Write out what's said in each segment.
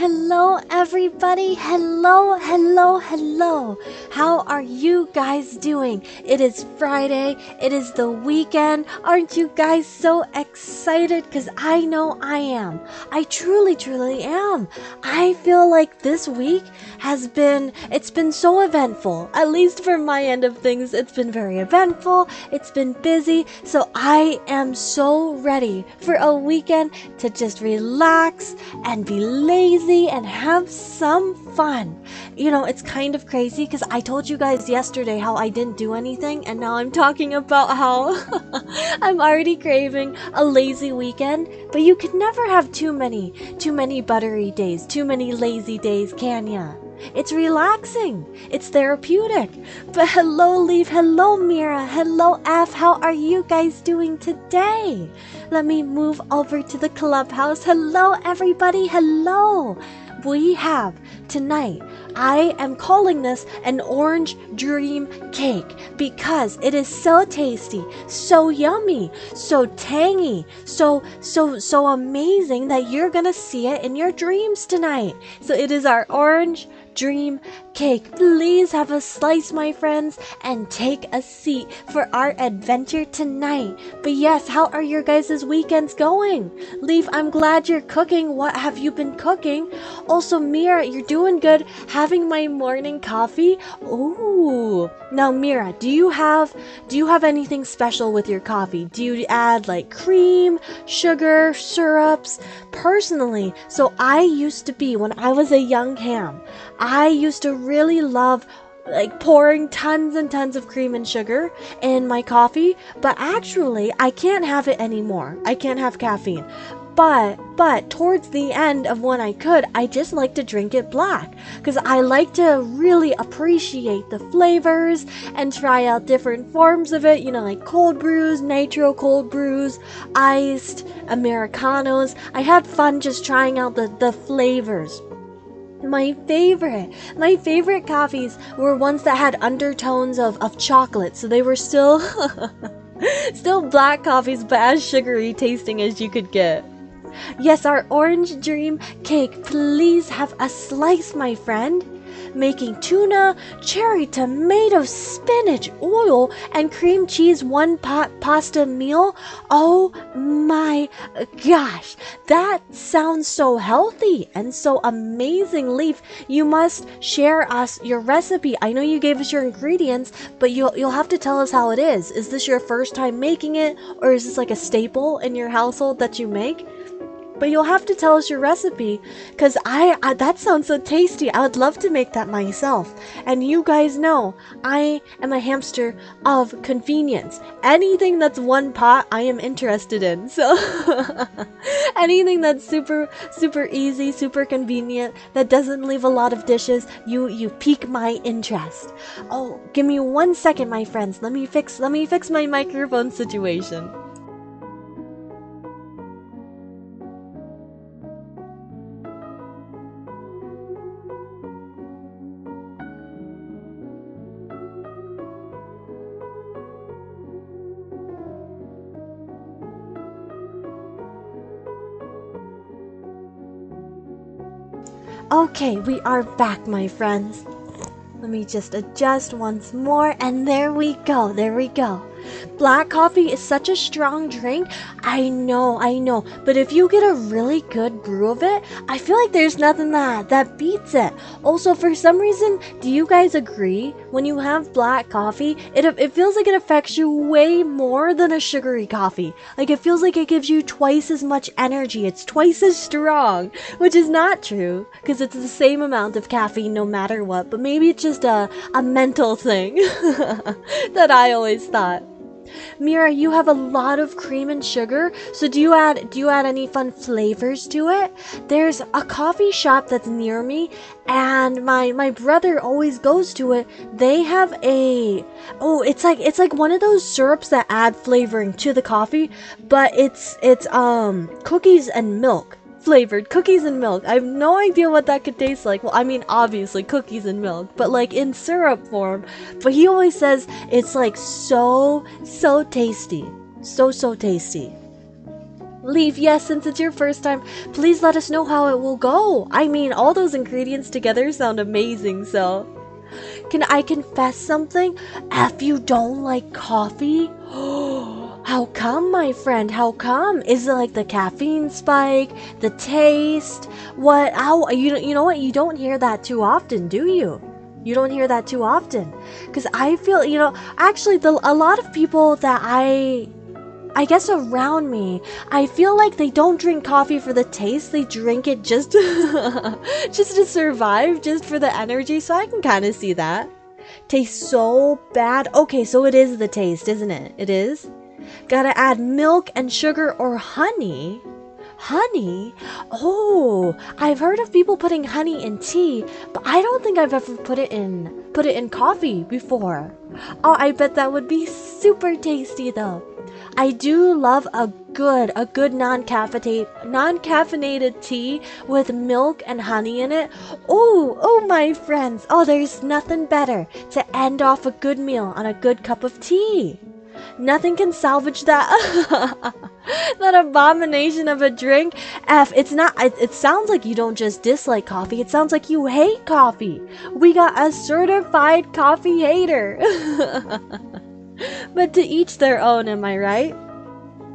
hello, everybody. Hello, hello, hello. How are you guys doing? It is Friday. It is the weekend. Aren't you guys so excited? Because I know I am. I truly, truly am. I feel like this week it's been so eventful. At least for my end of things, it's been very eventful. It's been busy. So I am so ready for a weekend to just relax and be lazy and have some fun. You know, it's kind of crazy because I told you guys yesterday how I didn't do anything, and now I'm talking about how I'm already craving a lazy weekend. But you can never have too many buttery days, too many lazy days, can ya? It's relaxing. It's therapeutic. But hello, Leaf. Hello, Mira. Hello, F. How are you guys doing today? Let me move over to the clubhouse. Hello, everybody. Hello. We have tonight, I am calling this an orange dream cake because it is so tasty, so yummy, so tangy, so amazing that you're gonna see it in your dreams tonight. So it is our orange dream cake. Please have a slice, my friends, and take a seat for our adventure tonight. But yes, how are your guys' weekends going? Leaf, I'm glad you're cooking. What have you been cooking? Also, Mira, you're doing good. Having my morning coffee. Ooh. Now, Mira, do you have anything special with your coffee? Do you add like cream, sugar, syrups? Personally, so I used to be, when I was a young ham, I used to really love like pouring tons and tons of cream and sugar in my coffee, but actually I can't have it anymore. I can't have caffeine. But towards the end of when I could, I just like to drink it black because I like to really appreciate the flavors and try out different forms of it, you know, like cold brews, nitro cold brews, iced, Americanos. I had fun just trying out the flavors. My favorite coffees were ones that had undertones of chocolate, so they were still still black coffees, but as sugary tasting as you could get. Yes, our orange dream cake. Please have a slice, my friend. Making tuna, cherry tomato, spinach, oil, and cream cheese one pot pasta meal. Oh my gosh, that sounds so healthy and so amazing. Leaf, you must share us your recipe. I know you gave us your ingredients, but you'll have to tell us how it is. Is this your first time making it, or is this like a staple in your household that you make? But you'll have to tell us your recipe, because I that sounds so tasty. I would love to make that myself. And you guys know, I am a hamster of convenience. Anything that's one pot, I am interested in. So anything that's super easy, super convenient, that doesn't leave a lot of dishes, you pique my interest. Oh, give me 1 second, my friends. Let me fix my microphone situation. Okay, we are back, my friends. Let me just adjust once more, and there we go, there we go. Black coffee is such a strong drink. I know, but if you get a really good brew of it, I feel like there's nothing that beats it. Also, for some reason, do you guys agree? When you have black coffee, it feels like it affects you way more than a sugary coffee. Like, it feels like it gives you twice as much energy. It's twice as strong, which is not true, because it's the same amount of caffeine no matter what, but maybe it's just a mental thing that I always thought. Mira, you have a lot of cream and sugar, so do you add any fun flavors to it? There's a coffee shop that's near me, and my brother always goes to it. They have it's like one of those syrups that add flavoring to the coffee, but it's cookies and milk. Flavored cookies and milk. I have no idea what that could taste like. Well, I mean, obviously cookies and milk, but like in syrup form. But he always says it's like so tasty. So tasty. Leaf, yes, since it's your first time, please let us know how it will go. I mean, all those ingredients together sound amazing, so. Can I confess something? If you don't like coffee? How come, my friend? How come? Is it like the caffeine spike, the taste? What? How? You know what? You don't hear that too often, do you? You don't hear that too often. Because I feel, actually, a lot of people that I guess around me, I feel like they don't drink coffee for the taste. They drink it just just to survive, just for the energy. So I can kind of see that. Tastes so bad. Okay, so it is the taste, isn't it? It is. Gotta add milk and sugar or honey. Honey? Oh, I've heard of people putting honey in tea, but I don't think I've ever put it in coffee before. Oh, I bet that would be super tasty though. I do love a good non-caffeinated tea with milk and honey in it. Oh my friends. Oh, there's nothing better to end off a good meal on a good cup of tea. Nothing can salvage that that abomination of a drink. It sounds like you don't just dislike coffee, it sounds like you hate coffee. We got a certified coffee hater. But to each their own, am I right?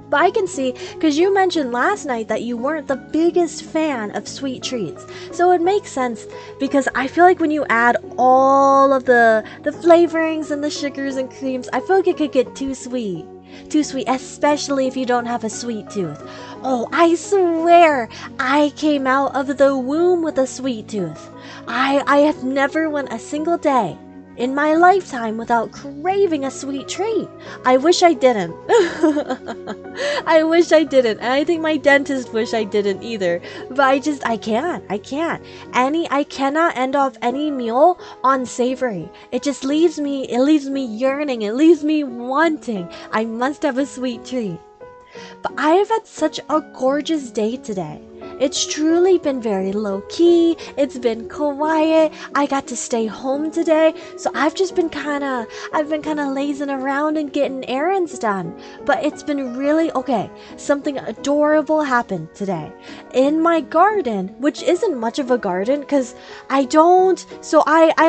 But I can see, because you mentioned last night that you weren't the biggest fan of sweet treats. So it makes sense, because I feel like when you add all of the flavorings and the sugars and creams, I feel like it could get too sweet. Too sweet, especially if you don't have a sweet tooth. Oh, I swear, I came out of the womb with a sweet tooth. I have never went a single day in my lifetime without craving a sweet treat. I wish I didn't. I wish I didn't. And I think my dentist wish I didn't either. But I can't. I cannot end off any meal on savory. It just leaves me yearning. It leaves me wanting. I must have a sweet treat. But I have had such a gorgeous day today. It's truly been very low-key, it's been quiet, I got to stay home today, so I've been kinda lazing around and getting errands done. But it's been really, okay, something adorable happened today. In my garden, which isn't much of a garden, because I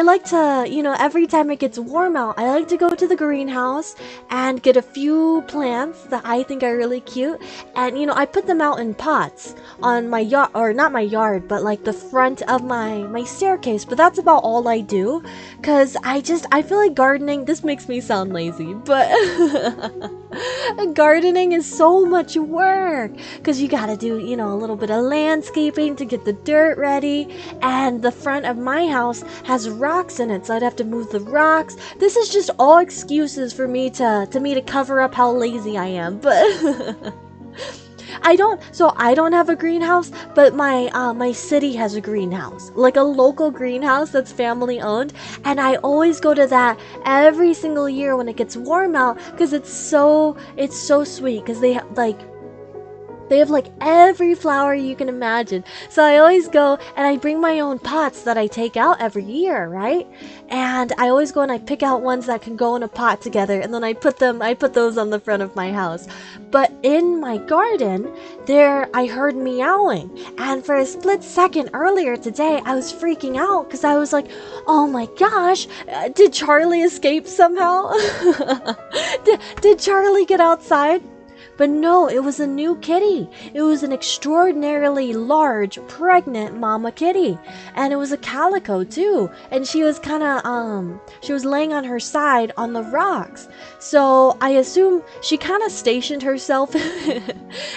like to, every time it gets warm out, I like to go to the greenhouse and get a few plants that I think are really cute, and, I put them out in pots on my yard, or not my yard, but like the front of my staircase. But that's about all I do, because I feel like gardening, this makes me sound lazy, but gardening is so much work, because you gotta do, a little bit of landscaping to get the dirt ready, and the front of my house has rocks in it, so I'd have to move the rocks. This is just all excuses for me to cover up how lazy I am, but I don't have a greenhouse, but my city has a greenhouse, like a local greenhouse that's family owned, and I always go to that every single year when it gets warm out, because it's so sweet, because they have like every flower you can imagine. So I always go and I bring my own pots that I take out every year, right? And I always go and I pick out ones that can go in a pot together, and then I put those on the front of my house. But in my garden, I heard meowing, and for a split second earlier today, I was freaking out, because I was like, oh my gosh, did Charlie escape somehow? did Charlie get outside? But no, it was a new kitty. It was an extraordinarily large, pregnant mama kitty. And it was a calico too. And she was she was laying on her side on the rocks. So I assume she kind of stationed herself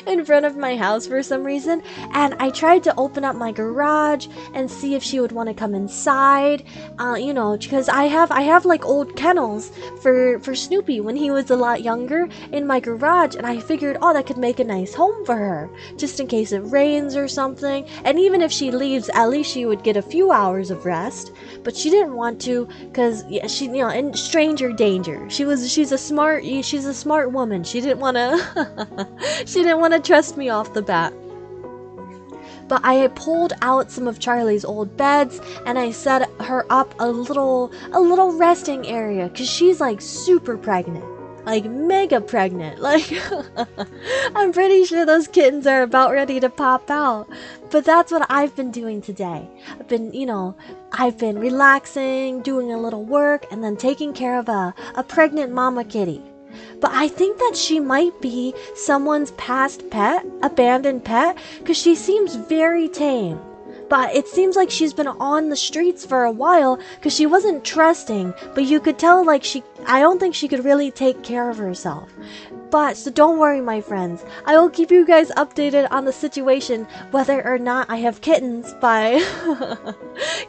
in front of my house for some reason. And I tried to open up my garage and see if she would want to come inside. Because I have like old kennels for Snoopy when he was a lot younger in my garage, and I figured, that could make a nice home for her, just in case it rains or something. And even if she leaves, at least she would get a few hours of rest. But she didn't want to, because she, in stranger danger. She's a smart woman. She didn't want to trust me off the bat. But I had pulled out some of Charlie's old beds, and I set her up a little resting area, because she's like super pregnant. like mega pregnant. Like, I'm pretty sure those kittens are about ready to pop out. But that's what I've been doing today. I've been relaxing, doing a little work, and then taking care of a pregnant mama kitty. But I think that she might be someone's past pet, abandoned pet, because she seems very tame. But it seems like she's been on the streets for a while because she wasn't trusting, but you could tell like I don't think she could really take care of herself. But, so don't worry my friends, I will keep you guys updated on the situation whether or not I have kittens by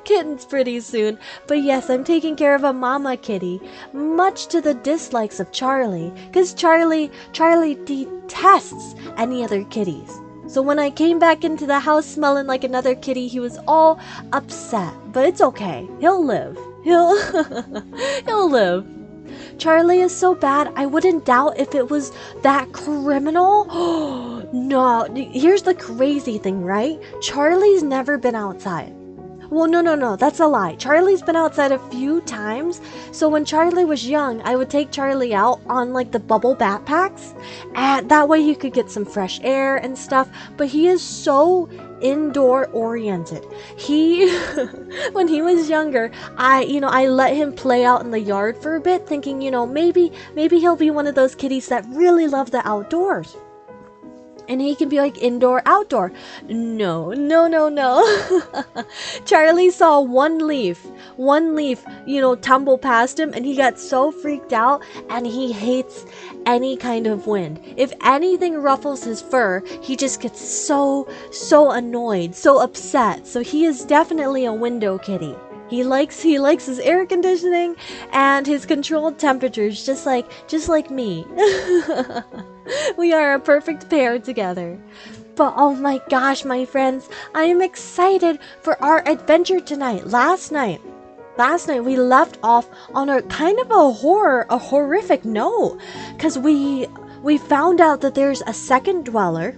kittens pretty soon. But yes, I'm taking care of a mama kitty, much to the dislikes of Charlie, because Charlie detests any other kitties. So when I came back into the house smelling like another kitty, he was all upset. But it's okay. He'll live. He'll live. Charlie is so bad, I wouldn't doubt if it was that criminal. No, here's the crazy thing, right? Charlie's never been outside. Well, no, that's a lie. Charlie's been outside a few times. So when Charlie was young, I would take Charlie out on like the bubble backpacks, and that way he could get some fresh air and stuff. But he is so indoor oriented. When he was younger, I let him play out in the yard for a bit, thinking, maybe he'll be one of those kitties that really love the outdoors. And he can be like indoor, outdoor. No. Charlie saw one leaf, tumble past him, and he got so freaked out, and he hates any kind of wind. If anything ruffles his fur, he just gets so annoyed, so upset. So he is definitely a window kitty. He likes his air conditioning and his controlled temperatures, just like me. We are a perfect pair together. But oh my gosh, my friends, I am excited for our adventure tonight. Last night we left off on a kind of a horrific note, because we found out that there's a second dweller.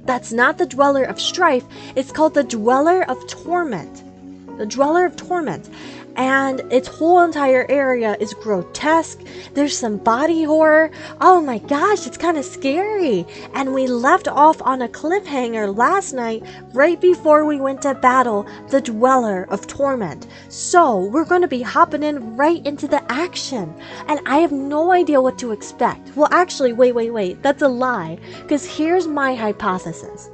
That's not the dweller of strife. It's called the dweller of torment. The Dweller of Torment, and its whole entire area is grotesque. There's some body horror. Oh my gosh, it's kind of scary. And we left off on a cliffhanger last night, right before we went to battle the Dweller of Torment. So we're going to be hopping in right into the action, and I have no idea what to expect. Well, actually, wait, that's a lie, because here's my hypothesis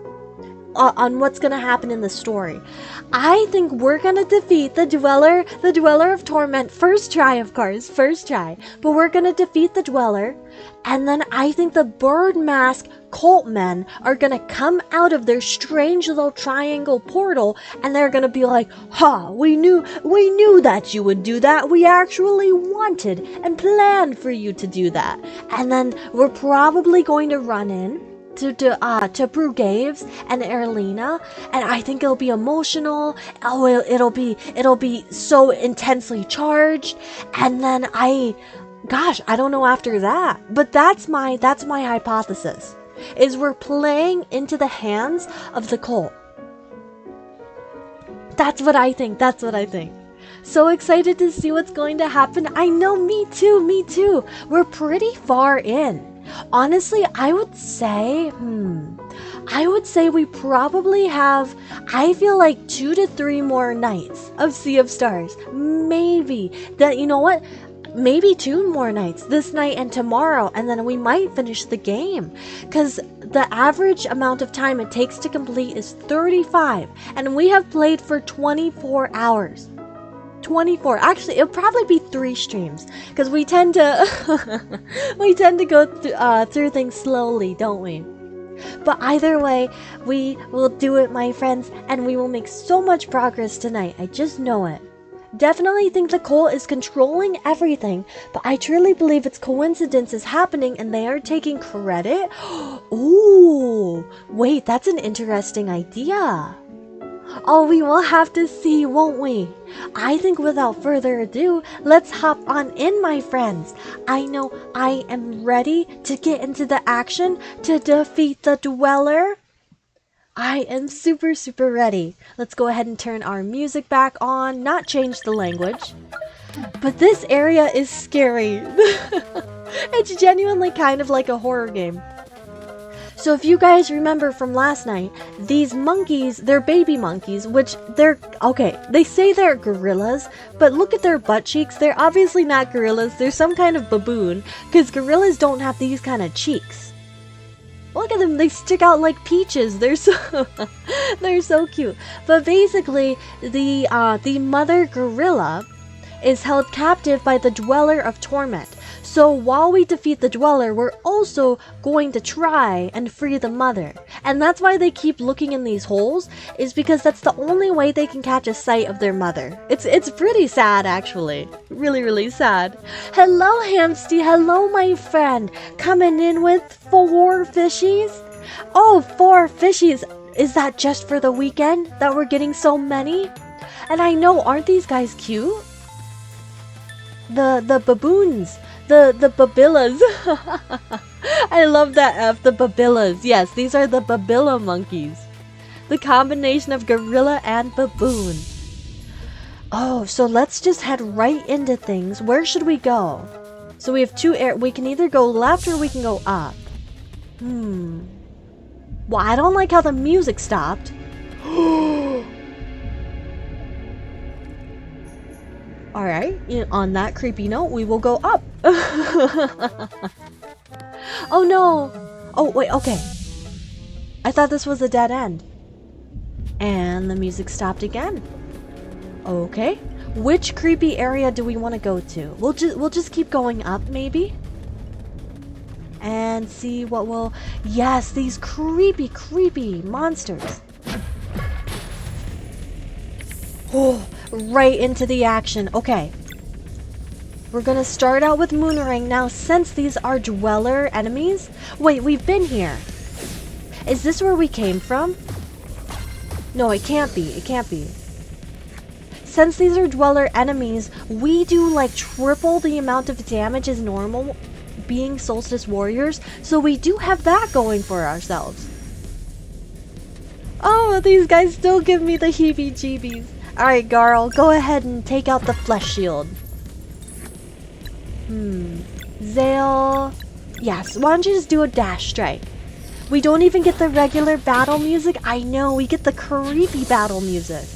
on what's gonna happen in the story. I think we're gonna defeat the Dweller of Torment. First try, of course, but we're gonna defeat the Dweller, and then I think the Bird Mask cult men are gonna come out of their strange little triangle portal, and they're gonna be like, we knew that you would do that. We actually wanted and planned for you to do that. And then we're probably going to run in to Brugaves and Erlina, and I think it'll be emotional. Oh, it'll be so intensely charged, and then I don't know after that. But that's my hypothesis. Is we're playing into the hands of the cult. That's what I think. So excited to see what's going to happen. I know, me too. We're pretty far in. Honestly, I would say we probably have, I feel like 2 to 3 more nights of Sea of Stars. Maybe. Maybe 2 more nights, this night and tomorrow, and then we might finish the game. Because the average amount of time it takes to complete is 35, and we have played for 24 hours. 24. Actually, it'll probably be 3 streams, because we tend to go through things slowly, don't we? But either way, we will do it, my friends, and we will make so much progress tonight. I just know it. Definitely think the cult is controlling everything, but I truly believe it's coincidences happening and they are taking credit. Ooh, wait, that's an interesting idea. Oh, we will have to see, won't we? I think without further ado, let's hop on in, my friends. I know I am ready to get into the action to defeat the Dweller. I am super ready. Let's go ahead and turn our music back on, not change the language. But this area is scary. It's genuinely kind of like a horror game. So if you guys remember from last night, these monkeys, they're baby monkeys, which they're, okay, they say they're gorillas, but look at their butt cheeks. They're obviously not gorillas. They're some kind of baboon, because gorillas don't have these kind of cheeks. Look at them, they stick out like peaches. They're so, they're so cute. But basically, the mother gorilla is held captive by the Dweller of Torment. So while we defeat the Dweller, we're also going to try and free the mother. And that's why they keep looking in these holes, is because that's the only way they can catch a sight of their mother. It's pretty sad, actually. Really, really sad. Hello, Hamsty. Hello, my friend. Coming in with 4 fishies? Oh, 4 fishies. Is that just for the weekend that we're getting so many? And I know, aren't these guys cute? The baboons. The babillas. I love that F, the babillas. Yes, these are the babilla monkeys. The combination of gorilla and baboon. Oh, so let's just head right into things. Where should we go? So we have 2 we can either go left or we can go up. Well, I don't like how the music stopped. Alright, on that creepy note, we will go up. Oh no! Oh, wait, okay. I thought this was a dead end. And the music stopped again. Okay. Which creepy area do we want to go to? We'll just keep going up, maybe? And see what will... Yes, these creepy, creepy monsters. Oh, right into the action. Okay. We're gonna start out with Moonerang. Now, since these are Dweller enemies... Wait, we've been here. Is this where we came from? No, it can't be. It can't be. Since these are Dweller enemies, we do like triple the amount of damage as normal being Solstice Warriors. So we do have that going for ourselves. Oh, these guys still give me the heebie-jeebies. Alright, Garl, go ahead and take out the flesh shield. Zale... Yes, why don't you just do a dash strike? We don't even get the regular battle music. I know, we get the creepy battle music.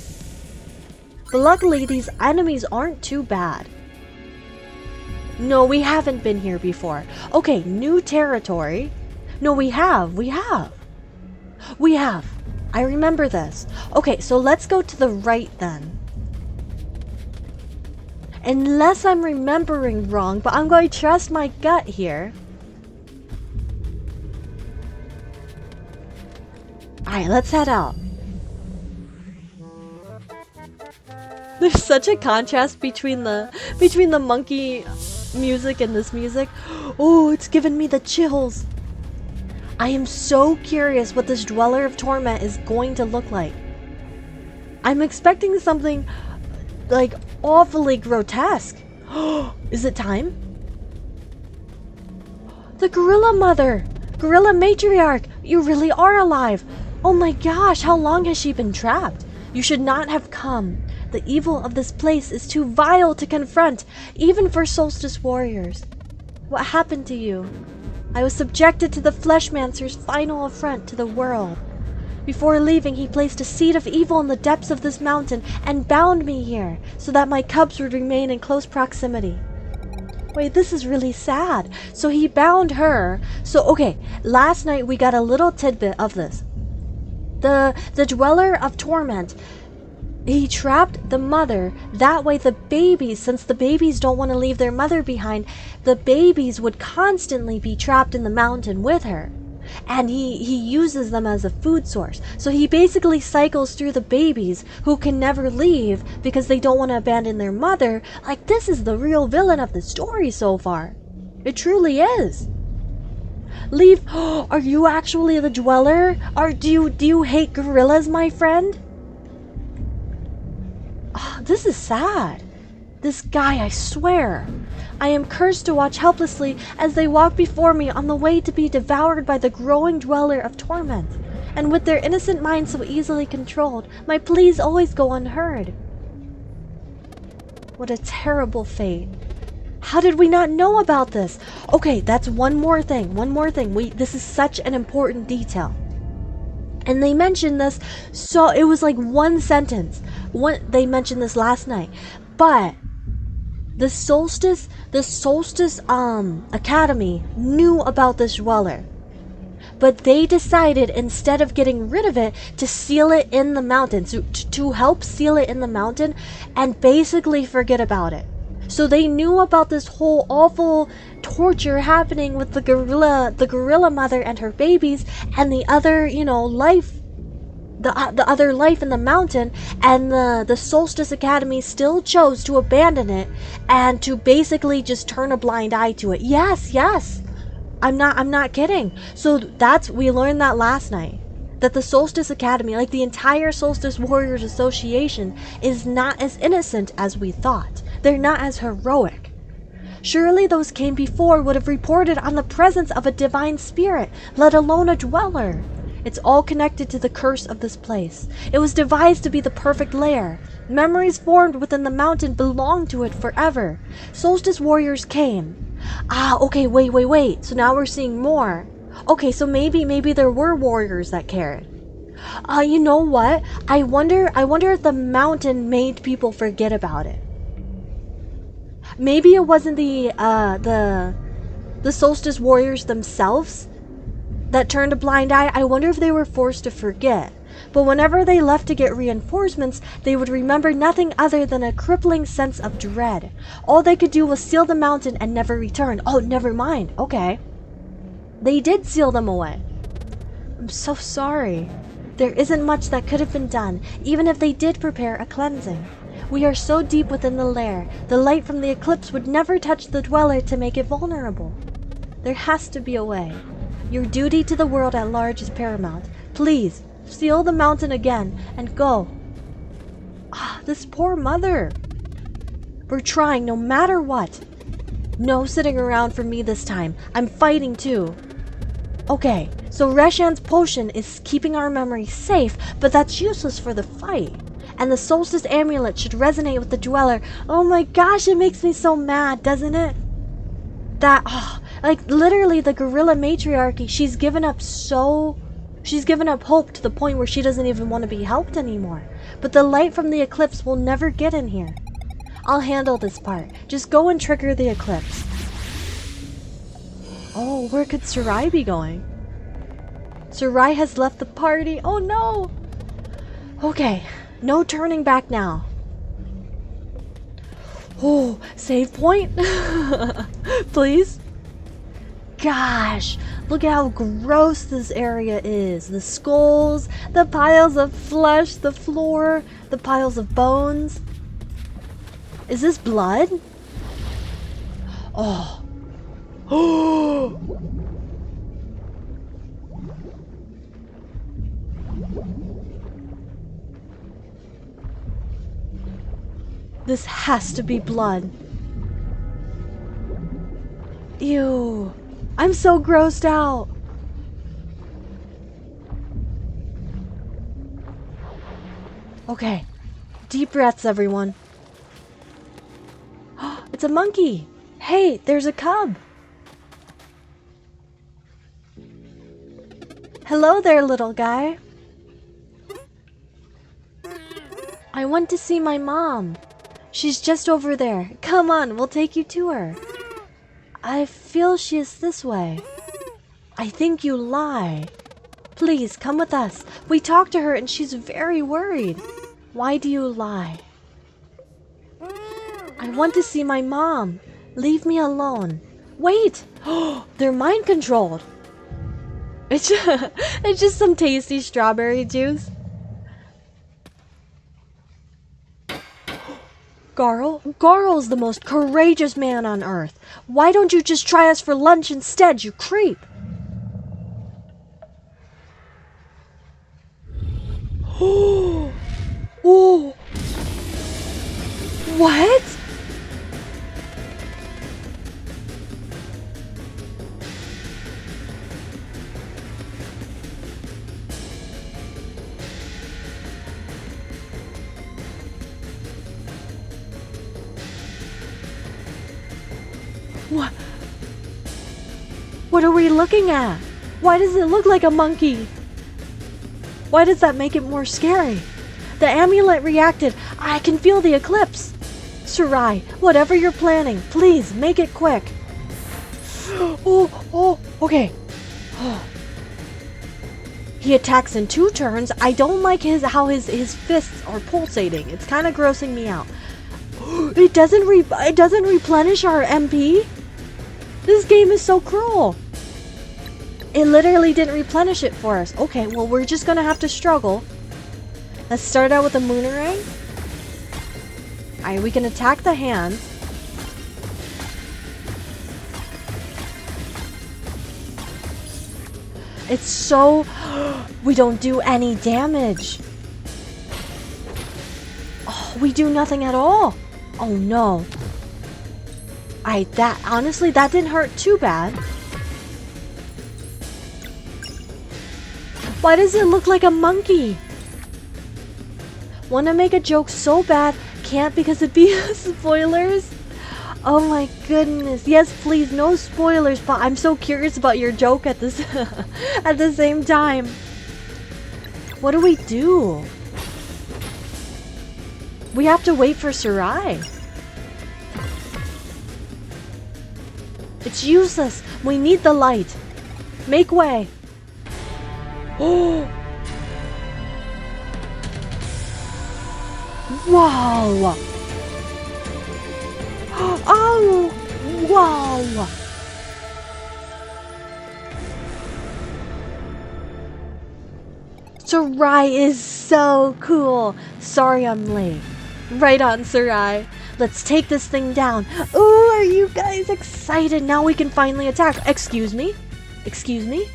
But luckily, these enemies aren't too bad. No, we haven't been here before. Okay, new territory. No, we have. I remember this. Okay, so let's go to the right then. Unless I'm remembering wrong, but I'm going to trust my gut here. Alright, let's head out. There's such a contrast between the monkey music and this music. Oh, it's giving me the chills. I am so curious what this Dweller of Torment is going to look like. I'm expecting something like awfully grotesque. Is it time? The Gorilla Mother! Gorilla Matriarch! You really are alive! Oh my gosh, how long has she been trapped? You should not have come. The evil of this place is too vile to confront, even for Solstice Warriors. What happened to you? I was subjected to the Fleshmancer's final affront to the world. Before leaving, he placed a seed of evil in the depths of this mountain and bound me here, so that my cubs would remain in close proximity. Wait, this is really sad. So he bound her. So, okay, last night we got a little tidbit of this. The Dweller of Torment, he trapped the mother. That way the babies, since the babies don't want to leave their mother behind, the babies would constantly be trapped in the mountain with her. And he uses them as a food source. So he basically cycles through the babies who can never leave because they don't want to abandon their mother. Like, this is the real villain of the story so far. It truly is. Leave. Are you actually the Dweller? Do you hate gorillas, my friend? Oh, this is sad. This guy, I swear. I am cursed to watch helplessly as they walk before me on the way to be devoured by the growing Dweller of Torment. And with their innocent minds so easily controlled, my pleas always go unheard. What a terrible fate. How did we not know about this? Okay, that's one more thing. This is such an important detail. And they mentioned this, so it was like one sentence. They mentioned this last night. But the Solstice Academy knew about this dweller. But they decided, instead of getting rid of it, to seal it in the mountain, to help seal it in the mountain and basically forget about it. So they knew about this whole awful torture happening with the gorilla mother and her babies, and the other, life, the other life in the mountain, and the Solstice Academy still chose to abandon it and to basically just turn a blind eye to it. Yes. I'm not kidding. So we learned that last night. That the Solstice Academy, like the entire Solstice Warriors Association, is not as innocent as we thought. They're not as heroic. Surely those came before would have reported on the presence of a divine spirit, let alone a dweller. It's all connected to the curse of this place. It was devised to be the perfect lair. Memories formed within the mountain belong to it forever. Solstice warriors came. Okay, wait. So now we're seeing more. Okay, so maybe there were warriors that cared. You know what? I wonder if the mountain made people forget about it. Maybe it wasn't the Solstice warriors themselves that turned a blind eye. I wonder if they were forced to forget. But whenever they left to get reinforcements, they would remember nothing other than a crippling sense of dread. All they could do was seal the mountain and never return. Oh, never mind. Okay. They did seal them away. I'm so sorry. There isn't much that could have been done, even if they did prepare a cleansing. We are so deep within the lair, the light from the eclipse would never touch the dweller to make it vulnerable. There has to be a way. Your duty to the world at large is paramount. Please, seal the mountain again and go. This poor mother. We're trying no matter what. No sitting around for me this time. I'm fighting too. Okay, so Reshan's potion is keeping our memory safe, but that's useless for the fight. And the Solstice Amulet should resonate with the dweller. Oh my gosh, it makes me so mad, doesn't it? Literally the gorilla matriarchy, she's given up hope to the point where she doesn't even want to be helped anymore. But the light from the eclipse will never get in here. I'll handle this part. Just go and trigger the eclipse. Oh, where could Sarai be going? Sarai has left the party. Oh no! Okay, no turning back now. Oh, save point? Please? Gosh, look at how gross this area is. The skulls, the piles of flesh, the floor, the piles of bones. Is this blood? Oh. Oh. This has to be blood. Ew. I'm so grossed out. Okay. Deep breaths, everyone. It's a monkey. Hey, there's a cub. Hello there, little guy. I want to see my mom. She's just over there. Come on, we'll take you to her. I feel she is this way. I think you lie. Please, come with us. We talked to her and she's very worried. Why do you lie? I want to see my mom. Leave me alone. Wait! They're mind controlled. It's just some tasty strawberry juice. Garl's the most courageous man on earth. Why don't you just try us for lunch instead, you creep? Oh! What? What? What are we looking at? Why does it look like a monkey? Why does that make it more scary? The amulet reacted. I can feel the eclipse. Sarai, whatever you're planning, please make it quick. Oh, okay. He attacks in 2 turns. I don't like how his fists are pulsating. It's kind of grossing me out. It doesn't replenish our MP? This game is so cruel. It literally didn't replenish it for us. Okay, well, we're just gonna have to struggle. Let's start out with a Moonerang. Alright, we can attack the hands. It's so... we don't do any damage. Oh, we do nothing at all. Oh, no. Honestly, that didn't hurt too bad. Why does it look like a monkey? Want to make a joke so bad, can't because it'd be spoilers? Oh my goodness. Yes, please, no spoilers, but I'm so curious about your joke at this at the same time. What do we do? We have to wait for Sarai. It's useless. We need the light. Make way. Oh! Wow! Oh! Wow! Sarai is so cool. Sorry I'm late. Right on, Sarai. Let's take this thing down. Ooh, are you guys excited? Now we can finally attack. Excuse me? Excuse me?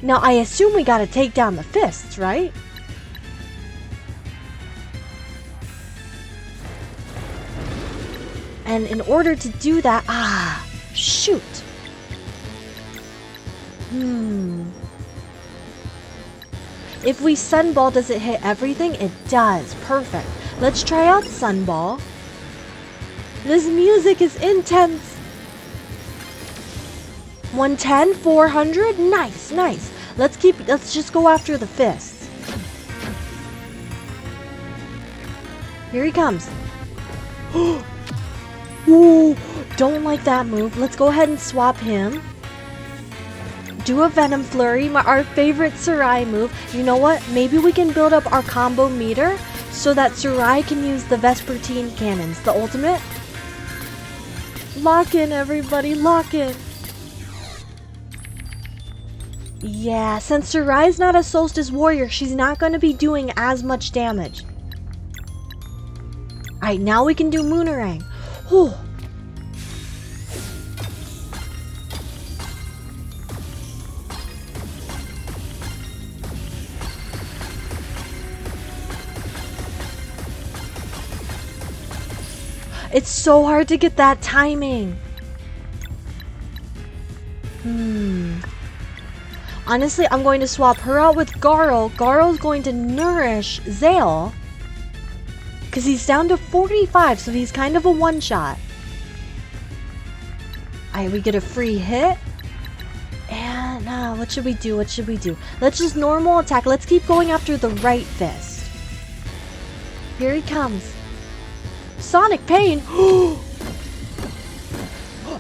Now, I assume we gotta take down the fists, right? And in order to do that... shoot! If we Sunball, does it hit everything? It does. Perfect. Let's try out Sunball. This music is intense. 110, 400. Nice, nice. Let's just go after the fists. Here he comes. Ooh, don't like that move. Let's go ahead and swap him. Do a Venom Flurry, our favorite Sarai move. You know what? Maybe we can build up our combo meter so that Sarai can use the Vespertine cannons, the ultimate. Lock in, everybody, lock in. Yeah, since Sarai's not a Solstice Warrior, she's not going to be doing as much damage. Alright, now we can do Moonerang. Whew. It's so hard to get that timing. Honestly, I'm going to swap her out with Garo. Garo's going to nourish Zale. Because he's down to 45, so he's kind of a one-shot. Alright, we get a free hit. And, what should we do? What should we do? Let's just normal attack. Let's keep going after the right fist. Here he comes. Sonic Pain.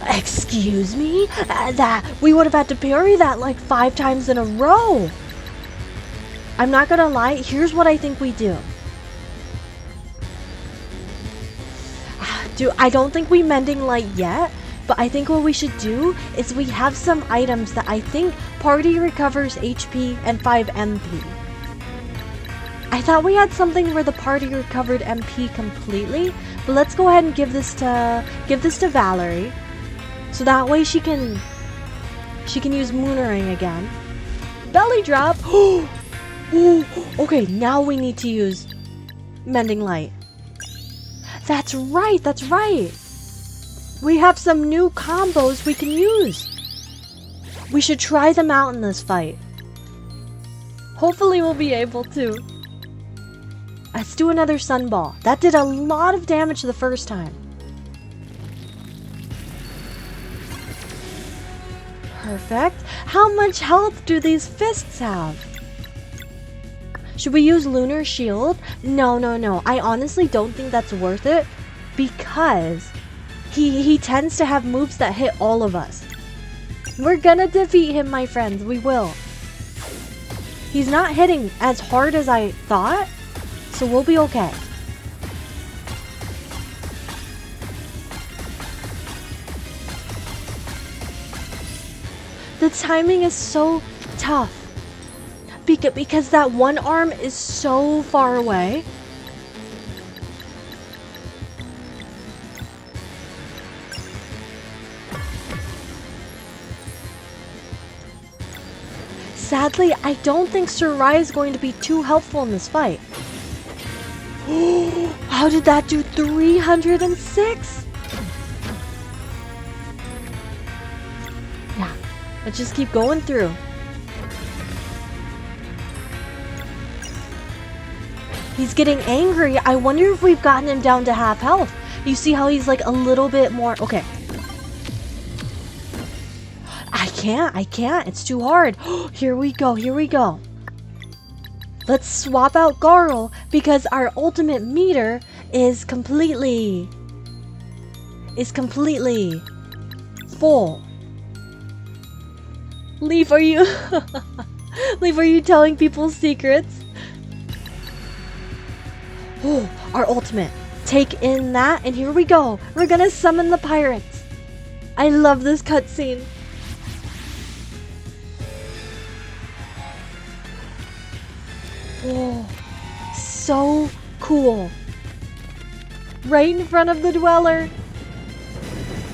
Excuse me? We would have had to parry that like 5 times in a row. I'm not gonna lie. Here's what I think we do. I don't think we Mending Light yet, but I think what we should do is we have some items that I think Party recovers HP and 5 MP. I thought we had something where the party recovered MP completely, but let's go ahead and give this to Valerie, so that way she can use Moonerang again. Belly drop. Ooh, okay, now we need to use Mending Light. That's right, that's right. We have some new combos we can use. We should try them out in this fight. Hopefully we'll be able to. Let's do another Sunball. That did a lot of damage the first time. Perfect. How much health do these fists have? Should we use Lunar Shield? No, no, no. I honestly don't think that's worth it because he tends to have moves that hit all of us. We're gonna defeat him, my friends. We will. He's not hitting as hard as I thought, so we'll be okay. The timing is so tough because that one arm is so far away. Sadly, I don't think Sir Rai is going to be too helpful in this fight. How did that do 306? Yeah, let's just keep going through. He's getting angry. I wonder if we've gotten him down to half health. You see how he's like a little bit more... Okay. I can't. It's too hard. Here we go. Let's swap out Garl because our ultimate meter is completely full. Leaf, are you Leaf, are you telling people secrets? Oh, our ultimate. Take in that, and here we go. We're gonna summon the pirates. I love this cutscene. Oh, so cool. Right in front of the dweller.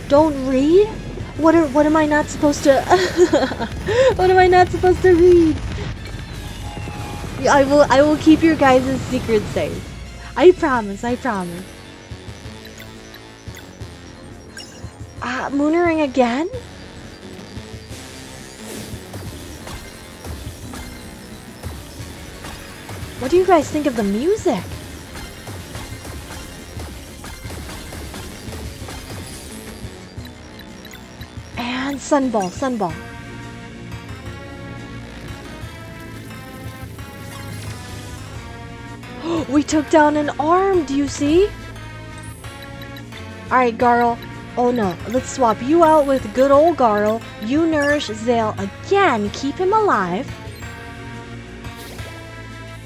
Don't read? What am I not supposed to What am I not supposed to read? I will keep your guys' secrets safe. I promise. Moonerang again? What do you guys think of the music? And Sunball. We took down an arm, do you see? Alright, Garl. Oh no, let's swap you out with good old Garl. You nourish Zale again, keep him alive.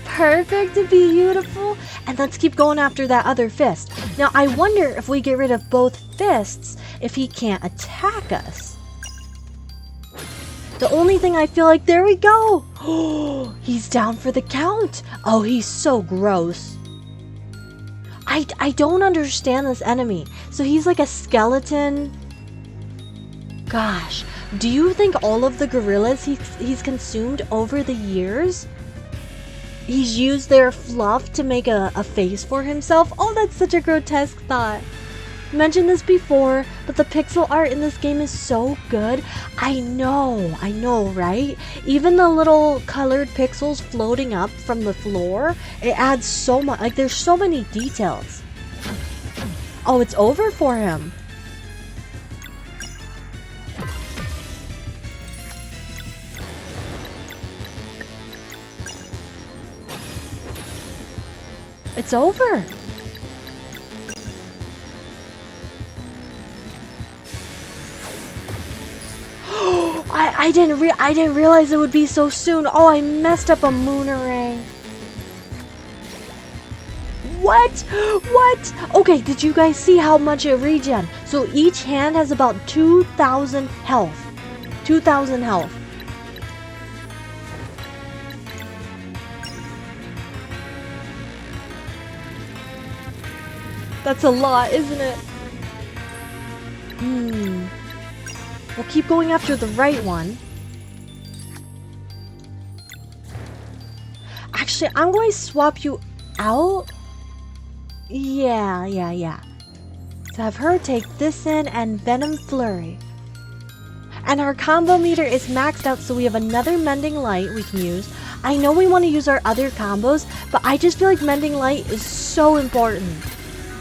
Perfect, beautiful. And let's keep going after that other fist. Now, I wonder if we get rid of both fists, if he can't attack us. The only thing I feel like, there we go. Oh, he's down for the count. Oh, he's so gross. I don't understand this enemy. So he's like a skeleton. Gosh, do you think all of the gorillas he's consumed over the years, he's used their fluff to make a face for himself? Oh, that's such a grotesque thought. Mentioned this before, but the pixel art in this game is so good. I know, right? Even the little colored pixels floating up from the floor, it adds so much. Like, there's so many details. Oh, it's over for him. It's over. I didn't realize it would be so soon. Oh, I messed up a Moonerang. What? Okay, did you guys see how much it regen? So each hand has about 2,000 health. 2,000 health. That's a lot, isn't it? We'll keep going after the right one. Actually, I'm going to swap you out. Yeah. So have her take this in and Venom Flurry. And our combo meter is maxed out, so we have another Mending Light we can use. I know we want to use our other combos, but I just feel like Mending Light is so important.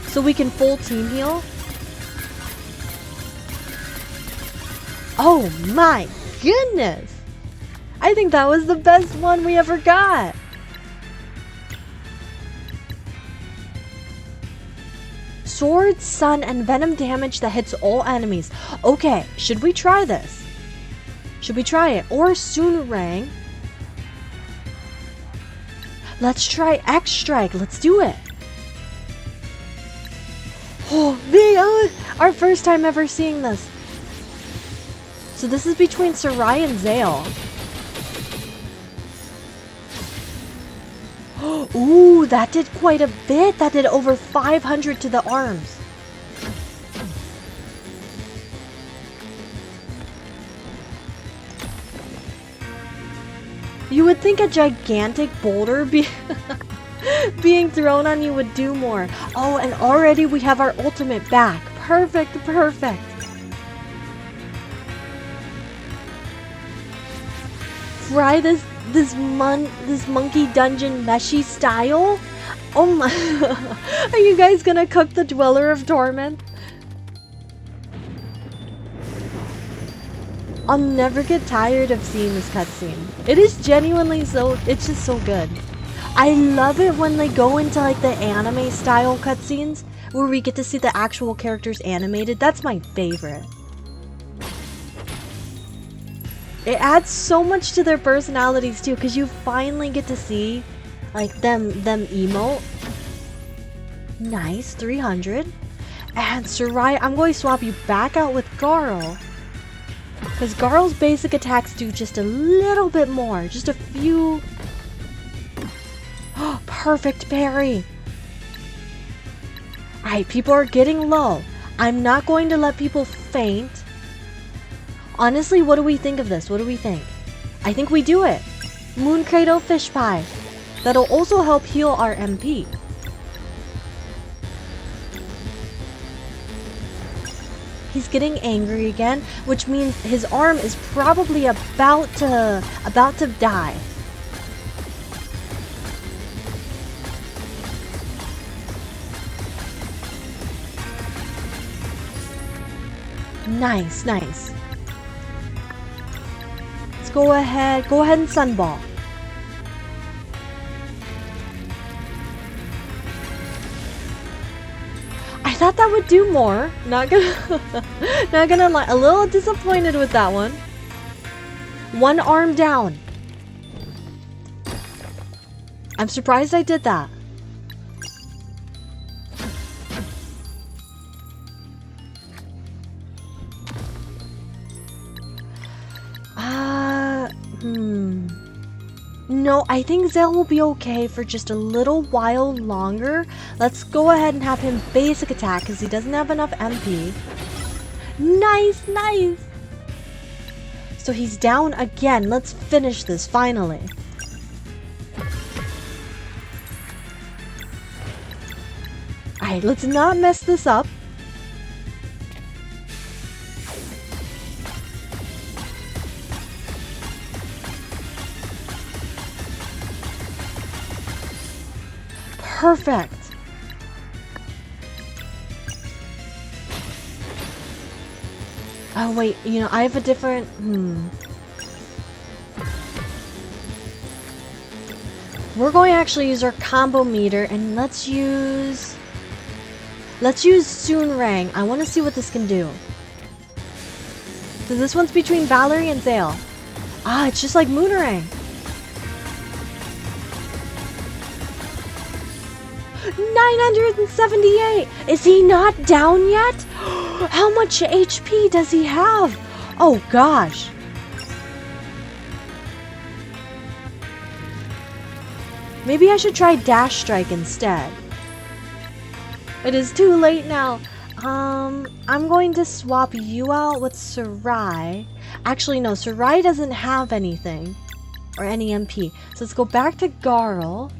So we can full team heal. Oh my goodness! I think that was the best one we ever got. Sword, sun, and venom damage that hits all enemies. Okay, should we try this? Should we try it? Or Soonrang. Let's try X Strike. Let's do it. Oh, our first time ever seeing this. So this is between Sarai and Zale. Ooh, that did quite a bit. That did over 500 to the arms. You would think a gigantic boulder being thrown on you would do more. Oh, and already we have our ultimate back. Perfect, perfect. Try this monkey dungeon meshy style? Oh my. Are you guys gonna cook the Dweller of Torment? I'll never get tired of seeing this cutscene. It is genuinely so, it's just so good. I love it when they go into like the anime style cutscenes where we get to see the actual characters animated. That's my favorite. It adds so much to their personalities too, because you finally get to see like them emote. Nice, 300. And Sarai, I'm going to swap you back out with Garl. Because Garl's basic attacks do just a little bit more. Just a few. Oh, perfect parry. Alright, people are getting low. I'm not going to let people faint. Honestly, what do we think of this? What do we think? I think we do it. Moon Cradle Fish Pie. That'll also help heal our MP. He's getting angry again, which means his arm is probably about to die. Nice, nice. Let's go ahead and Sunball. I thought that would do more. Not gonna lie, a little disappointed with that one. One arm down. I'm surprised I did that. No, I think Zale will be okay for just a little while longer. Let's go ahead and have him basic attack because he doesn't have enough MP. Nice, nice. So he's down again. Let's finish this finally. Alright, let's not mess this up. Perfect. Oh wait, you know, I have a different We're going to actually use our combo meter and let's use Soonrang. I want to see what this can do. So this one's between Valerie and Zale. Ah, it's just like Moonerang. 978! Is he not down yet? How much HP does he have? Oh gosh. Maybe I should try Dash Strike instead. It is too late now. I'm going to swap you out with Sarai. Actually, no, Sarai doesn't have anything. Or any MP. So let's go back to Garl.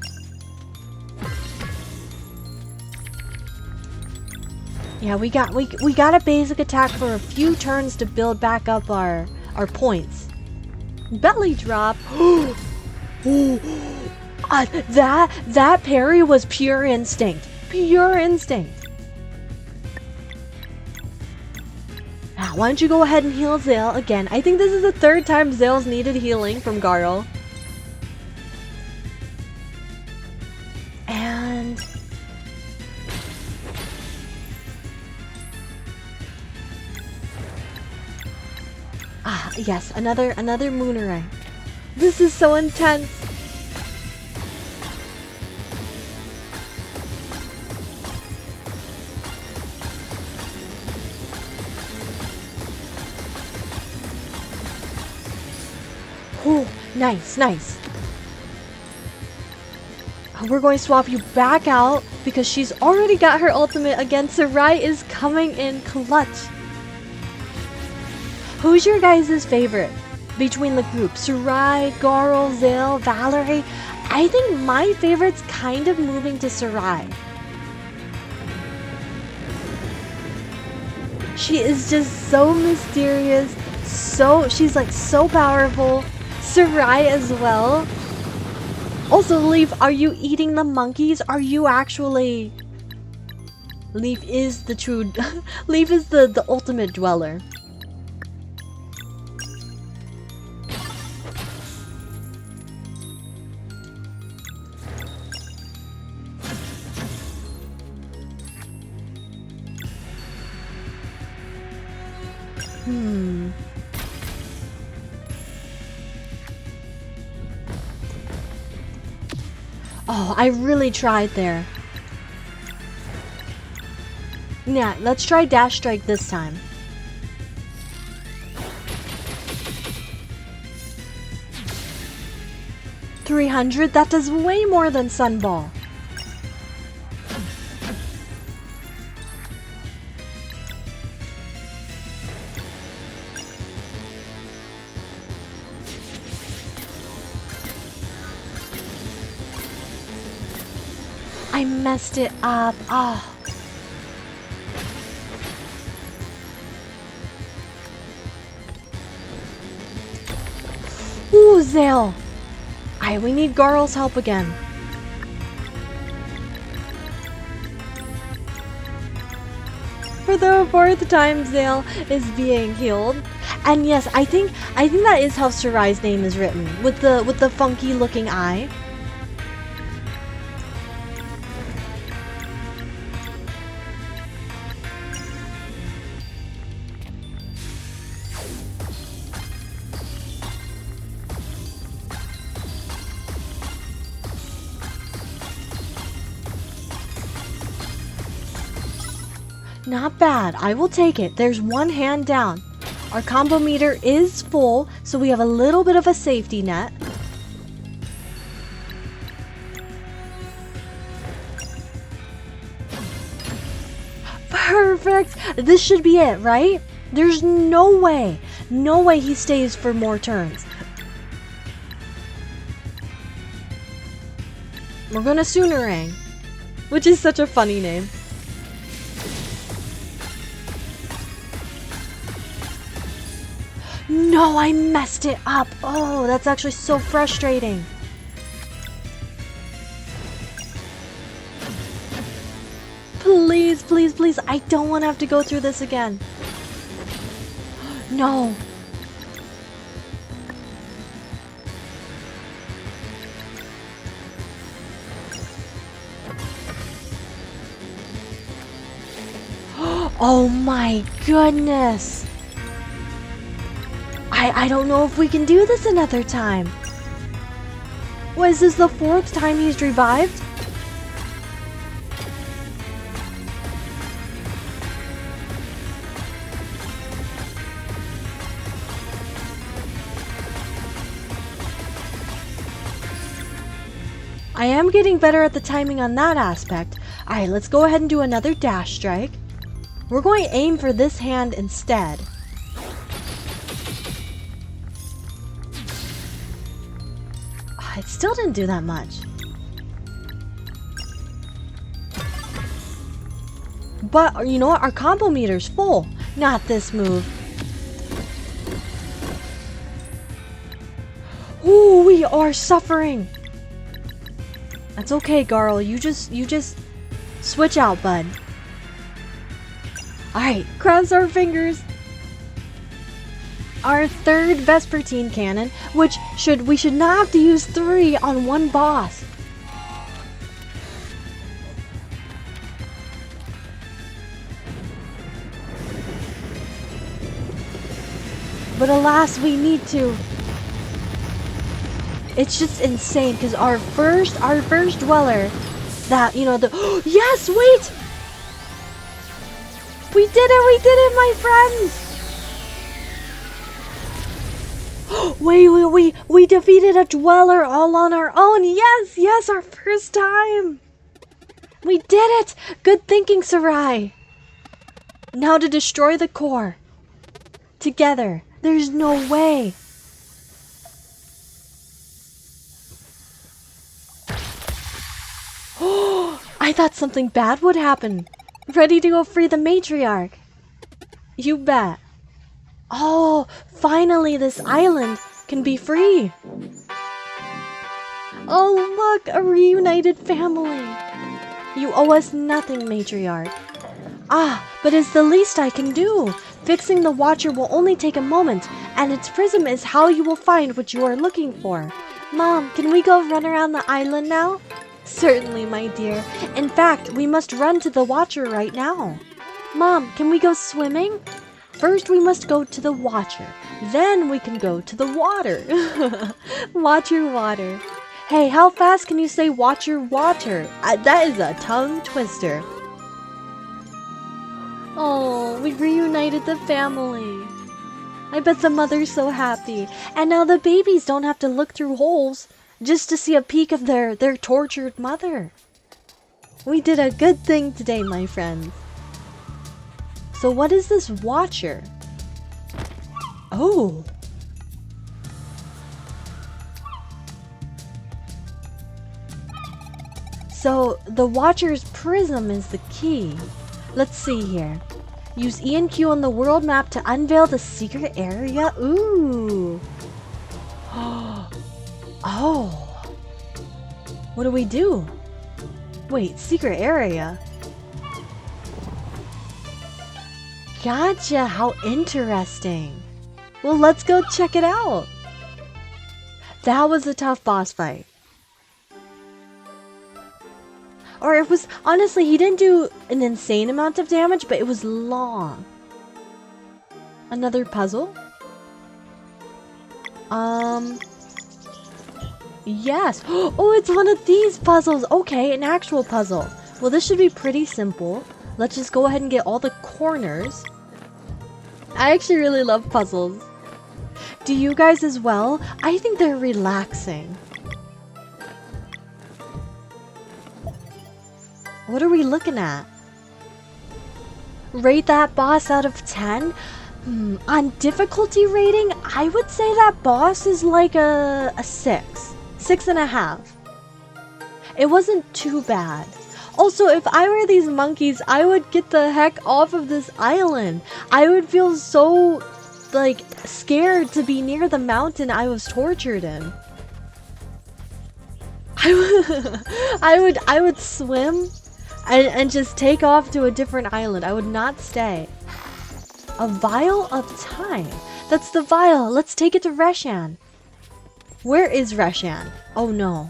Yeah, we got a basic attack for a few turns to build back up our points. Belly drop. That parry was pure instinct. Pure instinct. Yeah, why don't you go ahead and heal Zale again? I think this is the third time Zale's needed healing from Garl. And... ah, yes, another Moonerang. This is so intense. Oh, nice, nice. We're going to swap you back out because she's already got her ultimate again. Sarai is coming in clutch. Who's your guys' favorite between the group? Sarai, Garl, Zale, Valerie? I think my favorite's kind of moving to Sarai. She is just so mysterious. She's like so powerful. Sarai as well. Also, Leaf, are you eating the monkeys? Are you actually... Leaf is the true... Leaf is the ultimate dweller. Oh, I really tried there. Yeah, let's try Dash Strike this time. $300? That does way more than Sunball. I messed it up. Oh. Ooh, Zale. Alright, we need Garl's help again. For the fourth time, Zale is being healed. And yes, I think that is how Sarai's name is written, with the funky looking eye. Not bad. I will take it. There's one hand down. Our combo meter is full, so we have a little bit of a safety net. Perfect! This should be it, right? There's no way he stays for more turns. We're gonna Soonerang, which is such a funny name. No, I messed it up. Oh, that's actually so frustrating. Please, please, please. I don't want to have to go through this again. No. Oh my goodness. I don't know if we can do this another time. What, is this the fourth time he's revived? I am getting better at the timing on that aspect. Alright, let's go ahead and do another dash strike. We're going to aim for this hand instead. It still didn't do that much. But, you know what? Our combo meter's full. Not this move. Ooh, we are suffering. That's okay, Garl. You just switch out, bud. Alright, cross our fingers. our third Vespertine cannon, which we should not have to use 3 on one boss. But alas, we need to. It's just insane because our first dweller, that, you know, yes, wait! We did it, my friends! We defeated a dweller all on our own. Yes, our first time. We did it. Good thinking, Sarai. Now to destroy the core. Together. There's no way. I thought something bad would happen. Ready to go free the matriarch. You bet. Oh, finally this island can be free. Oh, look, a reunited family. You owe us nothing, matriarch. Ah, but it's the least I can do. Fixing the Watcher will only take a moment, and its prism is how you will find what you are looking for. Mom, can we go run around the island now? Certainly, my dear. In fact, we must run to the Watcher right now. Mom, can we go swimming? First, we must go to the Watcher. Then we can go to the water. Watcher, water. Hey, how fast can you say Watcher, water? That is a tongue twister. Oh, we reunited the family. I bet the mother's so happy. And now the babies don't have to look through holes just to see a peek of their tortured mother. We did a good thing today, my friends. So what is this Watcher? Oh. So the Watcher's prism is the key. Let's see here. Use E and Q on the world map to unveil the secret area. Ooh. Oh. What do we do? Wait, secret area? Gotcha, how interesting. Well, let's go check it out. That was a tough boss fight. Or it was, honestly, he didn't do an insane amount of damage, but it was long. Another puzzle? Yes. Oh, it's one of these puzzles. Okay, an actual puzzle. Well, this should be pretty simple. Let's just go ahead and get all the corners. I actually really love puzzles. Do you guys as well? I think they're relaxing. What are we looking at? Rate that boss out of 10? On difficulty rating, I would say that boss is like a 6. 6.5. It wasn't too bad. Also, if I were these monkeys, I would get the heck off of this island. I would feel so, like, scared to be near the mountain I was tortured in. I would swim and just take off to a different island. I would not stay. A vial of time. That's the vial. Let's take it to Reshan. Where is Reshan? Oh no.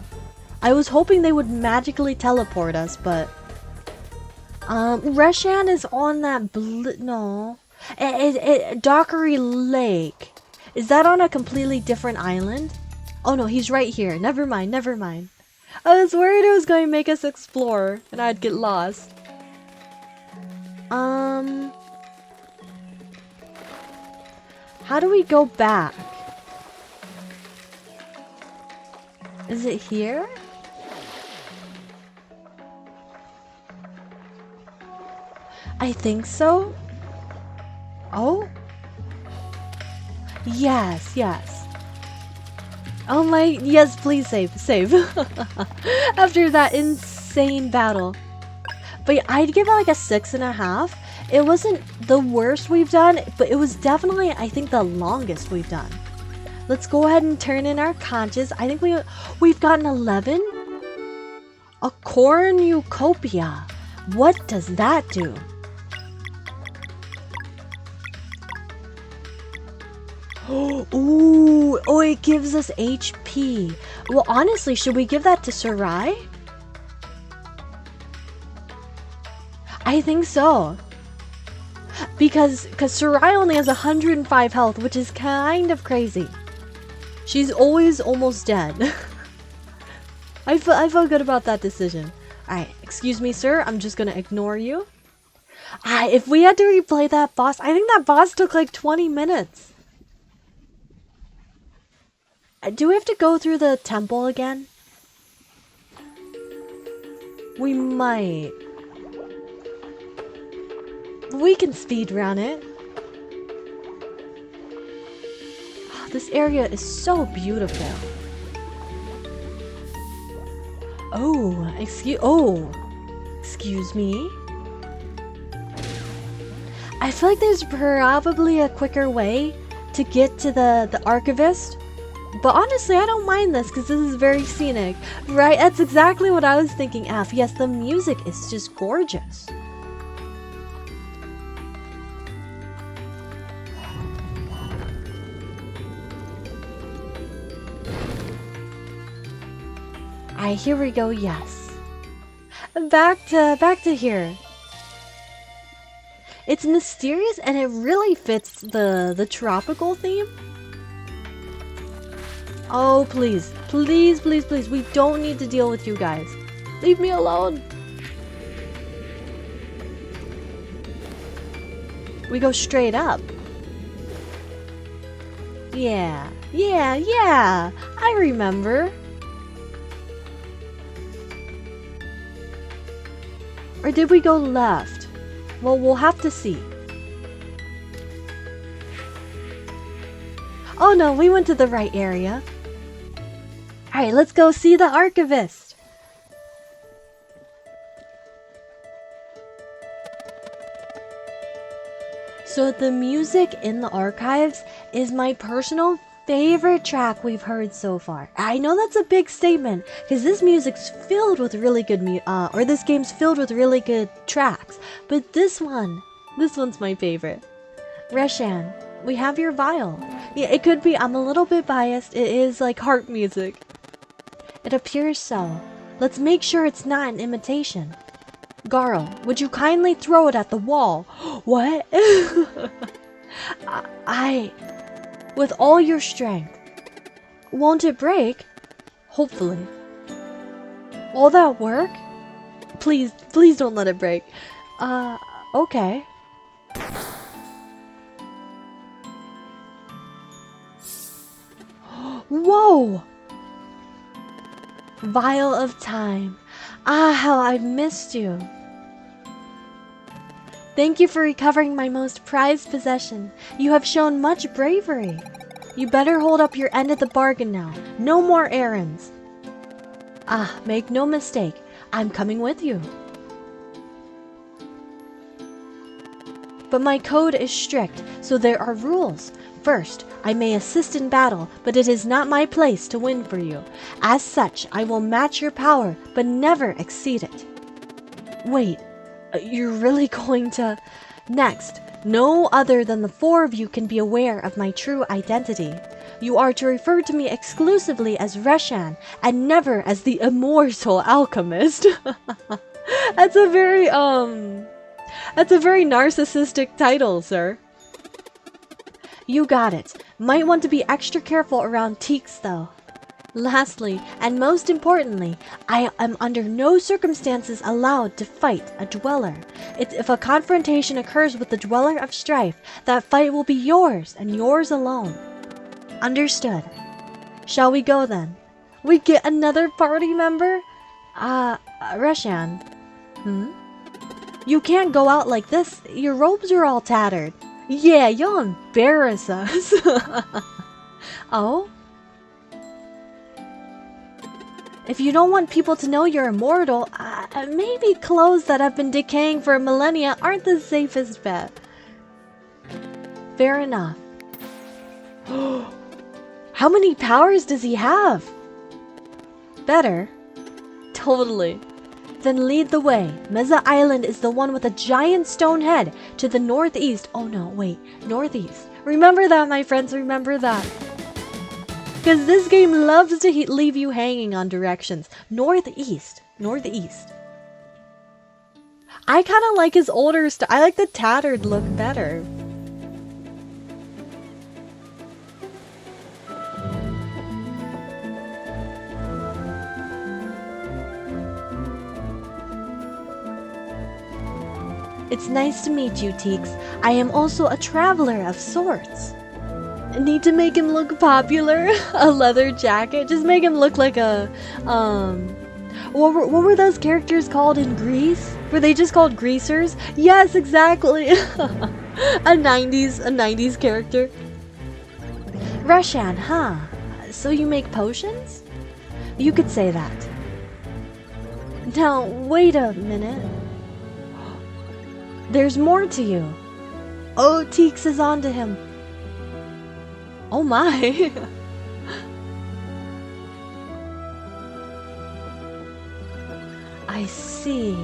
I was hoping they would magically teleport us, but Reshan is on that no. Dockery Lake. Is that on a completely different island? Oh no, he's right here. Never mind, never mind. I was worried it was going to make us explore and I'd get lost. How do we go back? Is it here? I think so. Oh? Yes, yes. Oh my, yes, please save. After that insane battle. But I'd give it like a 6.5. It wasn't the worst we've done, but it was definitely, I think, the longest we've done. Let's go ahead and turn in our conches. I think we've gotten 11. A cornucopia. What does that do? Ooh, oh, it gives us HP. Well, honestly, should we give that to Sarai? I think so. Because Sarai only has 105 health, which is kind of crazy. She's always almost dead. I feel good about that decision. Alright, excuse me, sir. I'm just gonna ignore you. If we had to replay that boss, I think that boss took like 20 minutes. Do we have to go through the temple again? We might. We can speedrun it. Oh, this area is so beautiful. Excuse me. I feel like there's probably a quicker way to get to the archivist. But honestly, I don't mind this because this is very scenic. Right? That's exactly what I was thinking, Af. Yes, the music is just gorgeous. Alright, here we go, yes. Back to here. It's mysterious and it really fits the tropical theme. Oh, please. Please, please, please. We don't need to deal with you guys. Leave me alone. We go straight up. Yeah. I remember. Or did we go left? Well, we'll have to see. Oh no, we went to the right area. Alright, let's go see the archivist. So the music in the archives is my personal favorite track we've heard so far. I know that's a big statement because this music's filled with really good this game's filled with really good tracks, but this one's my favorite. Reshan, we have your vial. Yeah, it could be I'm a little bit biased. It is like harp music. It appears so. Let's make sure it's not an imitation. Garl, would you kindly throw it at the wall? What? With all your strength. Won't it break? Hopefully. All that work? Please don't let it break. Okay. Whoa! Vial of time. How I've missed you. Thank you for recovering my most prized possession. You have shown much bravery. You better hold up your end of the bargain now. No more errands. Make no mistake. I'm coming with you. But my code is strict, so there are rules. First, I may assist in battle, but it is not my place to win for you. As such, I will match your power, but never exceed it. Wait, you're really going to... Next, no other than the four of you can be aware of my true identity. You are to refer to me exclusively as Reshan, and never as the immortal alchemist. That's a very narcissistic title, sir. You got it. Might want to be extra careful around Teaks, though. Lastly, and most importantly, I am under no circumstances allowed to fight a dweller. If a confrontation occurs with the dweller of strife, that fight will be yours and yours alone. Understood. Shall we go then? We get another party member? Reshan. You can't go out like this. Your robes are all tattered. Yeah, you'll embarrass us. Oh? If you don't want people to know you're immortal, maybe clothes that have been decaying for millennia aren't the safest bet. Fair enough. How many powers does he have? Better. Totally. Then lead the way. Meza Island is the one with a giant stone head to the northeast. Oh no, wait. Northeast. Remember that, my friends, remember that. Because this game loves to leave you hanging on directions. Northeast. Northeast. I kind of like his older style. I like the tattered look better. It's nice to meet you, Teeks. I am also a traveler of sorts. I need to make him look popular. A leather jacket. Just make him look like a, what were those characters called in Greece? Were they just called greasers? Yes, exactly. a 90s character. Rushan, huh? So you make potions? You could say that. Now, wait a minute. There's more to you. Oh, Teeks is onto him. Oh my. I see.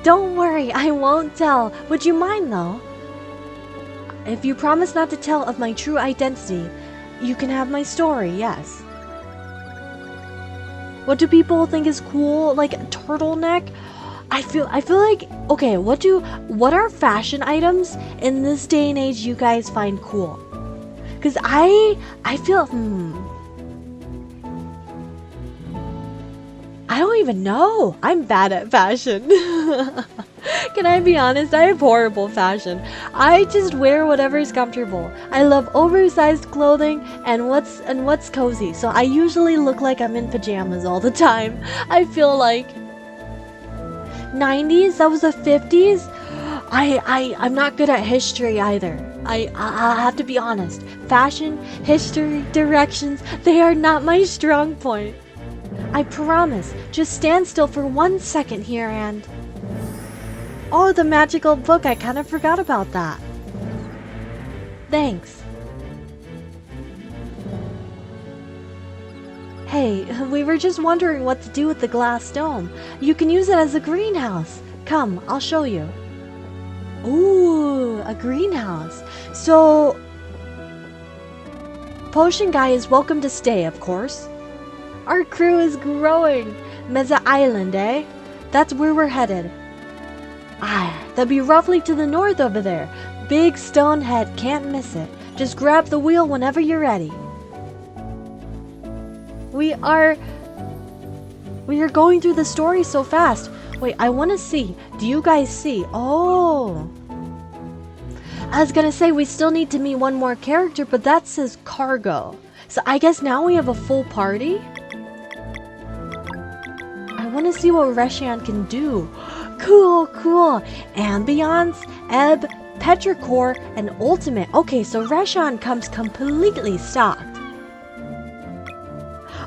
Don't worry, I won't tell. Would you mind though? If you promise not to tell of my true identity, you can have my story, yes. What do people think is cool? Like a turtleneck? I feel like, okay, what are fashion items in this day and age you guys find cool? Cause I feel, I don't even know. I'm bad at fashion. Can I be honest? I have horrible fashion. I just wear whatever's comfortable. I love oversized clothing and what's cozy. So I usually look like I'm in pajamas all the time. I feel like 90s, that was the 50s. I'm not good at history either. I have to be honest. Fashion, history, directions, they are not my strong point. I promise. Just stand still for 1 second here and... Oh, the magical book. I kind of forgot about that. Thanks. Hey, we were just wondering what to do with the glass dome. You can use it as a greenhouse. Come, I'll show you. Ooh, a greenhouse. So... Potion Guy is welcome to stay, of course. Our crew is growing. Meza Island, eh? That's where we're headed. Ah, that'd be roughly to the north over there. Big stone head, can't miss it. Just grab the wheel whenever you're ready. We are going through the story so fast. Wait, I want to see. Do you guys see? Oh. I was gonna say we still need to meet one more character, but that says cargo. So I guess now we have a full party? I want to see what Reshian can do. Cool, cool. Ambiance, Ebb, Petrichor, and Ultimate. Okay, so Reshian comes completely stocked.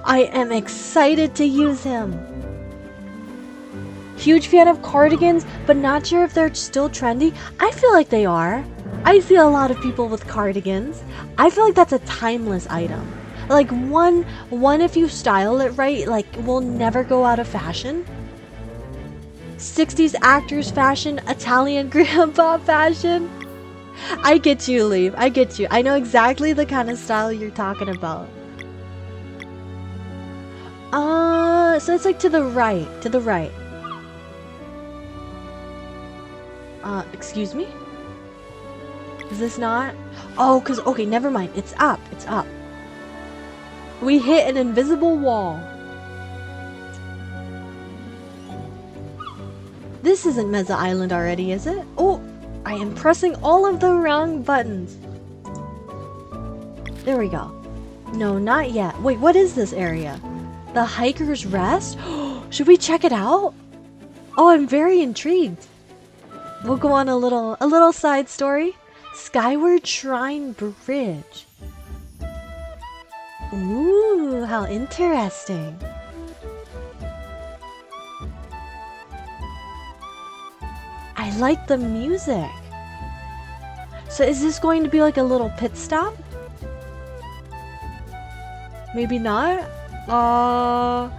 I am excited to use him. Huge fan of cardigans, but not sure if they're still trendy. I feel like they are. I see a lot of people with cardigans. I feel like that's a timeless item. Like one if you style it right, like will never go out of fashion. 60s actors fashion, Italian grandpa fashion. I get you, Leave. I get you. I know exactly the kind of style you're talking about. So it's like to the right. Excuse me? Is this not? Oh, okay, never mind. It's up. We hit an invisible wall. This isn't Meza Island already, is it? Oh, I am pressing all of the wrong buttons. There we go. No, not yet. Wait, what is this area? The Hiker's Rest? Should we check it out? Oh, I'm very intrigued. We'll go on a little side story. Skyward Shrine Bridge. Ooh, how interesting. I like the music. So is this going to be like a little pit stop? Maybe not? I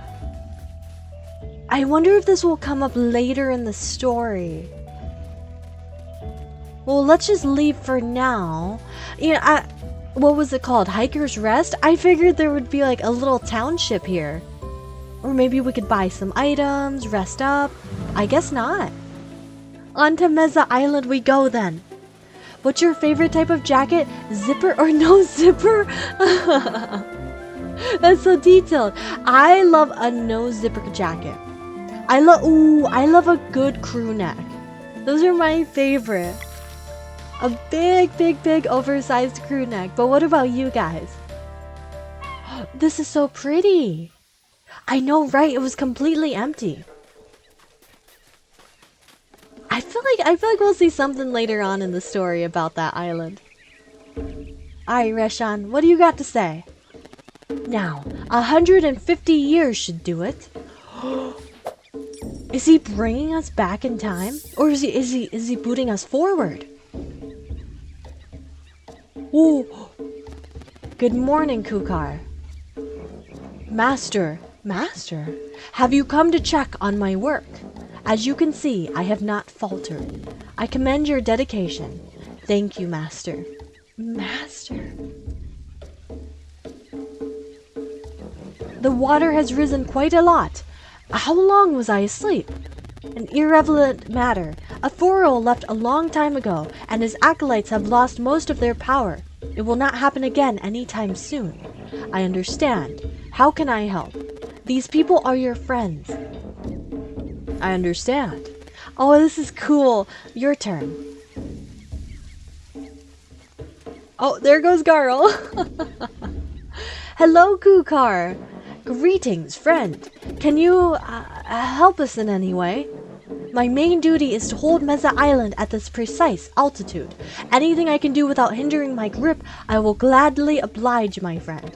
wonder if this will come up later in the story. Well, let's just leave for now. You know, what was it called? Hiker's Rest? I figured there would be like a little township here. Or maybe we could buy some items, rest up. I guess not. On to Mesa Island we go then. What's your favorite type of jacket? Zipper or no zipper? That's so detailed. I love a no zipper jacket. I love a good crew neck. Those are my favorite. A big oversized crew neck. But what about you guys? This is so pretty. I know, right? It was completely empty. I feel like we'll see something later on in the story about that island. Alright, Reshan, what do you got to say? Now, 150 years should do it. Is he bringing us back in time? Or is he booting us forward? Ooh. Good morning, Kukar. Master, have you come to check on my work? As you can see, I have not faltered. I commend your dedication. Thank you, Master. Master. The water has risen quite a lot. How long was I asleep? An irrelevant matter. A Foro left a long time ago, and his acolytes have lost most of their power. It will not happen again anytime soon. I understand. How can I help? These people are your friends. I understand. Oh, this is cool. Your turn. Oh, there goes Garl. Hello, Kukar. Greetings, friend. Can you help us in any way? My main duty is to hold Mesa Island at this precise altitude. Anything I can do without hindering my grip, I will gladly oblige, my friend.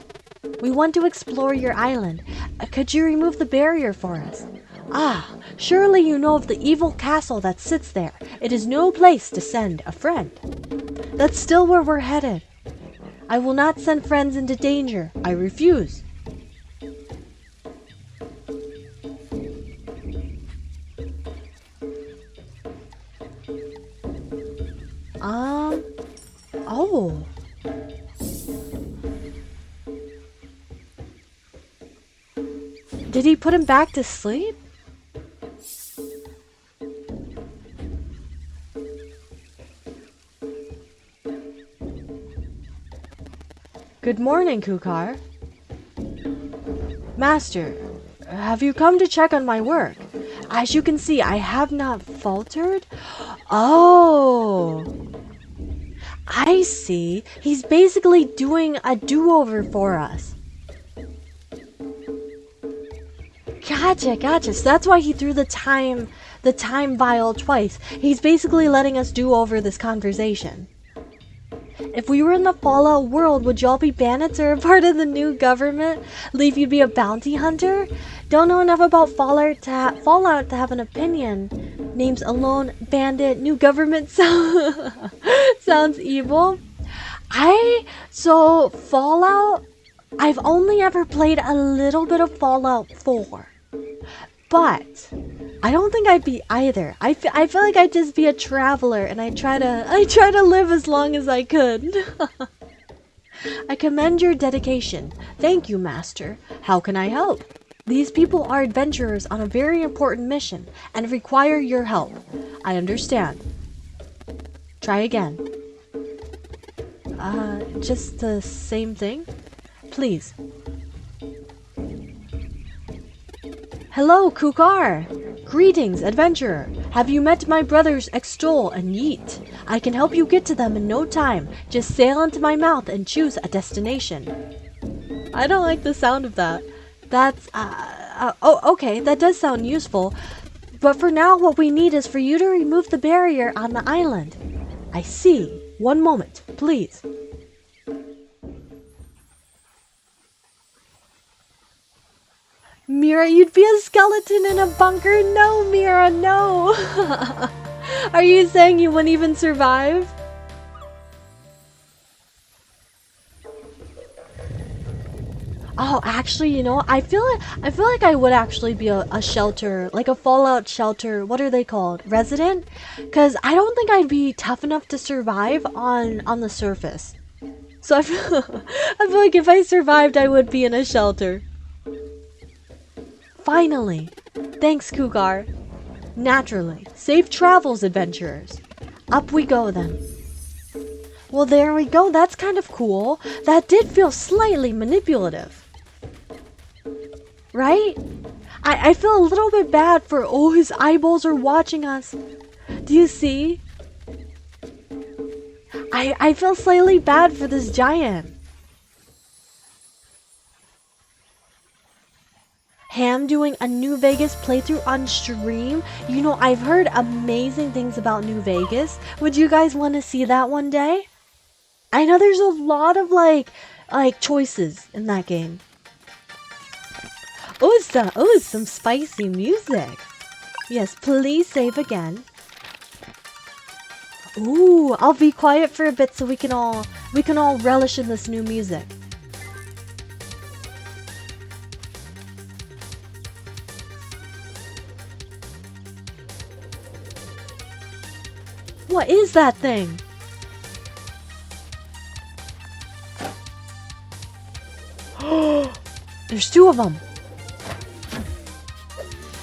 We want to explore your island. Could you remove the barrier for us? Ah, surely you know of the evil castle that sits there. It is no place to send a friend. That's still where we're headed. I will not send friends into danger. I refuse. Oh. Did he put him back to sleep? Good morning, Kukar. Master, have you come to check on my work? As you can see, I have not faltered. Oh, I see. He's basically doing a do-over for us. Gotcha. So that's why he threw the time vial twice. He's basically letting us do over this conversation. If we were in the Fallout world, would y'all be bandits or a part of the new government? Leave you be a bounty hunter? Don't know enough about Fallout to have an opinion. Names alone, bandit, new government sounds evil. So Fallout, I've only ever played a little bit of Fallout 4. But I don't think I'd be either. I feel like I'd just be a traveler, and I try to live as long as I could. I commend your dedication. Thank you, Master. How can I help? These people are adventurers on a very important mission and require your help. I understand. Try again. Just the same thing? Please. Hello, Kukar! Greetings, adventurer! Have you met my brothers Extol and Yeet? I can help you get to them in no time. Just sail into my mouth and choose a destination. I don't like the sound of that. That's, oh, okay, that does sound useful. But for now, what we need is for you to remove the barrier on the island. I see. One moment, please. Mira, you'd be a skeleton in a bunker? No, Mira, no! Are you saying you wouldn't even survive? Oh, actually, you know, I feel like I would actually be a shelter, like a fallout shelter. What are they called? Resident? Because I don't think I'd be tough enough to survive on the surface. So I feel, I feel like if I survived, I would be in a shelter. Finally. Thanks, Cougar. Naturally. Safe travels, adventurers. Up we go then. Well, there we go. That's kind of cool. That did feel slightly manipulative. Right? I feel a little bit bad for, oh, his eyeballs are watching us. Do you see? I feel slightly bad for this giant. Ham doing a New Vegas playthrough on stream. You know, I've heard amazing things about New Vegas. Would you guys want to see that one day? I know there's a lot of like choices in that game. Oh, some spicy music. Yes, please save again. Ooh, I'll be quiet for a bit so we can all relish in this new music. What is that thing? There's two of them.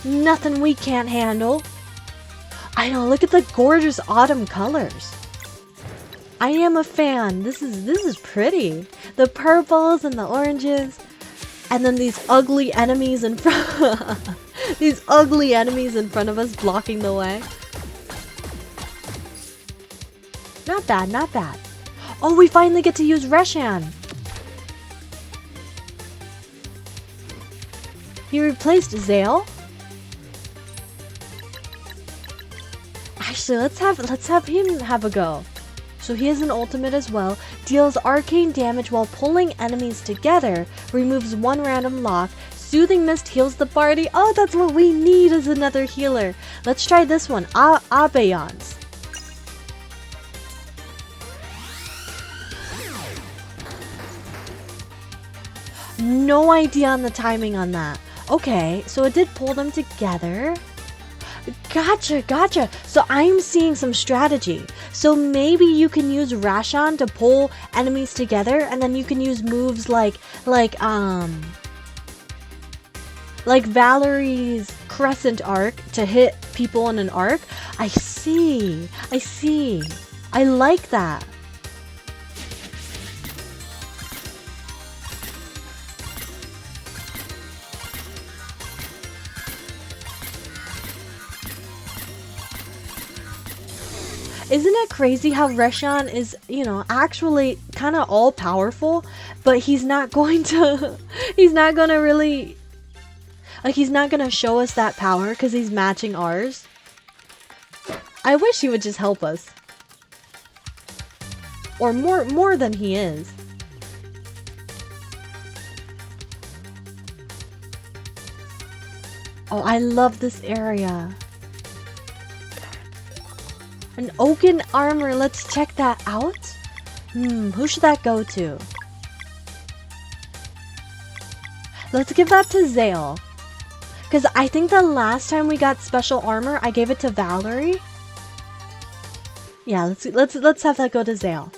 Nothing we can't handle. I know, look at the gorgeous autumn colors. I am a fan. This is pretty. The purples and the oranges. And then these ugly enemies in front these ugly enemies in front of us blocking the way. Not bad, not bad. Oh, we finally get to use Reshan. He replaced Zale. Actually, let's have him have a go. So he has an ultimate as well. Deals arcane damage while pulling enemies together. Removes one random lock. Soothing Mist heals the party. Oh, that's what we need as another healer. Let's try this one. Abeyance. No idea on the timing on that. Okay, so it did pull them together. Gotcha. So I'm seeing some strategy. So maybe you can use Rashan to pull enemies together, and then you can use moves like Valerie's crescent arc to hit people in an arc. I see. I like that. Isn't it crazy how Reshan is, you know, actually kind of all powerful, but he's not going to really, like, he's not going to show us that power because he's matching ours. I wish he would just help us. Or more than he is. Oh, I love this area. An oaken armor, let's check that out. Who should that go to? Let's give that to Zale. Because I think the last time we got special armor, I gave it to Valerie. Yeah, let's have that go to Zale.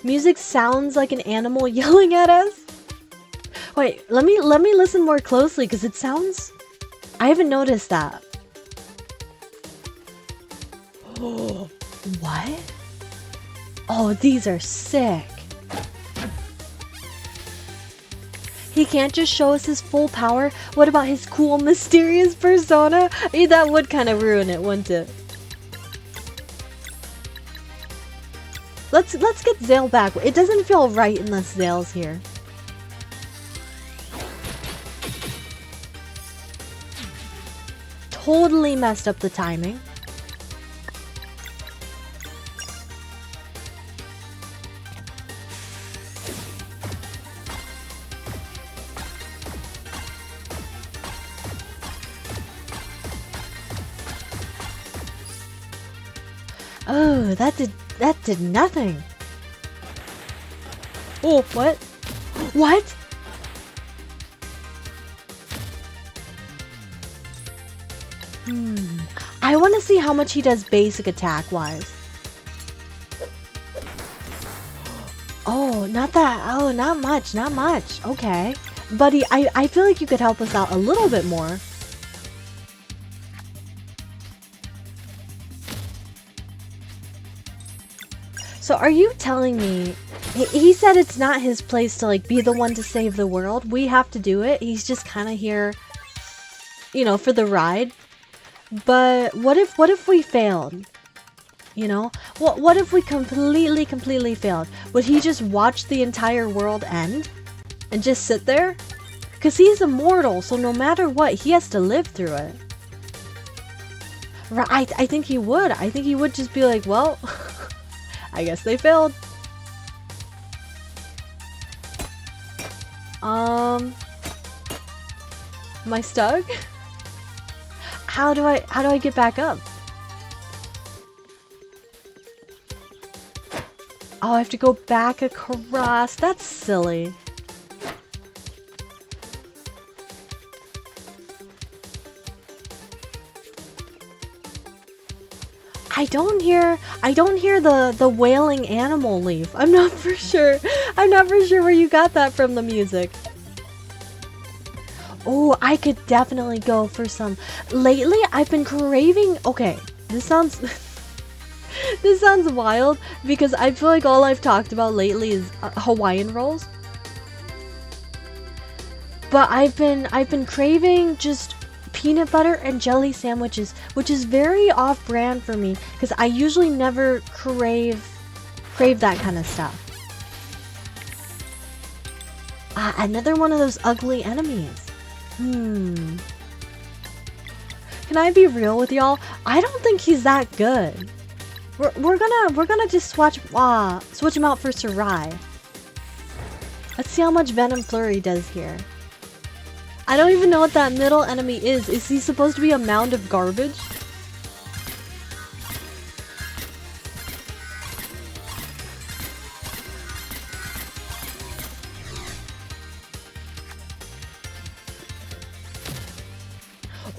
Music sounds like an animal yelling at us. Wait, let me listen more closely because it sounds... I haven't noticed that. Oh, what? Oh, these are sick. He can't just show us his full power. What about his cool, mysterious persona? I mean, that would kind of ruin it, wouldn't it? Let's get Zale back. It doesn't feel right unless Zale's here. Totally messed up the timing. Oh, that did nothing. Oh, what? What? I want to see how much he does basic attack wise. Oh, not that. Oh, not much. Not much. Okay. Buddy, I feel like you could help us out a little bit more. So are you telling me, he said it's not his place to like be the one to save the world. We have to do it. He's just kind of here, you know, for the ride. But what if we failed? You know, what if we completely failed? Would he just watch the entire world end and just sit there? Because he's immortal, so no matter what, he has to live through it. Right, I think he would. I think he would just be like, well, I guess they failed. Am I stuck? How do I get back up? Oh, I have to go back across. That's silly. I don't hear the wailing animal leaf. I'm not for sure. I'm not for sure where you got that from, the music. Oh, I could definitely go for some. Lately, I've been craving. Okay, this sounds this sounds wild because I feel like all I've talked about lately is Hawaiian rolls. But I've been craving just peanut butter and jelly sandwiches, which is very off-brand for me because I usually never crave that kind of stuff. Another one of those ugly enemies. Can I be real with y'all? I don't think he's that good. We're gonna just switch him out for Sarai. Let's see how much Venom Flurry does here. I don't even know what that middle enemy is. Is he supposed to be a mound of garbage?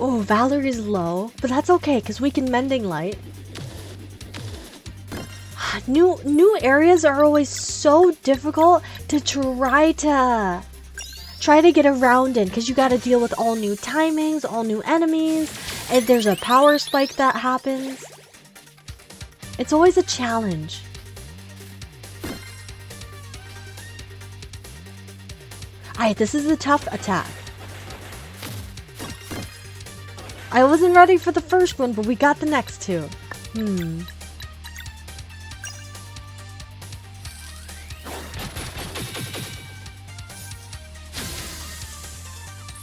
Oh, Valerie's low, but that's okay because we can Mending Light. New areas are always so difficult to try to get around in because you got to deal with all new timings, all new enemies, and there's a power spike that happens. It's always a challenge. Alright, this is a tough attack. I wasn't ready for the first one, but we got the next two.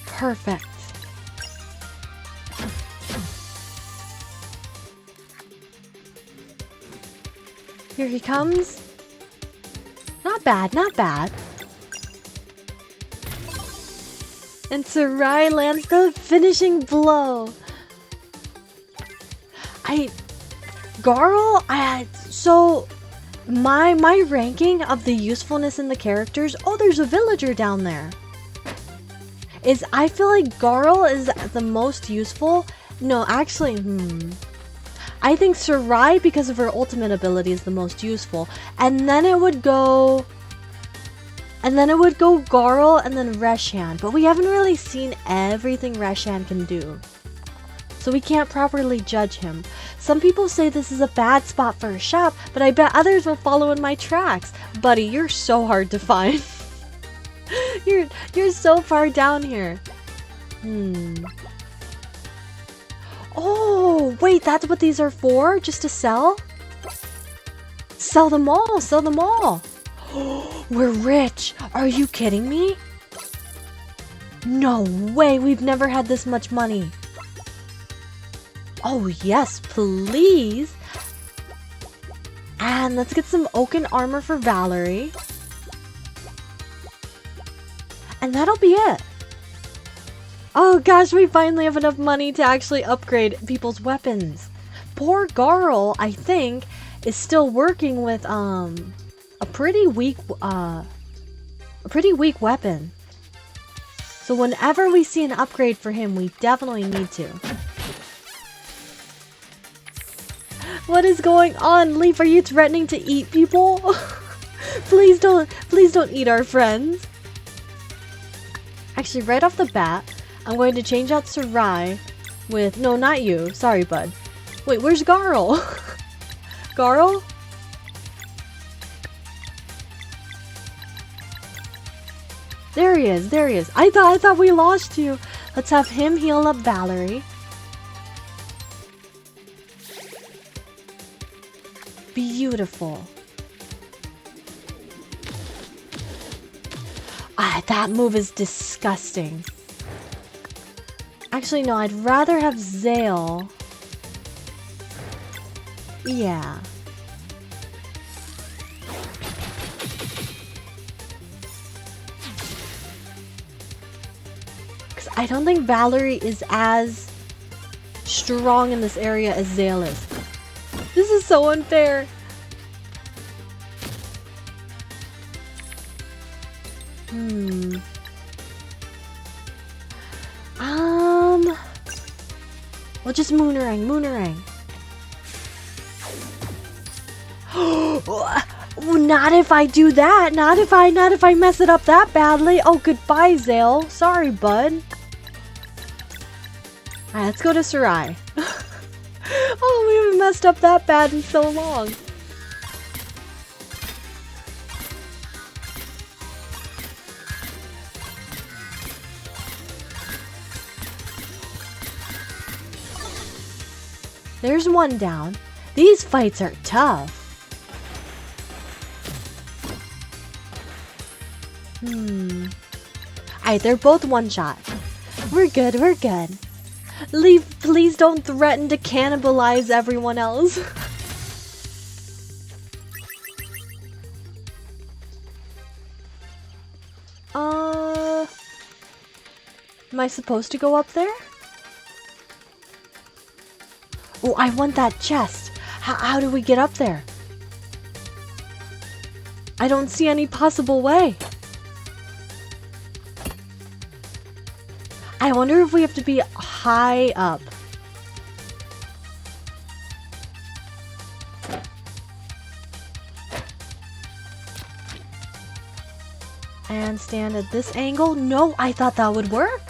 Perfect. Here he comes. Not bad, not bad. And Sarai lands the finishing blow. So my ranking of the usefulness in the characters, oh, there's a villager down there. I feel like Garl is the most useful. No, actually, I think Sarai, because of her ultimate ability, is the most useful. And then it would go Garl and then Reshan. But we haven't really seen everything Reshan can do, so we can't properly judge him. Some people say this is a bad spot for a shop, but I bet others will follow in my tracks. Buddy, you're so hard to find. You're so far down here. Oh, wait, that's what these are for? Just to sell? Sell them all, sell them all. We're rich. Are you kidding me? No way, we've never had this much money. Oh yes, please. And let's get some oaken armor for Valerie. And that'll be it. Oh gosh, we finally have enough money to actually upgrade people's weapons. Poor Garl, I think, is still working with a pretty weak weapon. So whenever we see an upgrade for him, we definitely need to. What is going on? Leaf, are you threatening to eat people? please don't eat our friends. Actually, right off the bat, I'm going to change out Sarai with... No, not you. Sorry, bud. Wait, where's Garl? Garl? There he is, there he is. I thought we lost you. Let's have him heal up Valerie. Beautiful. Ah, that move is disgusting. Actually, no, I'd rather have Zale. Yeah. Because I don't think Valerie is as strong in this area as Zale is. This is so unfair. We'll just Moonerang. Not if I do that. Not if I mess it up that badly. Oh, goodbye, Zale. Sorry, bud. Alright, let's go to Sarai. Oh, we haven't messed up that bad in so long. There's one down. These fights are tough. Alright, they're both one shot. We're good. Leaf, please don't threaten to cannibalize everyone else. Am I supposed to go up there? Oh, I want that chest. How do we get up there? I don't see any possible way. I wonder if we have to be high up. And stand at this angle? No, I thought that would work.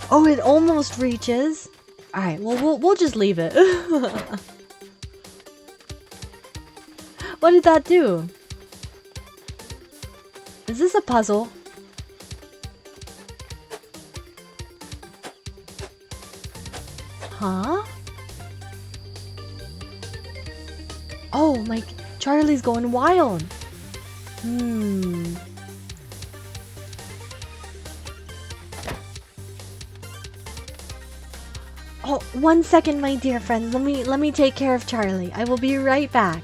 Oh, it almost reaches. Alright, well, we'll just leave it. What did that do? Is this a puzzle? Huh? Oh my... Charlie's going wild. Oh, 1 second, my dear friends. Let me take care of Charlie. I will be right back.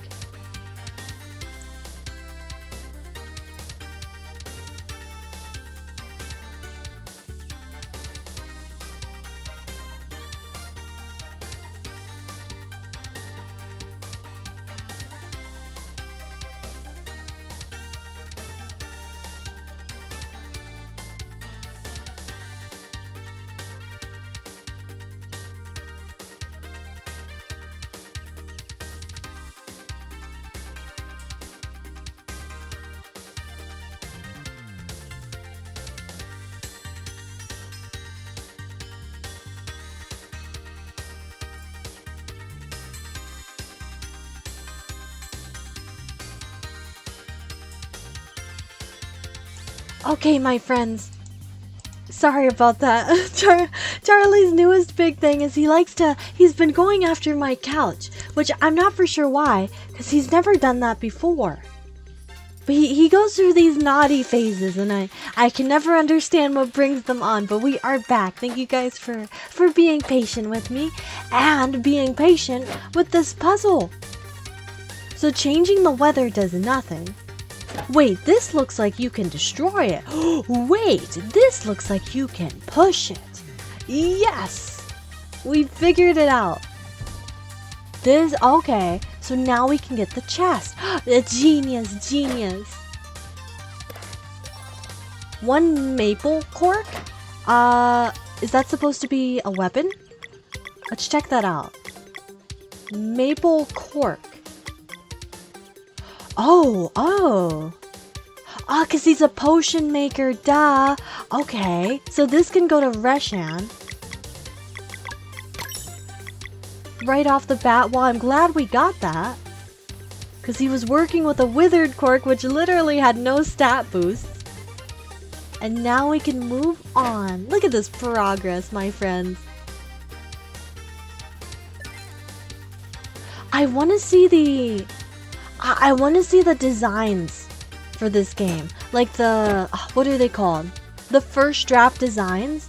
Okay, my friends. Sorry about that. Charlie's newest big thing is he's been going after my couch, which I'm not for sure why, because he's never done that before. But he goes through these naughty phases, and I can never understand what brings them on, but we are back. Thank you guys for being patient with me, and being patient with this puzzle. So changing the weather does nothing. Wait, this looks like you can destroy it. Wait, this looks like you can push it. Yes! We figured it out. Okay, so now we can get the chest. Genius. One maple cork? Is that supposed to be a weapon? Let's check that out. Maple cork. Oh, because he's a potion maker, duh. Okay, so this can go to Reshan. Right off the bat. Well, I'm glad we got that. Because he was working with a withered cork, which literally had no stat boosts. And now we can move on. Look at this progress, my friends. I want to see the... I want to see the designs for this game. Like the... what are they called? The first draft designs.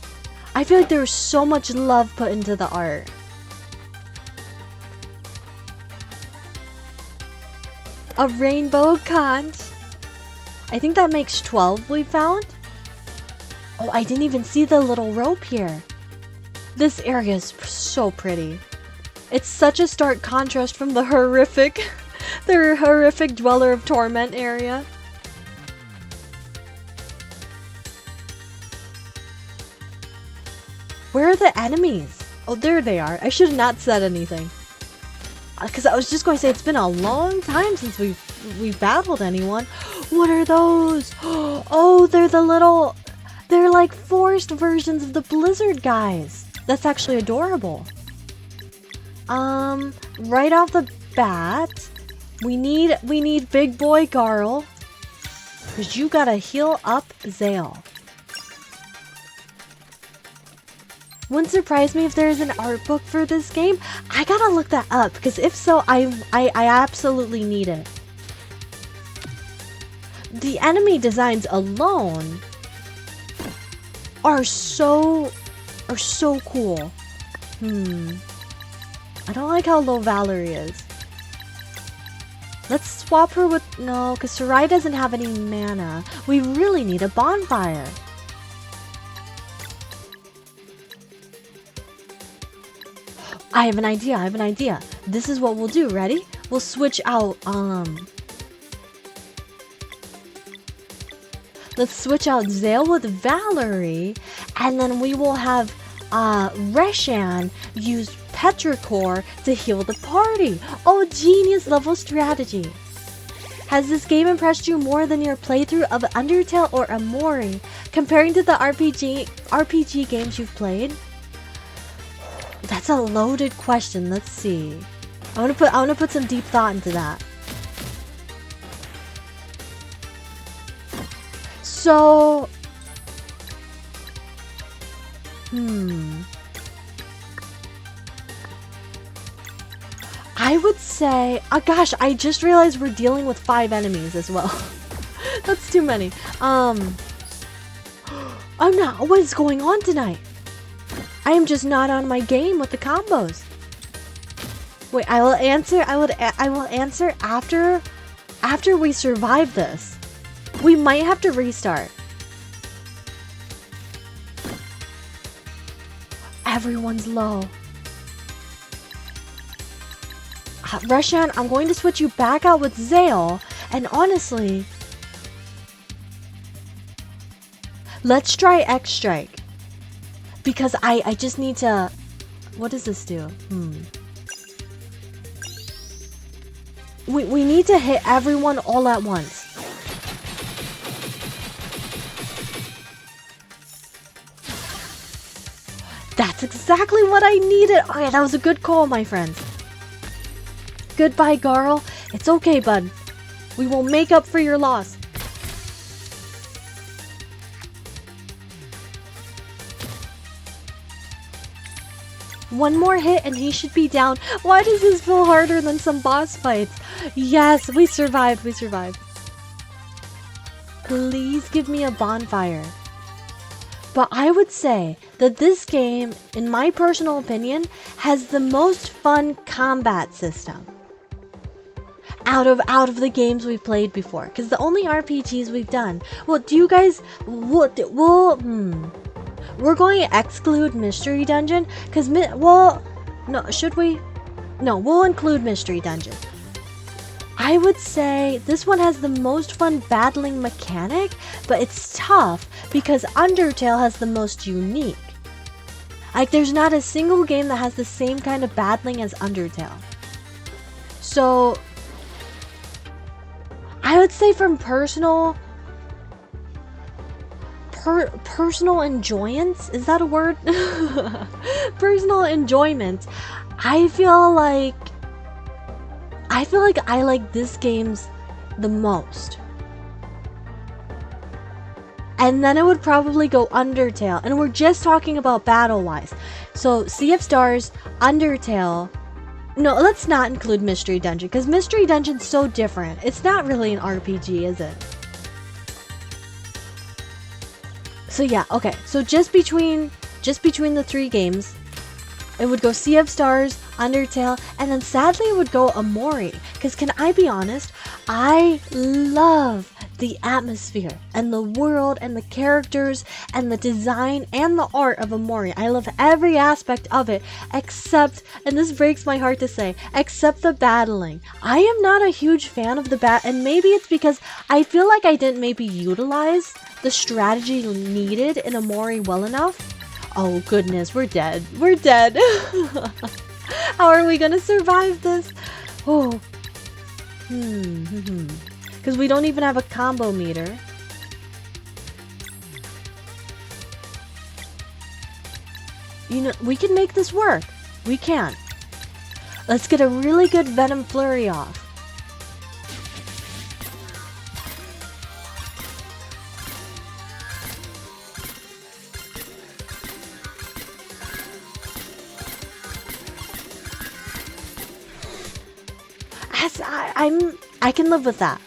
I feel like there was so much love put into the art. A rainbow conch. I think that makes 12 we found. Oh, I didn't even see the little rope here. This area is so pretty. It's such a stark contrast from the horrific Dweller of Torment area. Where are the enemies? Oh, there they are. I should have not said anything. Because I was just going to say, it's been a long time since we've battled anyone. What are those? Oh, they're like forced versions of the Blizzard guys. That's actually adorable. Right off the bat, we need Big Boy Garl. Because you gotta heal up Zale. Wouldn't surprise me if there's an art book for this game. I gotta look that up, because if so, I absolutely need it. The enemy designs alone are so cool. I don't like how low Valerie is. Let's swap her with... No, because Sarai doesn't have any mana. We really need a bonfire. I have an idea. This is what we'll do. Ready? We'll switch out, let's switch out Zale with Valerie, and then we will have, Reshan use Petrichor to heal the party. Oh, genius level strategy. Has this game impressed you more than your playthrough of Undertale or Amori, comparing to the RPG games you've played? That's a loaded question. Let's see. I want to put some deep thought into that. So, I would say, oh gosh, I just realized we're dealing with 5 enemies as well. That's too many. I'm not. What is going on tonight? I am just not on my game with the combos. Wait, I will answer after we survive this. We might have to restart. Everyone's low. Reshan, I'm going to switch you back out with Zale, and honestly, let's try X Strike. Because I just need to... What does this do? We need to hit everyone all at once. That's exactly what I needed! Okay, that was a good call, my friends. Goodbye, Garl. It's okay, bud. We will make up for your loss. One more hit and he should be down. Why does this feel harder than some boss fights? Yes, we survived. Please give me a bonfire. But I would say that this game, in my personal opinion, has the most fun combat system out of the games we've played before. Because the only RPGs we've done. Well, do you guys... We're going to exclude Mystery Dungeon, because, no, should we? No, we'll include Mystery Dungeon. I would say this one has the most fun battling mechanic, but it's tough, because Undertale has the most unique. Like, there's not a single game that has the same kind of battling as Undertale. So I would say from personal enjoyance, is that a word? Personal enjoyment. I feel like I like this game's the most. And then it would probably go Undertale. And we're just talking about battle-wise. So, Sea of Stars, Undertale. No, let's not include Mystery Dungeon, because Mystery Dungeon's so different. It's not really an RPG, is it? So yeah, okay. So just between the 3 games, it would go Sea of Stars, Undertale, and then sadly it would go Amori. Because can I be honest? I love the atmosphere and the world and the characters and the design and the art of Amori. I love every aspect of it except, and this breaks my heart to say, except the battling. I am not a huge fan of the and maybe it's because I feel like I didn't maybe utilize the strategy needed in Amori well enough. Oh goodness, we're dead. We're dead. How are we gonna survive this? Oh. Because we don't even have a combo meter. You know, we can make this work. We can. Let's get a really good Venom Flurry off. I can live with that.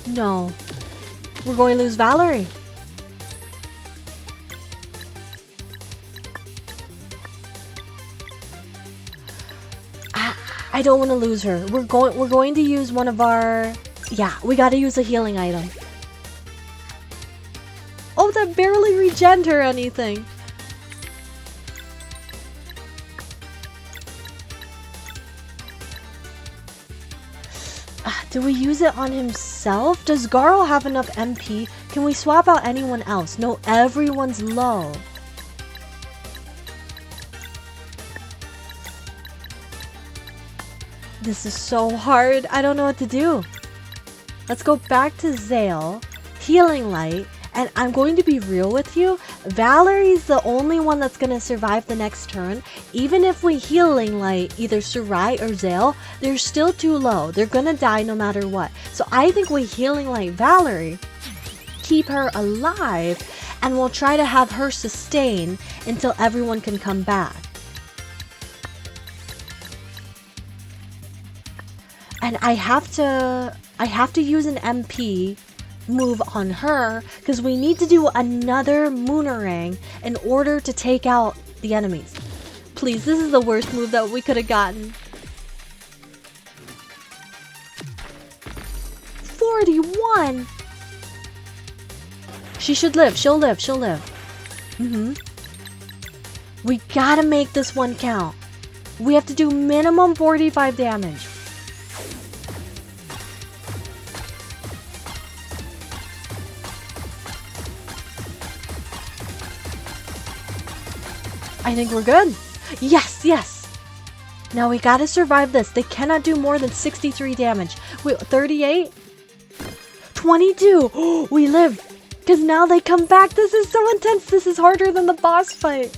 No. We're going to lose Valerie. I don't want to lose her. We're going to use one of our... Yeah, we got to use a healing item. Oh, that barely regened her anything. Do we use it on himself? Does Garl have enough MP? Can we swap out anyone else? No, everyone's low. This is so hard. I don't know what to do. Let's go back to Zale, Healing Light, and I'm going to be real with you. Valerie's the only one that's going to survive the next turn. Even if we Healing Light either Sarai or Zale, they're still too low. They're going to die no matter what. So I think we Healing Light Valerie, keep her alive, and we'll try to have her sustain until everyone can come back. And I have to use an MP move on her because we need to do another Moonerang in order to take out the enemies. Please, this is the worst move that we could have gotten. 41. She should live. She'll live. She'll live. We gotta make this one count. We have to do minimum 45 damage. I think we're good. Yes, yes. Now we gotta survive this. They cannot do more than 63 damage. Wait, 38? 22. Oh, we live. Because now they come back. This is so intense. This is harder than the boss fight.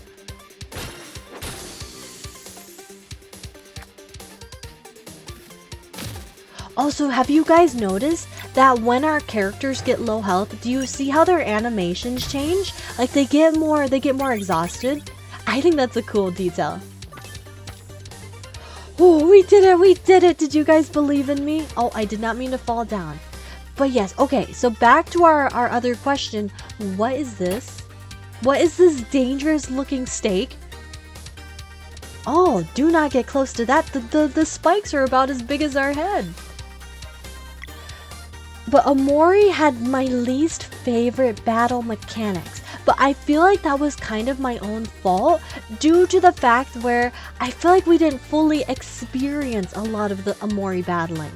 Also, have you guys noticed that when our characters get low health, do you see how their animations change? Like they get more exhausted. I think that's a cool detail. Oh, we did it! We did it! Did you guys believe in me? Oh, I did not mean to fall down. But yes, okay, so back to our other question. What is this? What is this dangerous looking steak? Oh, do not get close to that. The spikes are about as big as our head. But Amori had my least favorite battle mechanics. But I feel like that was kind of my own fault due to the fact where I feel like we didn't fully experience a lot of the Amori battling.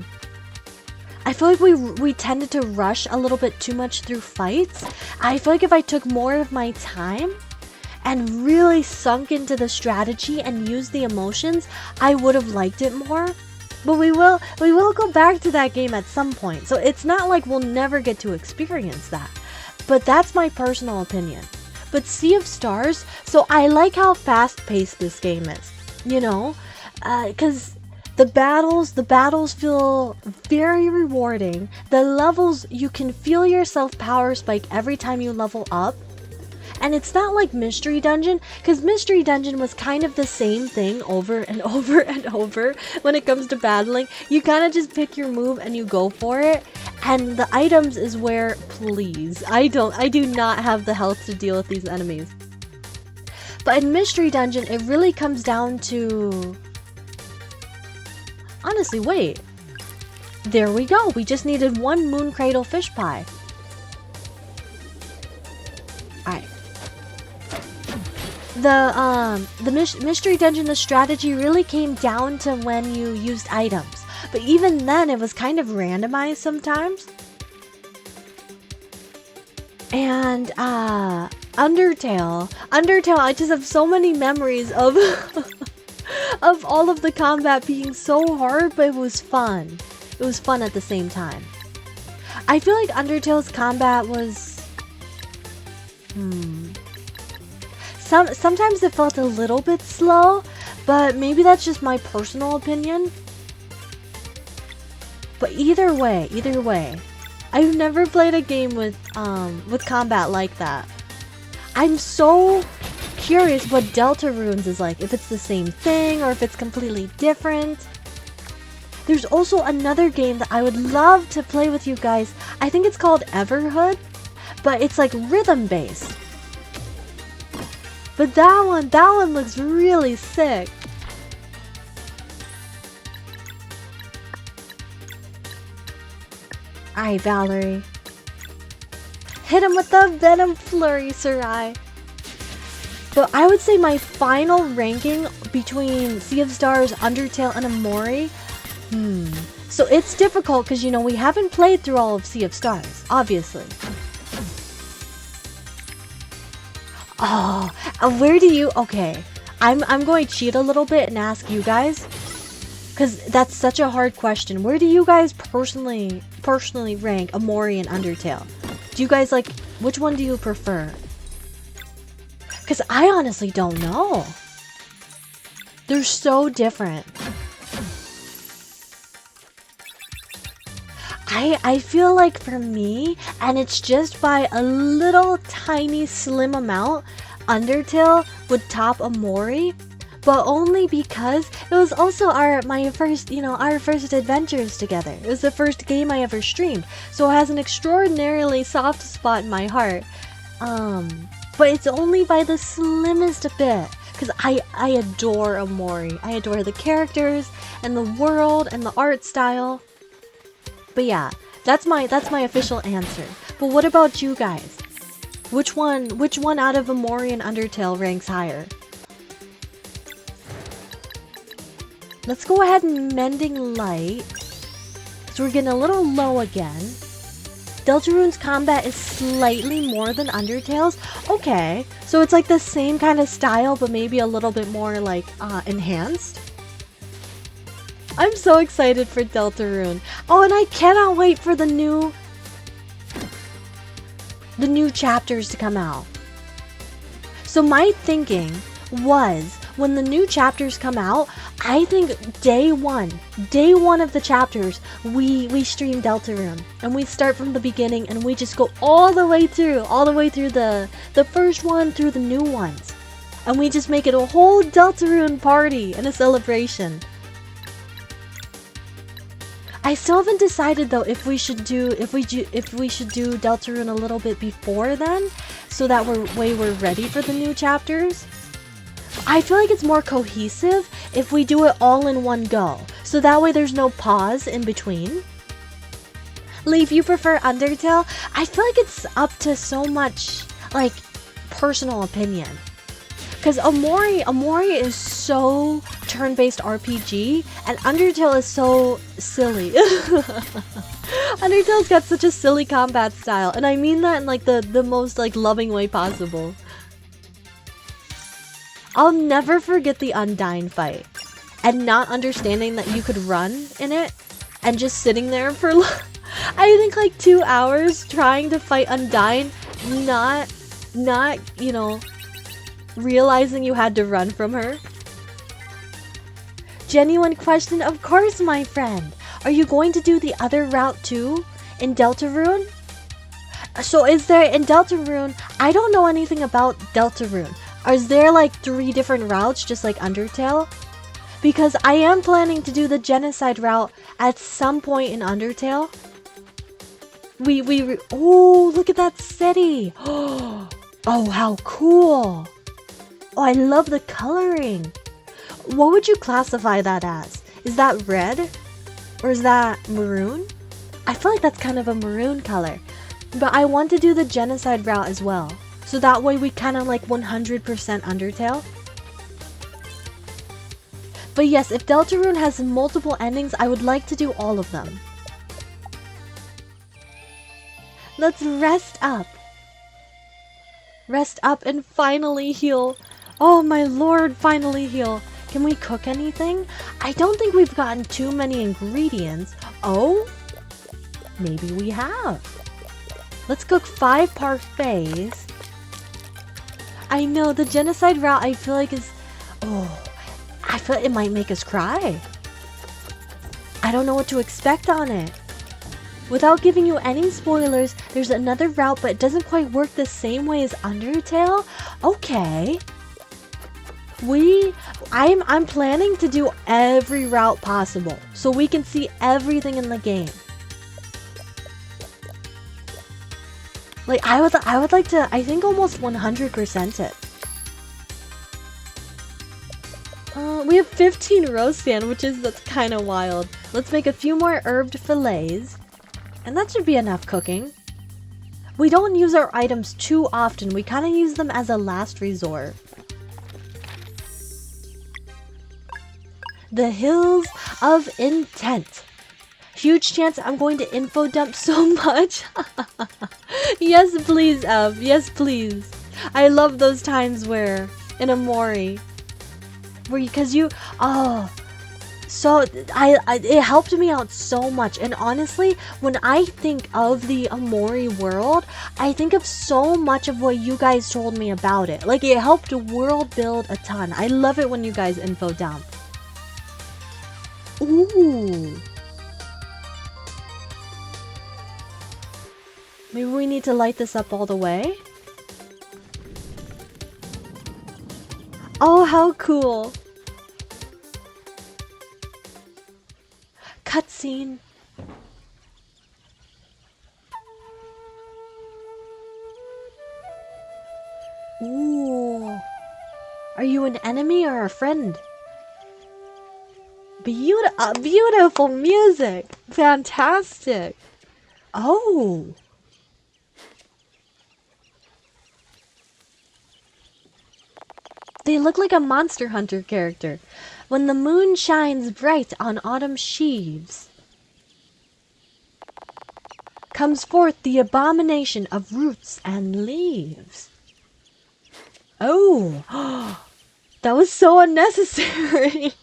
I feel like we tended to rush a little bit too much through fights. I feel like if I took more of my time and really sunk into the strategy and used the emotions, I would have liked it more. But we will go back to that game at some point. So it's not like we'll never get to experience that. But that's my personal opinion. But Sea of Stars, so I like how fast-paced this game is. You know? Because the battles feel very rewarding. The levels, you can feel yourself power spike every time you level up. And it's not like Mystery Dungeon, because Mystery Dungeon was kind of the same thing over and over and over when it comes to battling. You kind of just pick your move and you go for it. And the items is where, please, I do not have the health to deal with these enemies. But in Mystery Dungeon, it really comes down to... Honestly, wait. There we go. We just needed one Moon Cradle fish pie. Alright. The Mystery Dungeon, the strategy really came down to when you used items. But even then, it was kind of randomized sometimes. And, Undertale, I just have so many memories of, of all of the combat being so hard, but it was fun. It was fun at the same time. I feel like Undertale's combat was... Sometimes it felt a little bit slow, but maybe that's just my personal opinion. But either way, I've never played a game with combat like that. I'm so curious what Deltarunes is like, if it's the same thing or if it's completely different. There's also another game that I would love to play with you guys. I think it's called Everhood, but it's like rhythm based. But that one looks really sick. Alright, Valerie. Hit him with the Venom Flurry, Sarai. But I would say my final ranking between Sea of Stars, Undertale, and Amori. So it's difficult because, you know, we haven't played through all of Sea of Stars, obviously. Oh, where do you... Okay, I'm going to cheat a little bit and ask you guys, because that's such a hard question. Where do you guys personally rank Amori and Undertale? Do you guys like... Which one do you prefer? Because I honestly don't know. They're so different. I feel like for me, and it's just by a little tiny slim amount, Undertale would top Amori, but only because it was also our first adventures together. It was the first game I ever streamed, so it has an extraordinarily soft spot in my heart. But it's only by the slimmest bit, because I adore Amori. I adore the characters and the world and the art style. But yeah, that's my official answer. But what about you guys? Which one out of Amori and Undertale ranks higher? Let's go ahead and Mending Light. So we're getting a little low again. Deltarune's combat is slightly more than Undertale's. Okay, so it's like the same kind of style, but maybe a little bit more like enhanced. I'm so excited for Deltarune. Oh, and I cannot wait for the new chapters to come out. So my thinking was, when the new chapters come out, I think day one of the chapters, we stream Deltarune. And we start from the beginning and we just go all the way through the first one through the new ones. And we just make it a whole Deltarune party and a celebration. I still haven't decided though if we should do Deltarune a little bit before then, so that we're ready for the new chapters. I feel like it's more cohesive if we do it all in one go, so that way there's no pause in between. Leaf, you prefer Undertale? I feel like it's up to so much like personal opinion. Because Amori is so turn-based RPG, and Undertale is so silly. Undertale's got such a silly combat style, and I mean that in like the most like loving way possible. I'll never forget the Undyne fight. And not understanding that you could run in it. And just sitting there for, I think like 2 hours trying to fight Undyne. Not, you know, realizing you had to run from her. Genuine question, of course, my friend. Are you going to do the other route too? In Deltarune? So is there, in Deltarune, I don't know anything about Deltarune. Is there like 3 different routes just like Undertale? Because I am planning to do the genocide route at some point in Undertale. Oh, look at that city. Oh, how cool. Oh, I love the coloring. What would you classify that as? Is that red? Or is that maroon? I feel like that's kind of a maroon color. But I want to do the genocide route as well. So that way we kind of like 100% Undertale. But yes, if Deltarune has multiple endings, I would like to do all of them. Let's rest up. Rest up and finally heal. Oh my lord, finally heal. Can we cook anything? I don't think we've gotten too many ingredients. Oh, maybe we have. Let's cook 5 parfaits. I know, the genocide route I feel like is... Oh, I feel it might make us cry. I don't know what to expect on it. Without giving you any spoilers, there's another route, but it doesn't quite work the same way as Undertale. Okay. I'm planning to do every route possible, so we can see everything in the game. Like, I would like to, I think almost 100% it. We have 15 roast sandwiches, that's kind of wild. Let's make a few more herbed fillets. And that should be enough cooking. We don't use our items too often, we kind of use them as a last resort. The Hills of Intent. Huge chance I'm going to info dump so much. Yes, please, Ev. Yes, please. I love those times where, in Amori, where so it helped me out so much. And honestly, when I think of the Amori world, I think of so much of what you guys told me about it. Like, it helped world build a ton. I love it when you guys info dump. Ooh. Maybe we need to light this up all the way. Oh, how cool. Cutscene. Ooh. Are you an enemy or a friend? Beautiful music. Fantastic. Oh. They look like a Monster Hunter character. When the moon shines bright on autumn sheaves, comes forth the abomination of roots and leaves. Oh, that was so unnecessary.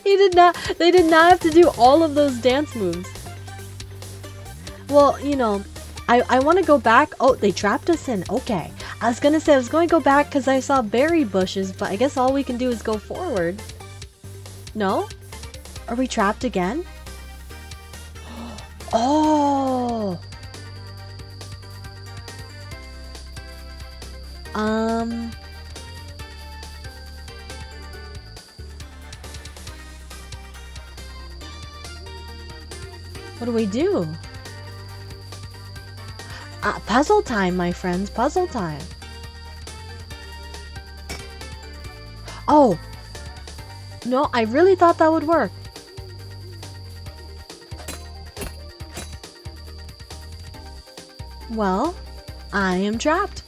They did not have to do all of those dance moves. Well, you know, I want to go back. Oh, they trapped us in. Okay. I was going to go back because I saw berry bushes, but I guess all we can do is go forward. No? Are we trapped again? Oh! What do we do? Puzzle time, my friends. Puzzle time. Oh. No, I really thought that would work. Well, I am trapped.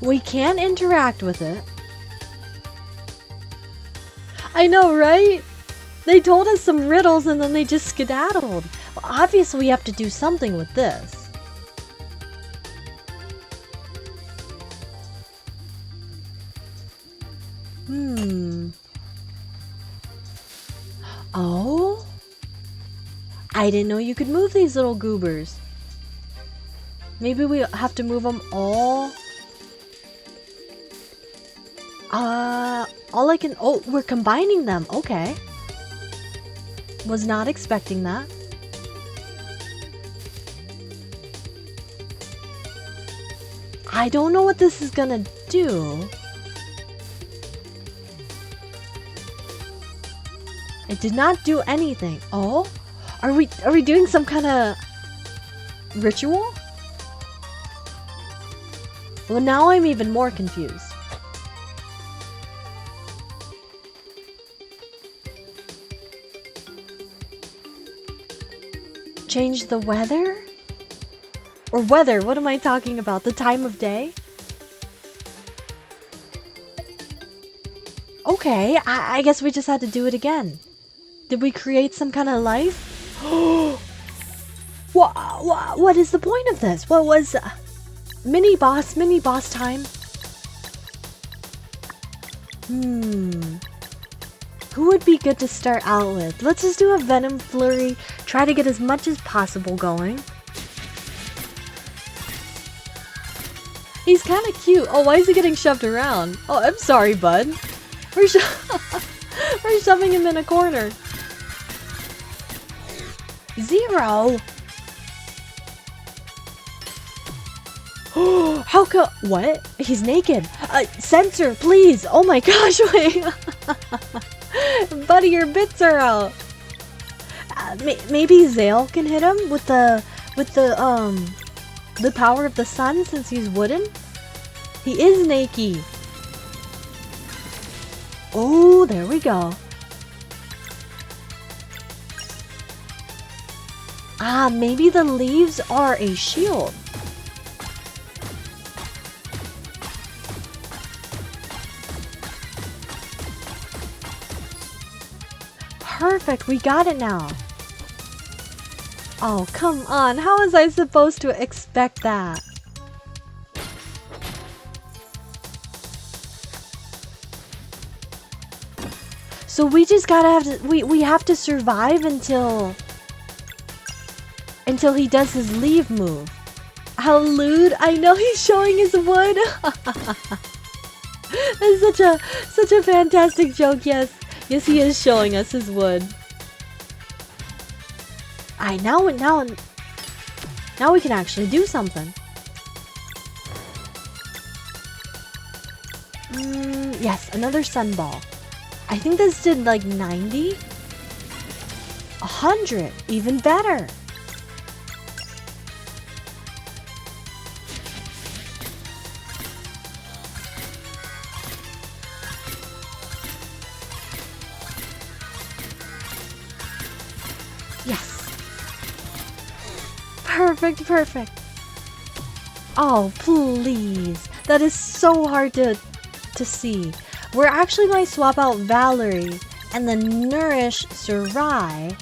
We can interact with it. I know, right? They told us some riddles and then they just skedaddled. Well, obviously we have to do something with this. Oh? I didn't know you could move these little goobers. Maybe we have to move them all. All I can... Oh, we're combining them. Okay. Was not expecting that. I don't know what this is gonna do. It did not do anything. Oh? Are we doing some kind of ritual? Well, now I'm even more confused. Change the weather? Or weather, what am I talking about? The time of day? Okay, I guess we just had to do it again. Did we create some kind of life? What is the point of this? What was... mini boss time? Who would be good to start out with? Let's just do a Venom Flurry. Try to get as much as possible going. He's kind of cute. Oh, why is he getting shoved around? Oh, I'm sorry, bud. We're shoving him in a corner. 0. How come? What? He's naked. Censor, please. Oh my gosh, wait. Buddy, your bits are out. Maybe Zale can hit him with the power of the sun since he's wooden. He is naked. Oh, there we go. Maybe the leaves are a shield. Perfect, we got it now. Oh, come on. How was I supposed to expect that? So we just we have to survive until he does his leave move. How lewd. I know he's showing his wood. That's such a fantastic joke. Yes, he is showing us his wood. Now we can actually do something. Yes, another sunball. I think this did like 90? 100, even better. Yes. Perfect. Oh, please. That is so hard to see. We're actually going to swap out Valerie and then nourish Sarai.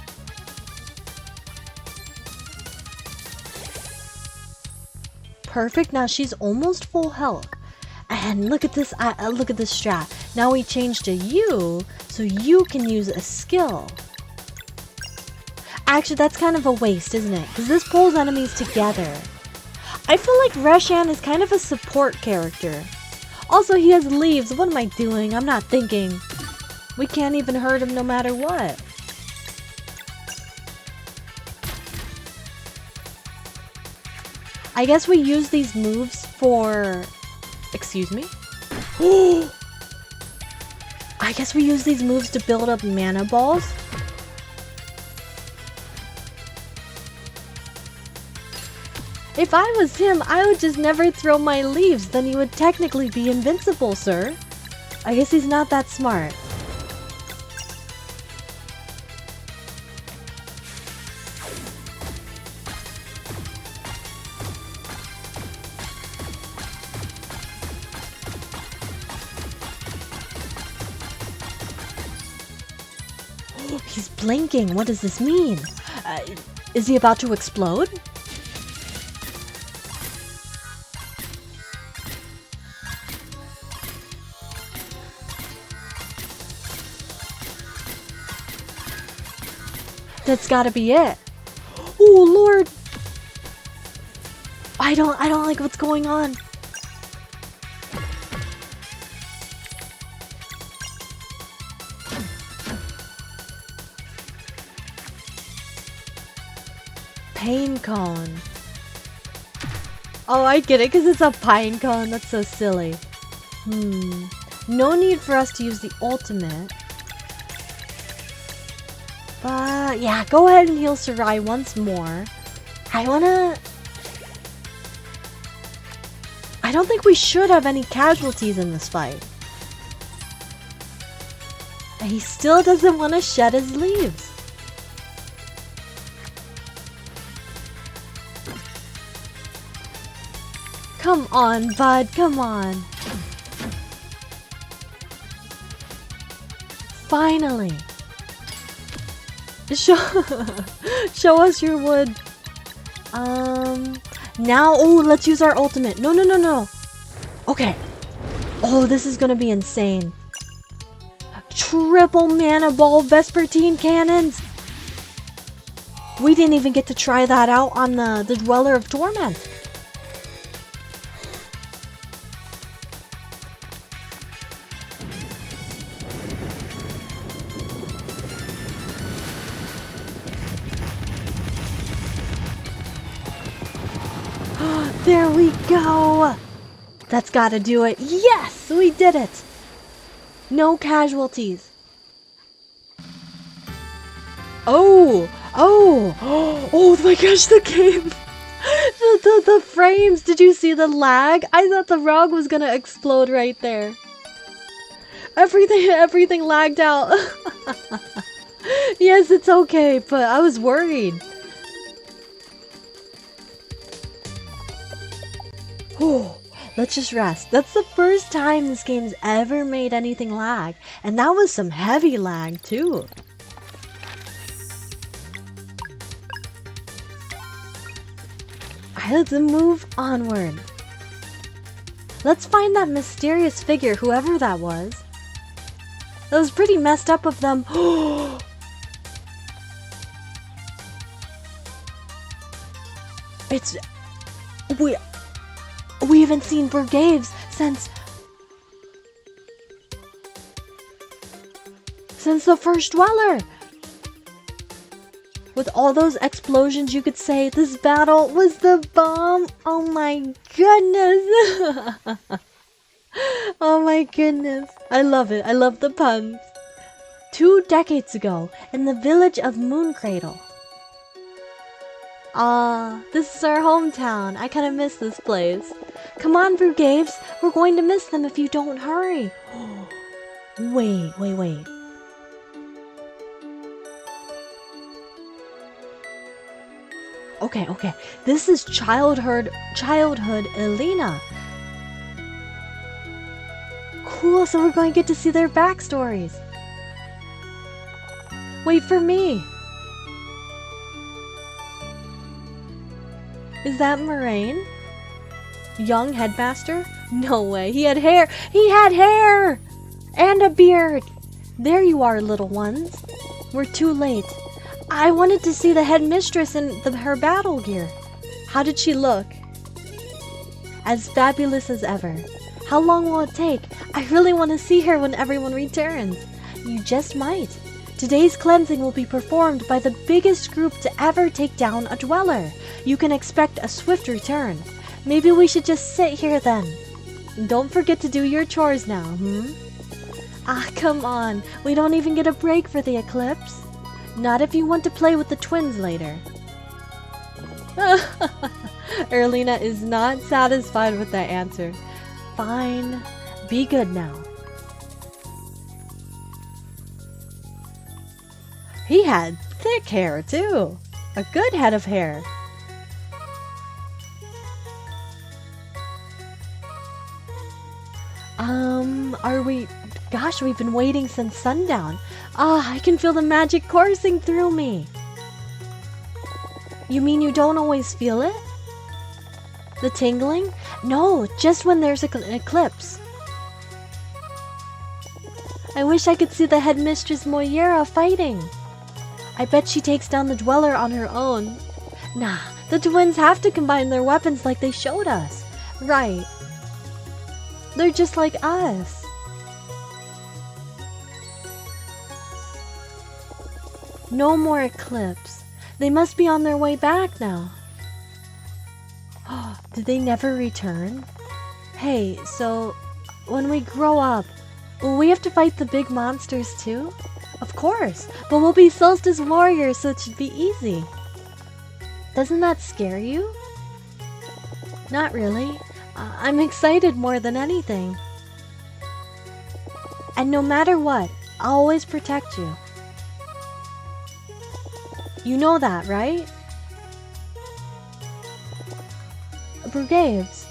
Perfect. Now she's almost full health. And look at this. Look at this strat. Now we change to you, so you can use a skill. Actually, that's kind of a waste, isn't it? Because this pulls enemies together. I feel like Reshan is kind of a support character. Also, he has leaves. What am I doing? I'm not thinking. We can't even hurt him no matter what. I guess we use these moves for... Excuse me? I guess we use these moves to build up mana balls. If I was him, I would just never throw my leaves, then he would technically be invincible, sir. I guess he's not that smart. He's blinking. What does this mean? Is he about to explode? That's gotta be it. Oh, Lord. I don't like what's going on. Pain cone. Oh, I get it, because it's a pine cone. That's so silly. No need for us to use the ultimate. But, yeah, go ahead and heal Sarai once more. I don't think we should have any casualties in this fight. He still doesn't want to shed his leaves. Come on, bud, come on. Finally. Show us your wood. Now, oh, let's use our ultimate. No. Okay. Oh, this is gonna be insane. Triple mana ball Vespertine cannons. We didn't even get to try that out on the Dweller of Torment. There we go! That's gotta do it. Yes! We did it! No casualties. Oh my gosh, the game! the frames! Did you see the lag? I thought the rug was gonna explode right there. Everything lagged out. Yes, it's okay, but I was worried. Oh, let's just rest. That's the first time this game's ever made anything lag. And that was some heavy lag, too. Alright, let's move onward. Let's find that mysterious figure, whoever that was. That was pretty messed up of them. We haven't seen Bergaves since the first Dweller. With all those explosions, you could say this battle was the bomb. Oh my goodness. Oh my goodness. I love it. I love the puns. 2 decades ago, in the village of Mooncradle. This is our hometown. I kind of miss this place. Come on, Bergaves. We're going to miss them if you don't hurry. Wait. Okay. This is childhood Elena. Cool, so we're going to get to see their backstories. Wait for me. Is that Moraine? Young headmaster? No way. He had hair. And a beard. There you are, little ones. We're too late. I wanted to see the headmistress in her battle gear. How did she look? As fabulous as ever. How long will it take? I really want to see her when everyone returns. You just might. Today's cleansing will be performed by the biggest group to ever take down a Dweller. You can expect a swift return. Maybe we should just sit here then. Don't forget to do your chores now, Ah, come on. We don't even get a break for the eclipse. Not if you want to play with the twins later. Erlina is not satisfied with that answer. Fine. Be good now. He had thick hair, too. A good head of hair. Are we... Gosh, we've been waiting since sundown. I can feel the magic coursing through me. You mean you don't always feel it? The tingling? No, just when there's an eclipse. I wish I could see the headmistress Moira fighting. I bet she takes down the Dweller on her own. Nah, the twins have to combine their weapons like they showed us. Right. They're just like us. No more eclipse. They must be on their way back now. Did they never return? Hey, so when we grow up, will we have to fight the big monsters too? Of course, but we'll be Solstice warriors, so it should be easy. Doesn't that scare you? Not really. I'm excited more than anything. And no matter what, I'll always protect you. You know that, right? Brigades.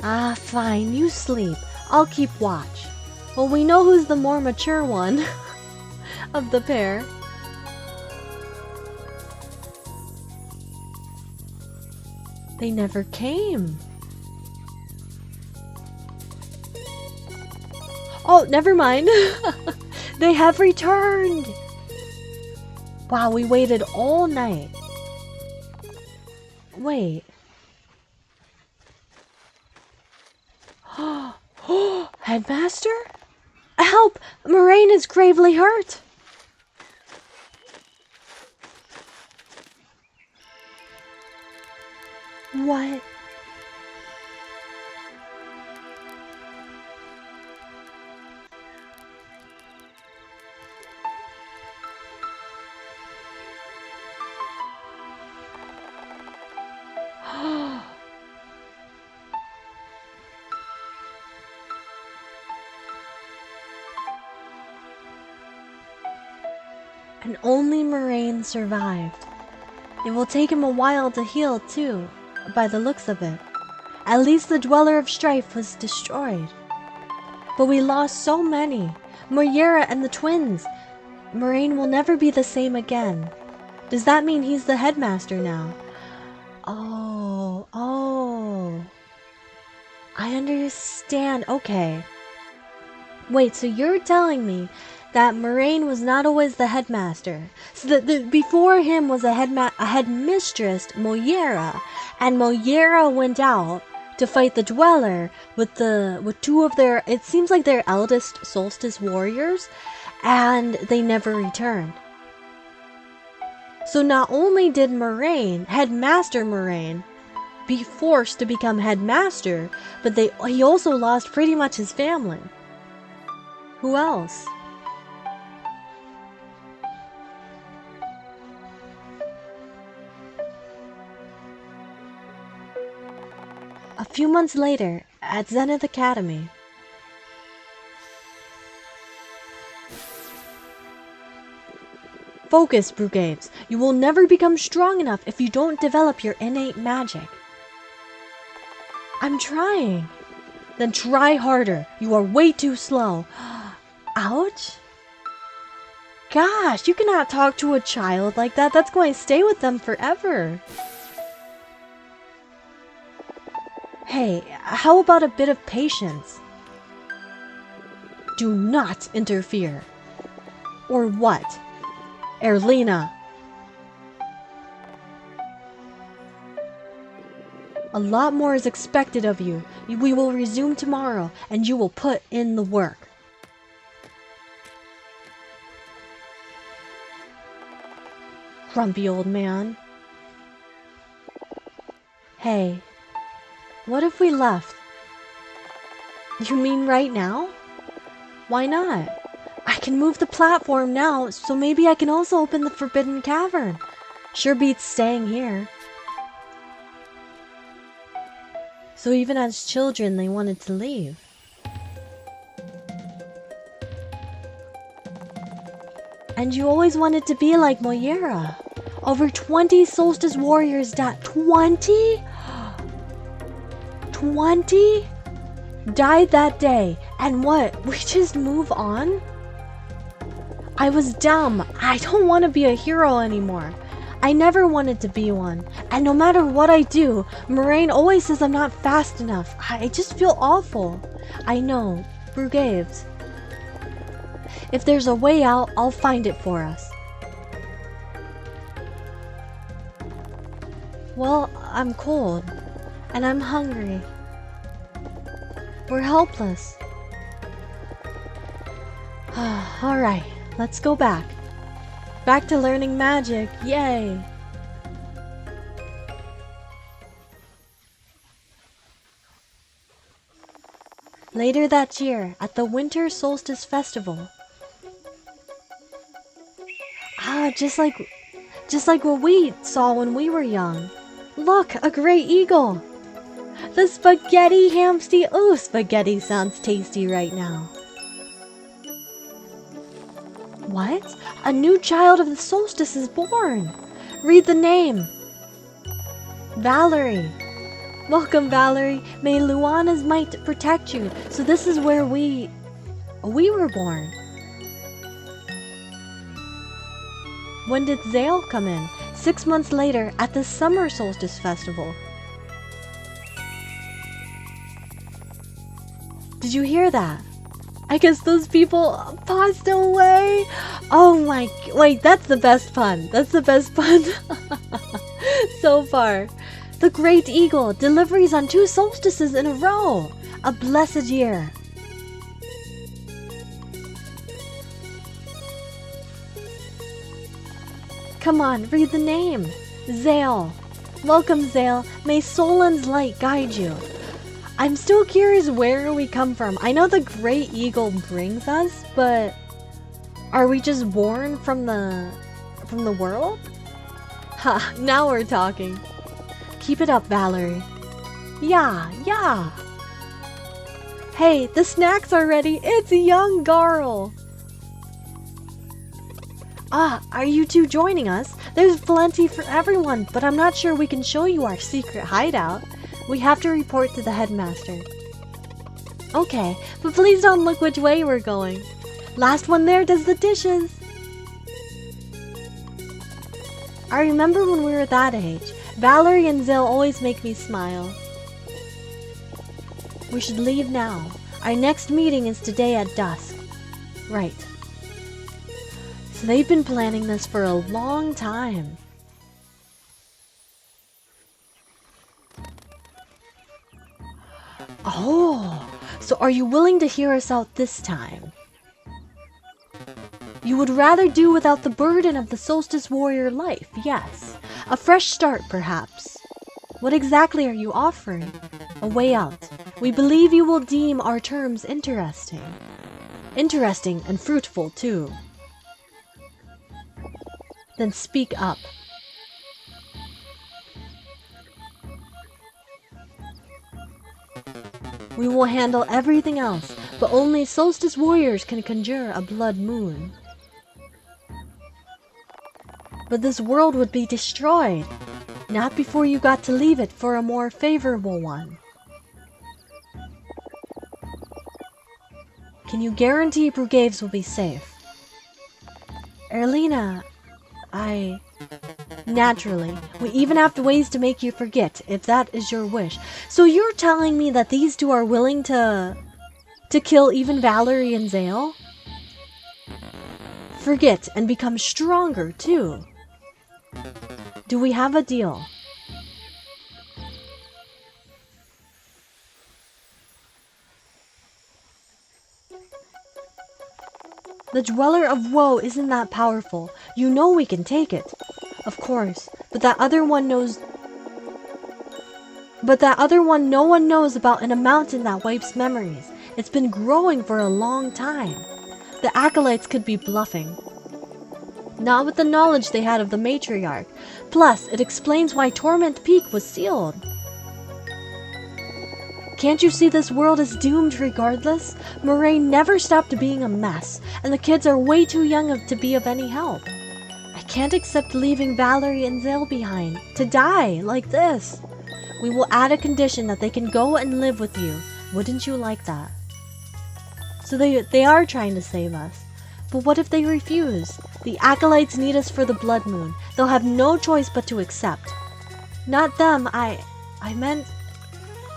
Ah, fine, you sleep. I'll keep watch. Well, we know who's the more mature one of the pair. They never came. Oh, never mind. They have returned. Wow, we waited all night. Wait. Headmaster? Help! Moraine is gravely hurt. What? And only Moraine survived. It will take him a while to heal too, by the looks of it. At least the Dweller of Strife was destroyed. But we lost so many. Moira and the twins. Moraine will never be the same again. Does that mean he's the headmaster now? Oh. I understand. Okay. Wait, so you're telling me that Moraine was not always the headmaster. So that before him was a headmistress, Moira, and Moira went out to fight the Dweller with two of their, it seems like their eldest Solstice warriors, and they never returned. So not only did Moraine, Headmaster Moraine, be forced to become headmaster, but he also lost pretty much his family. Who else? A few months later, at Zenith Academy. Focus, Brugades. You will never become strong enough if you don't develop your innate magic. I'm trying. Then try harder. You are way too slow. Ouch. Gosh, you cannot talk to a child like that. That's going to stay with them forever. Hey, how about a bit of patience? Do not interfere. Or what? Erlina. A lot more is expected of you. We will resume tomorrow, and you will put in the work. Grumpy old man. Hey. What if we left? You mean right now? Why not? I can move the platform now, so maybe I can also open the Forbidden Cavern. Sure beats staying here. So even as children, they wanted to leave. And you always wanted to be like Moira. Over 20 Solstice warriors died. 20? 20 died that day, and what? We just move on? I was dumb. I don't want to be a hero anymore. I never wanted to be one, and no matter what I do, Moraine always says I'm not fast enough. I just feel awful. I know, Brugades. If there's a way out, I'll find it for us. Well, I'm cold. And I'm hungry. We're helpless. Alright, let's go back. Back to learning magic, yay! Later that year, at the Winter Solstice Festival. Just like what we saw when we were young. Look, a gray eagle! The spaghetti hamsty! Oh, spaghetti sounds tasty right now. What? A new child of the solstice is born! Read the name. Valerie. Welcome, Valerie. May Luana's might protect you. So this is where we were born. When did Zale come in? 6 months later at the Summer Solstice Festival. Did you hear that? I guess those people passed away. Oh my, wait, that's the best pun. That's the best pun so far. The Great Eagle, deliveries on 2 solstices in a row. A blessed year. Come on, read the name. Zale. Welcome, Zale. May Solan's light guide you. I'm still curious where we come from. I know the Great Eagle brings us, but are we just born from the world? Ha, now we're talking. Keep it up, Valerie. Yeah. Hey, the snacks are ready. It's young Garl. Are you two joining us? There's plenty for everyone, but I'm not sure we can show you our secret hideout. We have to report to the headmaster. Okay, but please don't look which way we're going. Last one there does the dishes. I remember when we were that age. Valerie and Zil always make me smile. We should leave now. Our next meeting is today at dusk. Right. So they've been planning this for a long time. Oh, so are you willing to hear us out this time? You would rather do without the burden of the Solstice Warrior life, yes. A fresh start, perhaps. What exactly are you offering? A way out. We believe you will deem our terms interesting. Interesting and fruitful, too. Then speak up. We will handle everything else, but only Solstice Warriors can conjure a blood moon. But this world would be destroyed, not before you got to leave it for a more favorable one. Can you guarantee Brugaves will be safe? Erlina, Naturally, we even have ways to make you forget, if that is your wish. So you're telling me that these two are willing to kill even Valerie and Zale? Forget and become stronger, too. Do we have a deal? The Dweller of Woe isn't that powerful. You know we can take it. Of course, but that other one no one knows about in a mountain that wipes memories. It's been growing for a long time. The acolytes could be bluffing. Not with the knowledge they had of the matriarch. Plus, it explains why Torment Peak was sealed. Can't you see this world is doomed regardless? Moraine never stopped being a mess, and the kids are way too young to be of any help. I can't accept leaving Valerie and Zale behind, to die like this. We will add a condition that they can go and live with you. Wouldn't you like that? So they are trying to save us. But what if they refuse? The acolytes need us for the blood moon. They'll have no choice but to accept. Not them, I meant...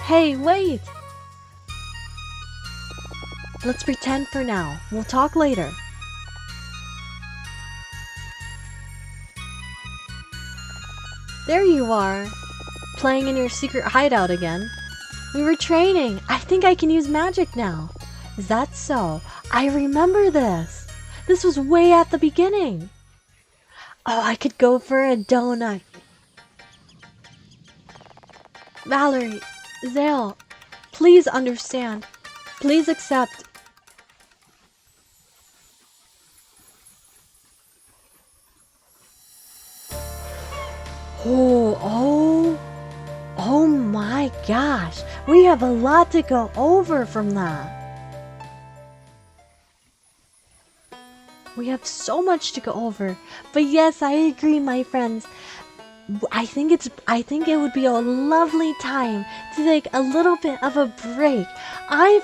Hey, wait! Let's pretend for now. We'll talk later. There you are, playing in your secret hideout again. We were training. I think I can use magic now. Is that so? I remember this. This was way at the beginning. Oh, I could go for a donut. Valerie, Zale, please understand. Please accept. Oh my gosh. We have a lot to go over from that. We have so much to go over. But yes, I agree, my friends. I think it would be a lovely time to take a little bit of a break.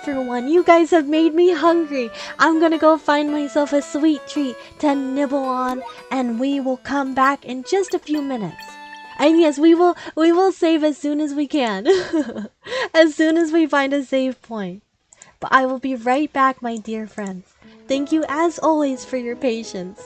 For one, you guys have made me hungry. I'm gonna go find myself a sweet treat to nibble on, and we will come back in just a few minutes. And yes, we will save as soon as we can. As soon as we find a save point. But I will be right back, my dear friends. Thank you as always for your patience.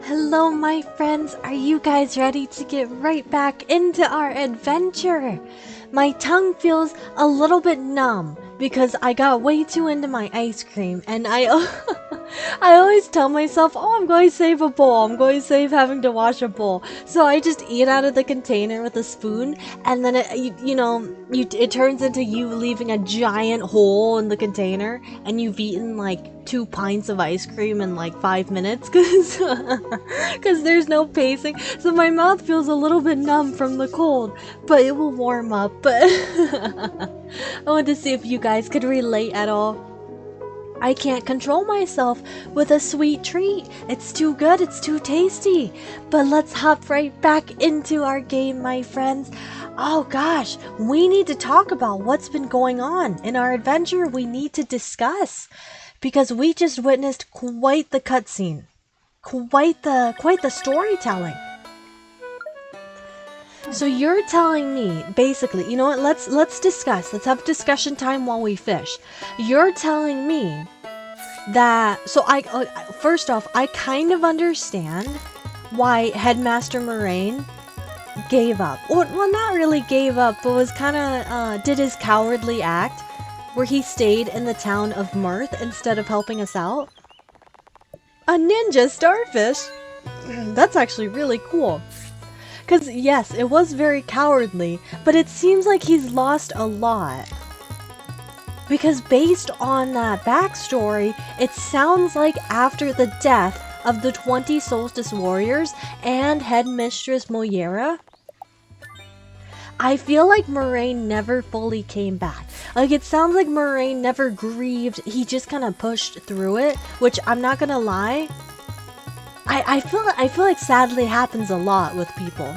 Hello, my friends. Are you guys ready to get right back into our adventure? My tongue feels a little bit numb because I got way too into my ice cream, and I I always tell myself, oh, I'm going to save a bowl. I'm going to save having to wash a bowl. So I just eat out of the container with a spoon, and then it turns into you leaving a giant hole in the container, and you've eaten like 2 pints of ice cream in like 5 minutes because there's no pacing. So my mouth feels a little bit numb from the cold, but it will warm up. But I wanted to see if you guys could relate at all. I can't control myself with a sweet treat. It's too good, it's too tasty. But let's hop right back into our game, my friends. Oh gosh, we need to talk about what's been going on in our adventure. We need to discuss because we just witnessed quite the cutscene, quite the storytelling. So you're telling me, basically, you know what, let's discuss. Let's have discussion time while we fish. You're telling me that, so first off, I kind of understand why Headmaster Moraine gave up. Well, not really gave up, but was kind of, did his cowardly act where he stayed in the town of Mirth instead of helping us out. A ninja starfish? That's actually really cool. Because, yes, it was very cowardly, but it seems like he's lost a lot. Because based on that backstory, it sounds like after the death of the 20 Solstice Warriors and Headmistress Moira, I feel like Moraine never fully came back. Like, it sounds like Moraine never grieved, he just kind of pushed through it, which I'm not gonna lie, I feel like sadly happens a lot with people.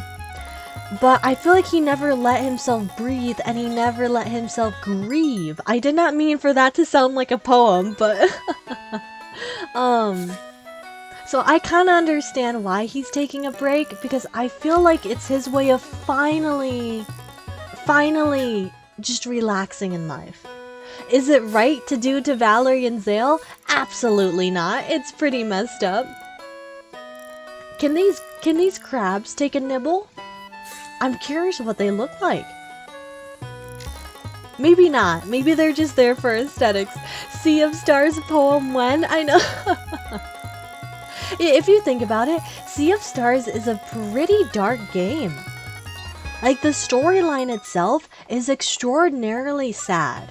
But I feel like he never let himself breathe and he never let himself grieve. I did not mean for that to sound like a poem, but so I kind of understand why he's taking a break, because I feel like it's his way of finally just relaxing in life. Is it right to do to Valerie and Zale? Absolutely not. It's pretty messed up. Can these crabs take a nibble? I'm curious what they look like. Maybe not. Maybe they're just there for aesthetics. Sea of Stars poem when? I know. If you think about it, Sea of Stars is a pretty dark game. Like, the storyline itself is extraordinarily sad.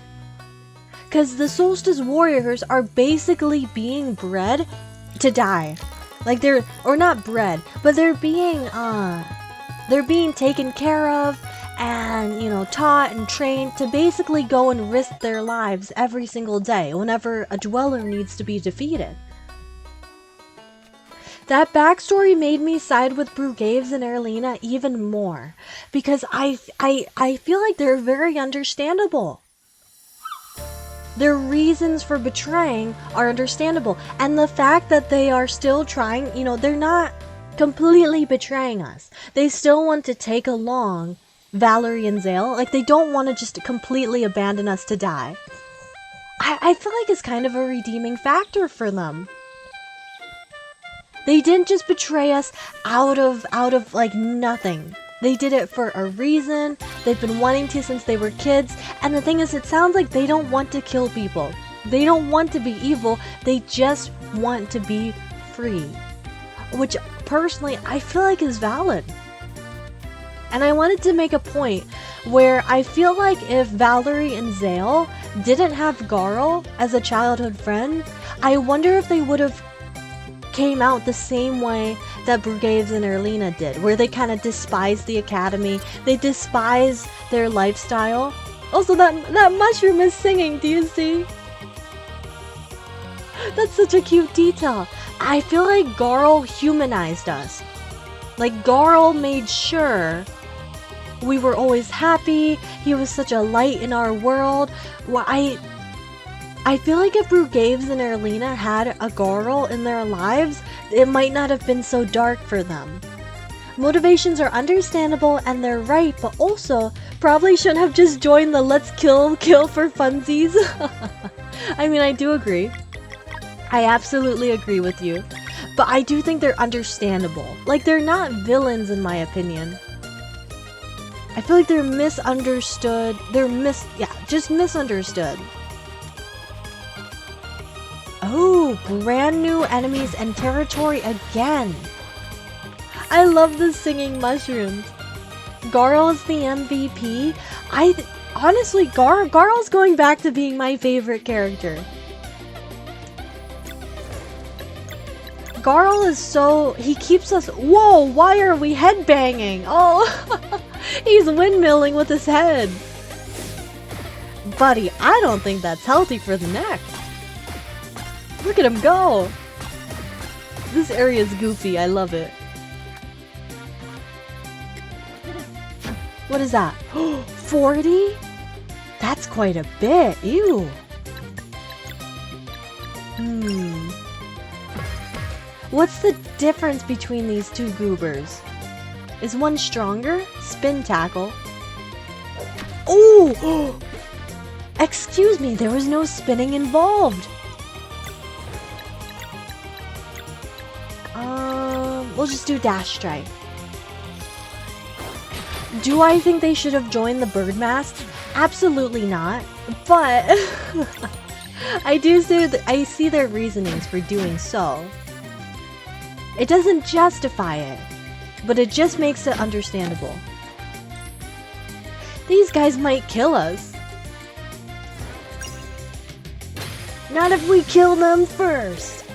Because the Solstice Warriors are basically being bred to die. Like, or not bred, but they're being taken care of and, you know, taught and trained to basically go and risk their lives every single day whenever a dweller needs to be defeated. That backstory made me side with Brugaves and Erlina even more, because I feel like they're very understandable. Their reasons for betraying are understandable, and the fact that they are still trying, you know, they're not completely betraying us. They still want to take along Valerie and Zale. Like, they don't want to just completely abandon us to die. I feel like it's kind of a redeeming factor for them. They didn't just betray us out of like nothing. They did it for a reason. They've been wanting to since they were kids. And the thing is, it sounds like they don't want to kill people. They don't want to be evil. They just want to be free. Which, personally, I feel like is valid. And I wanted to make a point where I feel like if Valerie and Zale didn't have Garl as a childhood friend, I wonder if they would have came out the same way that Brugaves and Erlina did, where they kind of despise the academy, they despise their lifestyle. Also, that mushroom is singing, do you see? That's such a cute detail. I feel like Garl humanized us. Like, Garl made sure we were always happy, he was such a light in our world. Well, I feel like if Brugaves and Erlina had a Garl in their lives, it might not have been so dark for them. Motivations are understandable and they're right, but also probably shouldn't have just joined the let's kill for funsies. I mean, I do agree. I absolutely agree with you. but I do think they're understandable. Like, they're not villains in my opinion. I feel like they're misunderstood. Just misunderstood. Oh, brand new enemies and territory again. I love the singing mushrooms. Garl is the MVP. Honestly, Garl's going back to being my favorite character. Garl is he keeps us, whoa, why are we headbanging? Oh, he's windmilling with his head. Buddy, I don't think that's healthy for the neck. Look at him go. This area is goofy, I love it. What is that? 40? That's quite a bit, ew. What's the difference between these two goobers? Is one stronger? Spin tackle. Oh! Excuse me, there was no spinning involved. We'll just do dash strike. Do I think they should have joined the bird mask? Absolutely not. But I see their reasonings for doing so. It doesn't justify it, but it just makes it understandable. These guys might kill us. Not if we kill them first.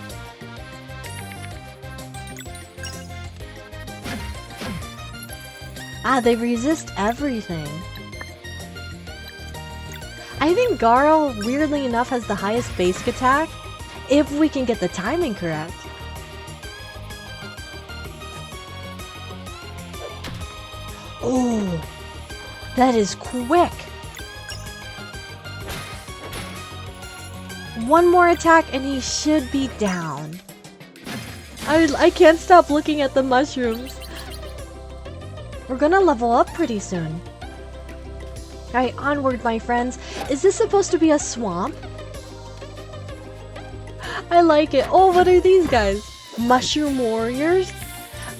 Ah, they resist everything. I think Garl, weirdly enough, has the highest basic attack, if we can get the timing correct. Oh, that is quick. One more attack and he should be down. I can't stop looking at the mushrooms. We're gonna level up pretty soon. Alright, onward, my friends. Is this supposed to be a swamp? I like it. Oh, what are these guys? Mushroom warriors?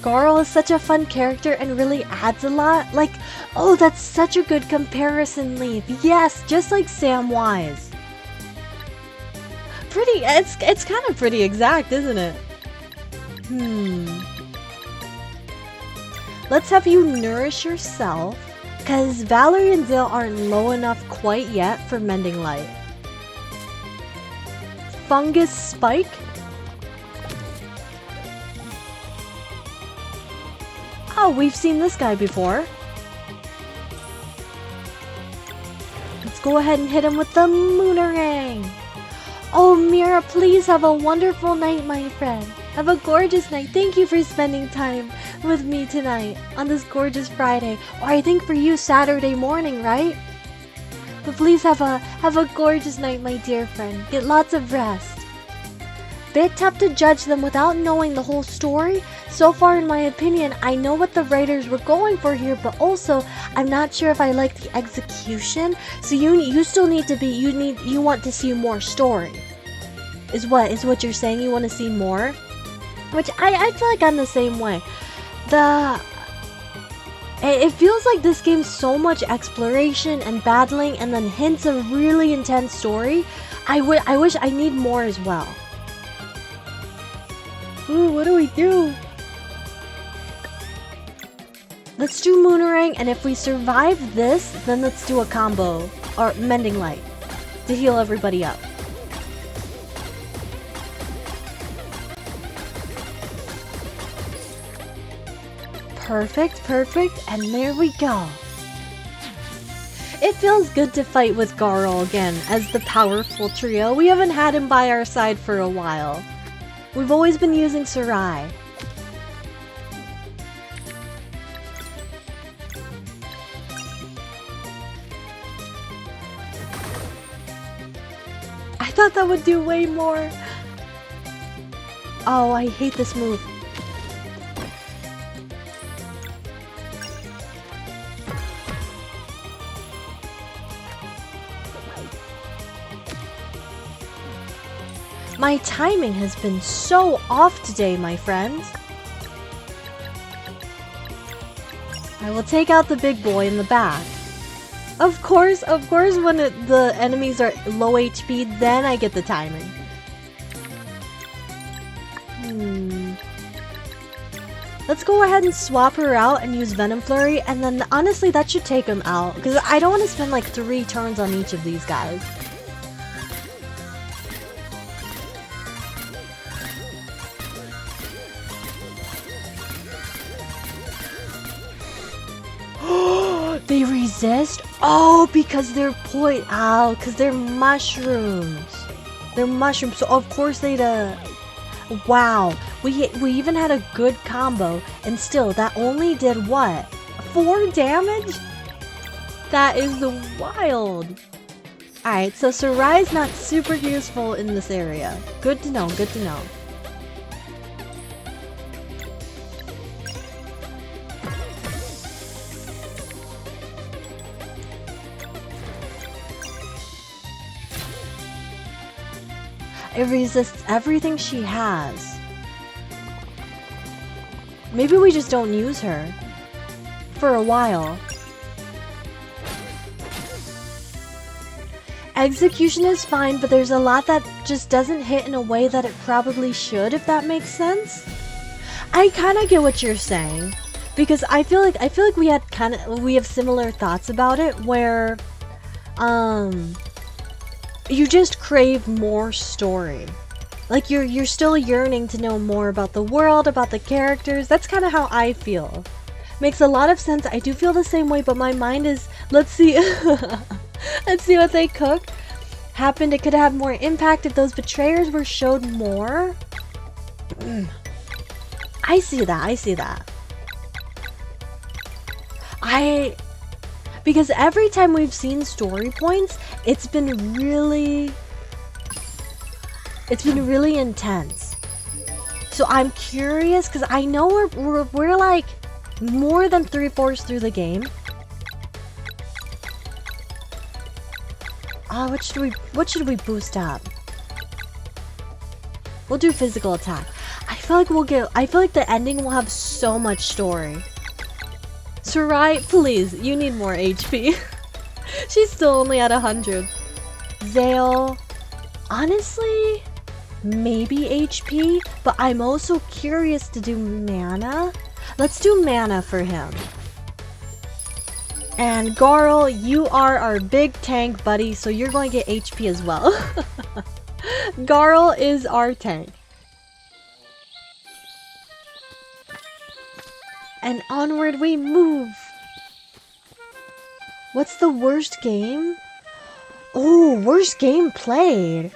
Garl is such a fun character and really adds a lot. Like, oh, that's such a good comparison, Leaf. Yes, just like Samwise. It's kind of pretty exact, isn't it? Let's have you nourish yourself, because Valerie and Zale aren't low enough quite yet for Mending Light. Fungus Spike? Oh, we've seen this guy before. Let's go ahead and hit him with the Moonerang. Oh, Mira, please have a wonderful night, my friend. Have a gorgeous night. Thank you for spending time with me tonight on this gorgeous Friday. Or I think for you, Saturday morning, right? But please have a gorgeous night, my dear friend. Get lots of rest. Bit tough to judge them without knowing the whole story. So far, in my opinion, I know what the writers were going for here, but also I'm not sure if I like the execution. So you still need to be you want to see more story. Is what you're saying? You want to see more? Which I feel like I'm the same way. It feels like this game's so much exploration and battling and then hints of really intense story. I wish I need more as well. Ooh, what do we do? Let's do Moonerang, and if we survive this, then let's do a combo or Mending Light to heal everybody up. Perfect, and there we go. It feels good to fight with Garl again as the powerful trio. We haven't had him by our side for a while. We've always been using Sarai. I thought that would do way more. Oh, I hate this move. My timing has been so off today, my friends. I will take out the big boy in the back. Of course, when the enemies are low HP, then I get the timing. Let's go ahead and swap her out and use Venom Flurry, and then honestly that should take him out, because I don't want to spend like 3 turns on each of these guys. They resist? Oh, because they're because they're mushrooms. They're mushrooms, so of course they'd wow, we even had a good combo, and still, that only did what? 4 damage? That is wild. Alright, so Sarai's not super useful in this area. Good to know, good to know. It resists everything she has. Maybe we just don't use her. For a while. Execution is fine, but there's a lot that just doesn't hit in a way that it probably should, if that makes sense. I kind of get what you're saying, because I feel like we have similar thoughts about it, where you just crave more story. Like you're still yearning to know more about the world, about the characters. That's kind of how I feel. Makes a lot of sense. I do feel the same way, but my mind is, let's see let's see what they cook. Happened, it could have more impact if those betrayers were showed more. I see that. Because every time we've seen story points, it's been really intense. So I'm curious, because I know we're like more than 3/4 through the game. What should we boost up? We'll do physical attack. I feel like the ending will have so much story. Sarai, please, you need more HP. She's still only at 100. Zale, honestly, maybe HP, but I'm also curious to do mana. Let's do mana for him. And Garl, you are our big tank buddy, so you're going to get HP as well. Garl is our tank. And onward we move. What's the worst game? Oh, worst game played.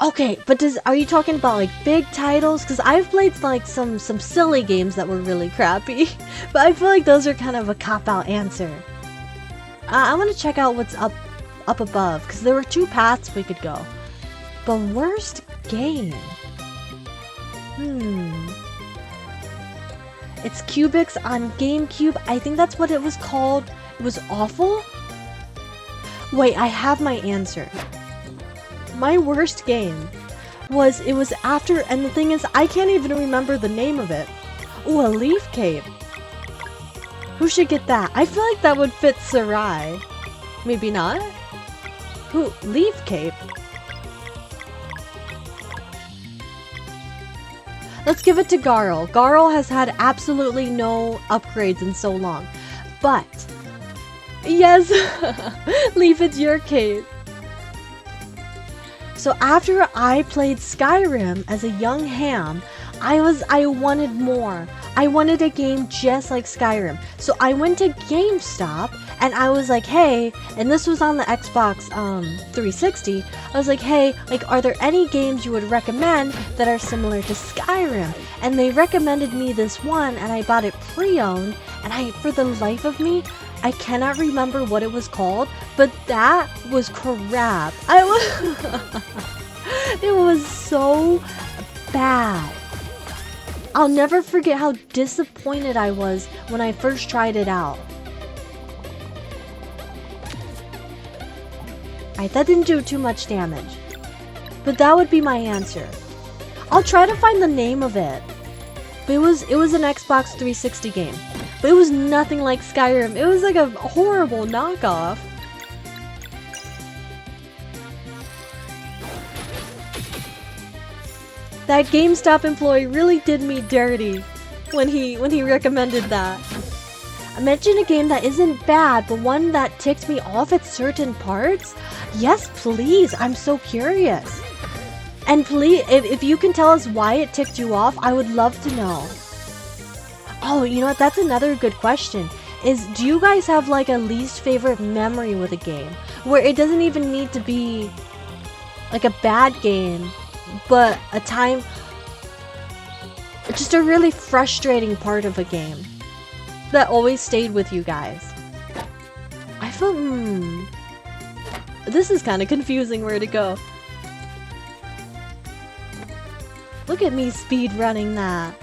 Okay, but are you talking about like big titles? Because I've played like some silly games that were really crappy, but I feel like those are kind of a cop-out answer. I want to check out what's up above, because there were 2 paths we could go. But worst game? It's Cubics on GameCube. I think that's what it was called. It was awful? Wait, I have my answer. My worst game was after, and the thing is, I can't even remember the name of it. Ooh, a leaf cape. Who should get that? I feel like that would fit Sarai. Maybe not? Who? Leaf cape? Let's give it to Garl. Garl has had absolutely no upgrades in so long. But, yes, Leaf, it's your cape. So after I played Skyrim as a young ham, I wanted more. I wanted a game just like Skyrim. So I went to GameStop and I was like, hey, and this was on the Xbox 360. I was like, hey, like, are there any games you would recommend that are similar to Skyrim? And they recommended me this one, and I bought it pre-owned, and for the life of me, I cannot remember what it was called, but that was crap. It was so bad. I'll never forget how disappointed I was when I first tried it out. Alright, that didn't do too much damage. But that would be my answer. I'll try to find the name of it. But it was an Xbox 360 game. But it was nothing like Skyrim. It was like a horrible knockoff. That GameStop employee really did me dirty when he recommended that. Imagine a game that isn't bad, but one that ticked me off at certain parts? Yes, please. I'm so curious. And please, if you can tell us why it ticked you off, I would love to know. Oh, you know what? That's another good question. Do you guys have like a least favorite memory with a game? Where it doesn't even need to be like a bad game, but a time, just a really frustrating part of a game that always stayed with you guys. I feel, this is kind of confusing where to go. Look at me speed running that.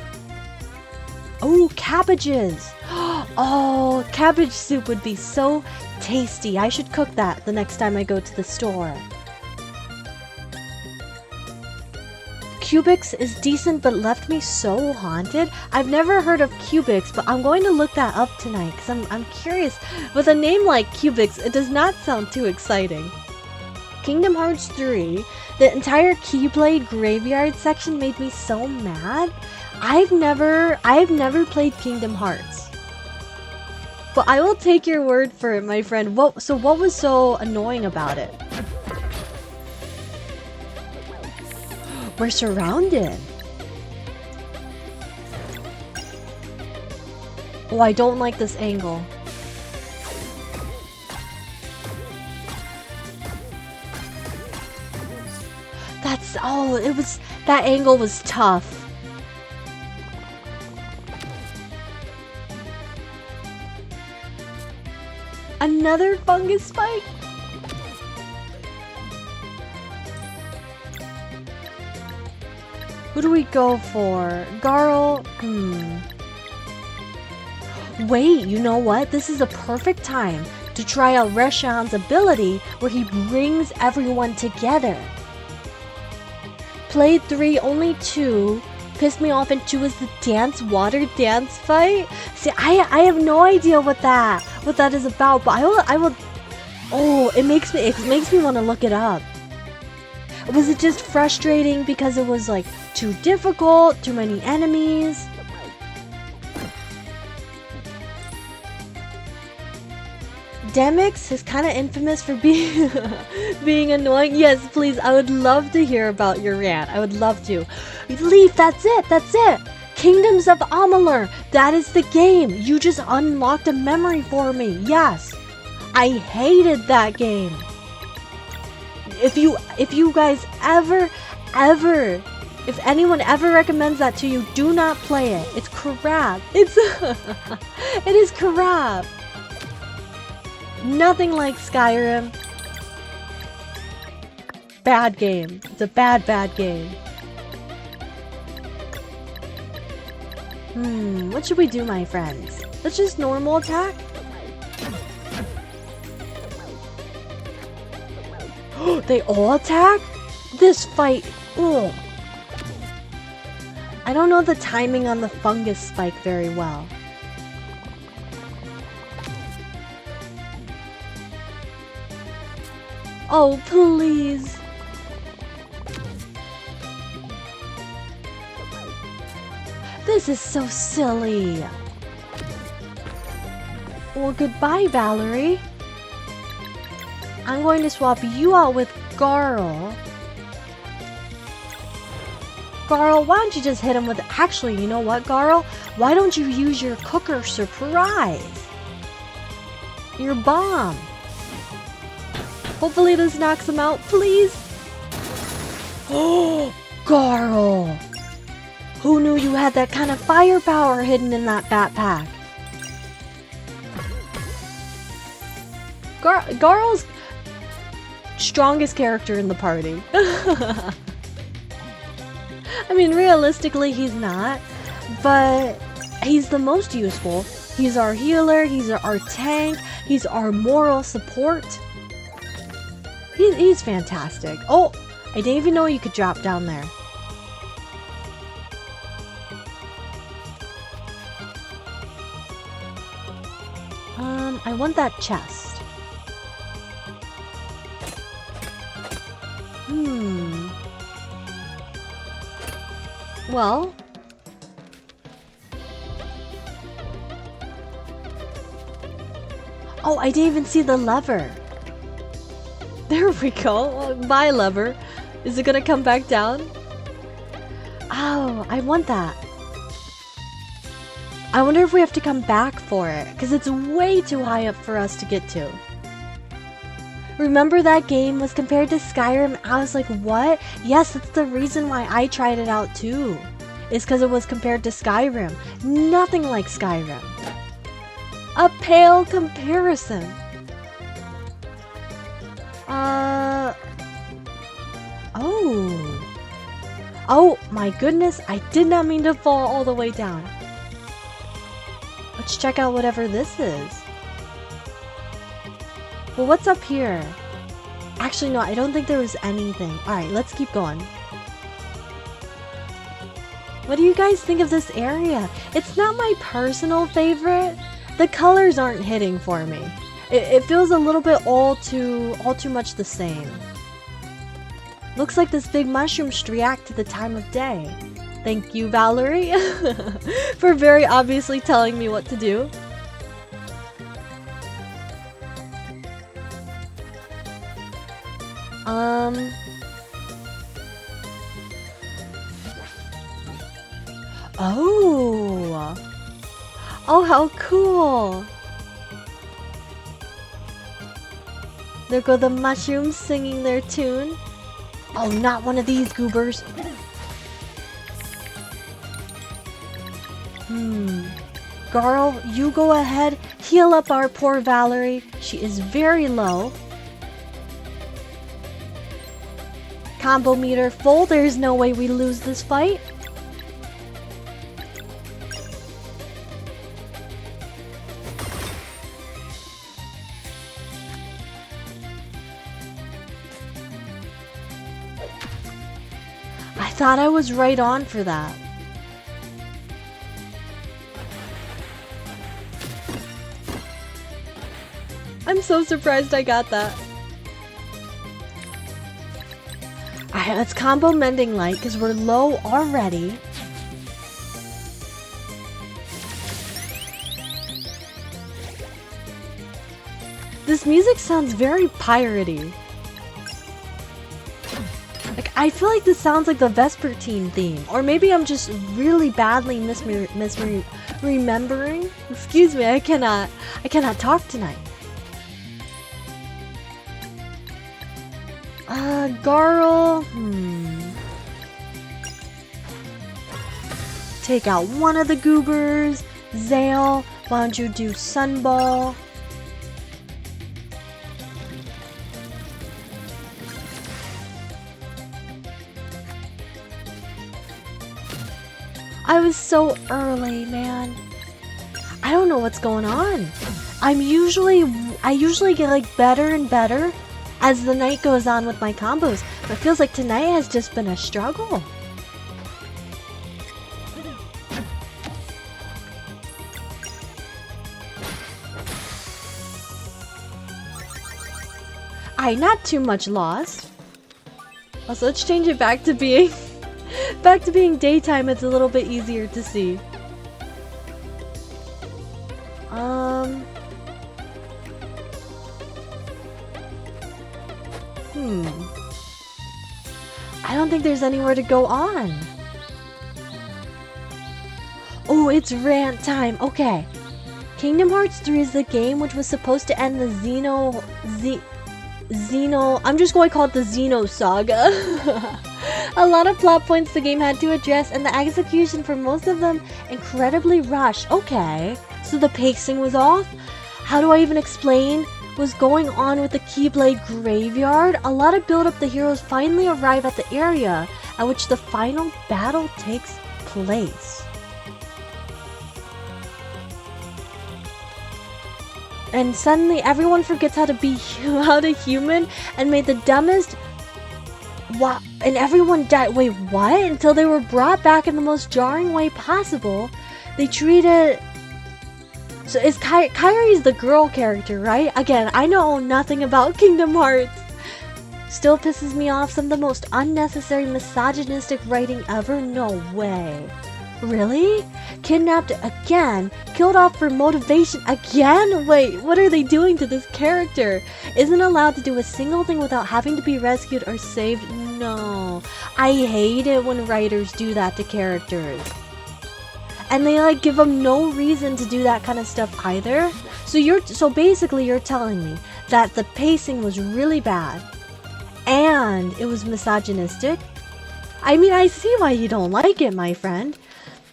Oh, cabbages. Oh, cabbage soup would be so tasty. I should cook that the next time I go to the store. Cubics is decent but left me so haunted. I've never heard of Cubics, but I'm going to look that up tonight because I'm curious. With a name like Cubics, it does not sound too exciting. Kingdom Hearts 3, the entire Keyblade graveyard section made me so mad. I've never played Kingdom Hearts. But I will take your word for it, my friend. What was so annoying about it? We're surrounded. Oh, I don't like this angle. That angle was tough. Another fungus spike? Who do we go for? Garl? Wait, you know what? This is a perfect time to try out Reshawn's ability where he brings everyone together. Played 3, only 2. Pissed me off, and 2 was the water dance fight. See, I have no idea what that is about, but I will. Oh, it makes me want to look it up. Was it just frustrating because it was like too difficult, too many enemies? Demix is kind of infamous for being annoying. Yes, please, I would love to hear about your rant. I would love to. Leaf, that's it. Kingdoms of Amalur, that is the game. You just unlocked a memory for me. Yes, I hated that game. If you guys ever, if anyone ever recommends that to you, do not play it. It's crap. It is crap. Nothing like Skyrim. Bad game. It's a bad game. What should we do, my friends? Let's just normal attack. They all attack? This fight. Ugh. I don't know the timing on the fungus spike very well. Oh, please. This is so silly. Well, goodbye, Valerie. I'm going to swap you out with Garl. Garl, why don't you just hit him with... Actually, you know what, Garl? Why don't you use your cooker surprise? Your bomb. Hopefully this knocks him out, please. Oh, Garl. Who knew you had that kind of firepower hidden in that backpack? Garl's strongest character in the party. I mean, realistically, he's not, but he's the most useful. He's our healer, he's our tank, he's our moral support. He's fantastic. Oh, I didn't even know you could drop down there. I want that chest. Well. Oh, I didn't even see the lever. There we go. Bye, lever. Is it gonna come back down? Oh, I want that. I wonder if we have to come back for it, because it's way too high up for us to get to. Remember that game was compared to Skyrim? I was like, what? Yes, that's the reason why I tried it out too. It's because it was compared to Skyrim. Nothing like Skyrim. A pale comparison. Oh my goodness, I did not mean to fall all the way down. Let's check out whatever this is. Well, what's up here? Actually, no, I don't think there was anything. Alright, let's keep going. What do you guys think of this area? It's not my personal favorite. The colors aren't hitting for me. It feels a little bit all too much the same. Looks like this big mushrooms react to the time of day. Thank you, Valerie, for very obviously telling me what to do. Oh, how cool! There go the mushrooms singing their tune. Oh, not one of these goobers. Garl, you go ahead, heal up our poor Valerie. She is very low. Combo meter full, there's no way we lose this fight. I thought I was right on for that. I'm so surprised I got that. Alright, let's combo Mending Light because we're low already. This music sounds very piratey. Like, I feel like this sounds like the Vespertine theme. Or maybe I'm just really badly remembering. Excuse me, I cannot talk tonight. Garl. Take out one of the goobers. Zale, why don't you do Sunball? I was so early, man. I don't know what's going on. I usually get like better and better as the night goes on with my combos, but it feels like tonight has just been a struggle. Not too much lost. Also, let's change it back to being daytime. It's a little bit easier to see. I don't think there's anywhere to go on. Oh, it's rant time. Okay. Kingdom Hearts 3 is the game which was supposed to end the I'm just going to call it the Xeno Saga. A lot of plot points the game had to address, and the execution for most of them incredibly rushed. Okay, so the pacing was off? How do I even explain what's going on with the Keyblade Graveyard? A lot of build up, the heroes finally arrive at the area at which the final battle takes place. And suddenly everyone forgets how to human and made the dumbest What? And everyone died. Wait, what? Until they were brought back in the most jarring way possible. They treated... So is Kairi's the girl character, right? Again, I know nothing about Kingdom Hearts. Still pisses me off. Some of the most unnecessary misogynistic writing ever. No way. Really? Kidnapped again? Killed off for motivation again? Wait, what are they doing to this character? Isn't allowed to do a single thing without having to be rescued or saved? No. I hate it when writers do that to characters. And they like give them no reason to do that kind of stuff either. So basically you're telling me that the pacing was really bad and it was misogynistic. I mean, I see why you don't like it, my friend.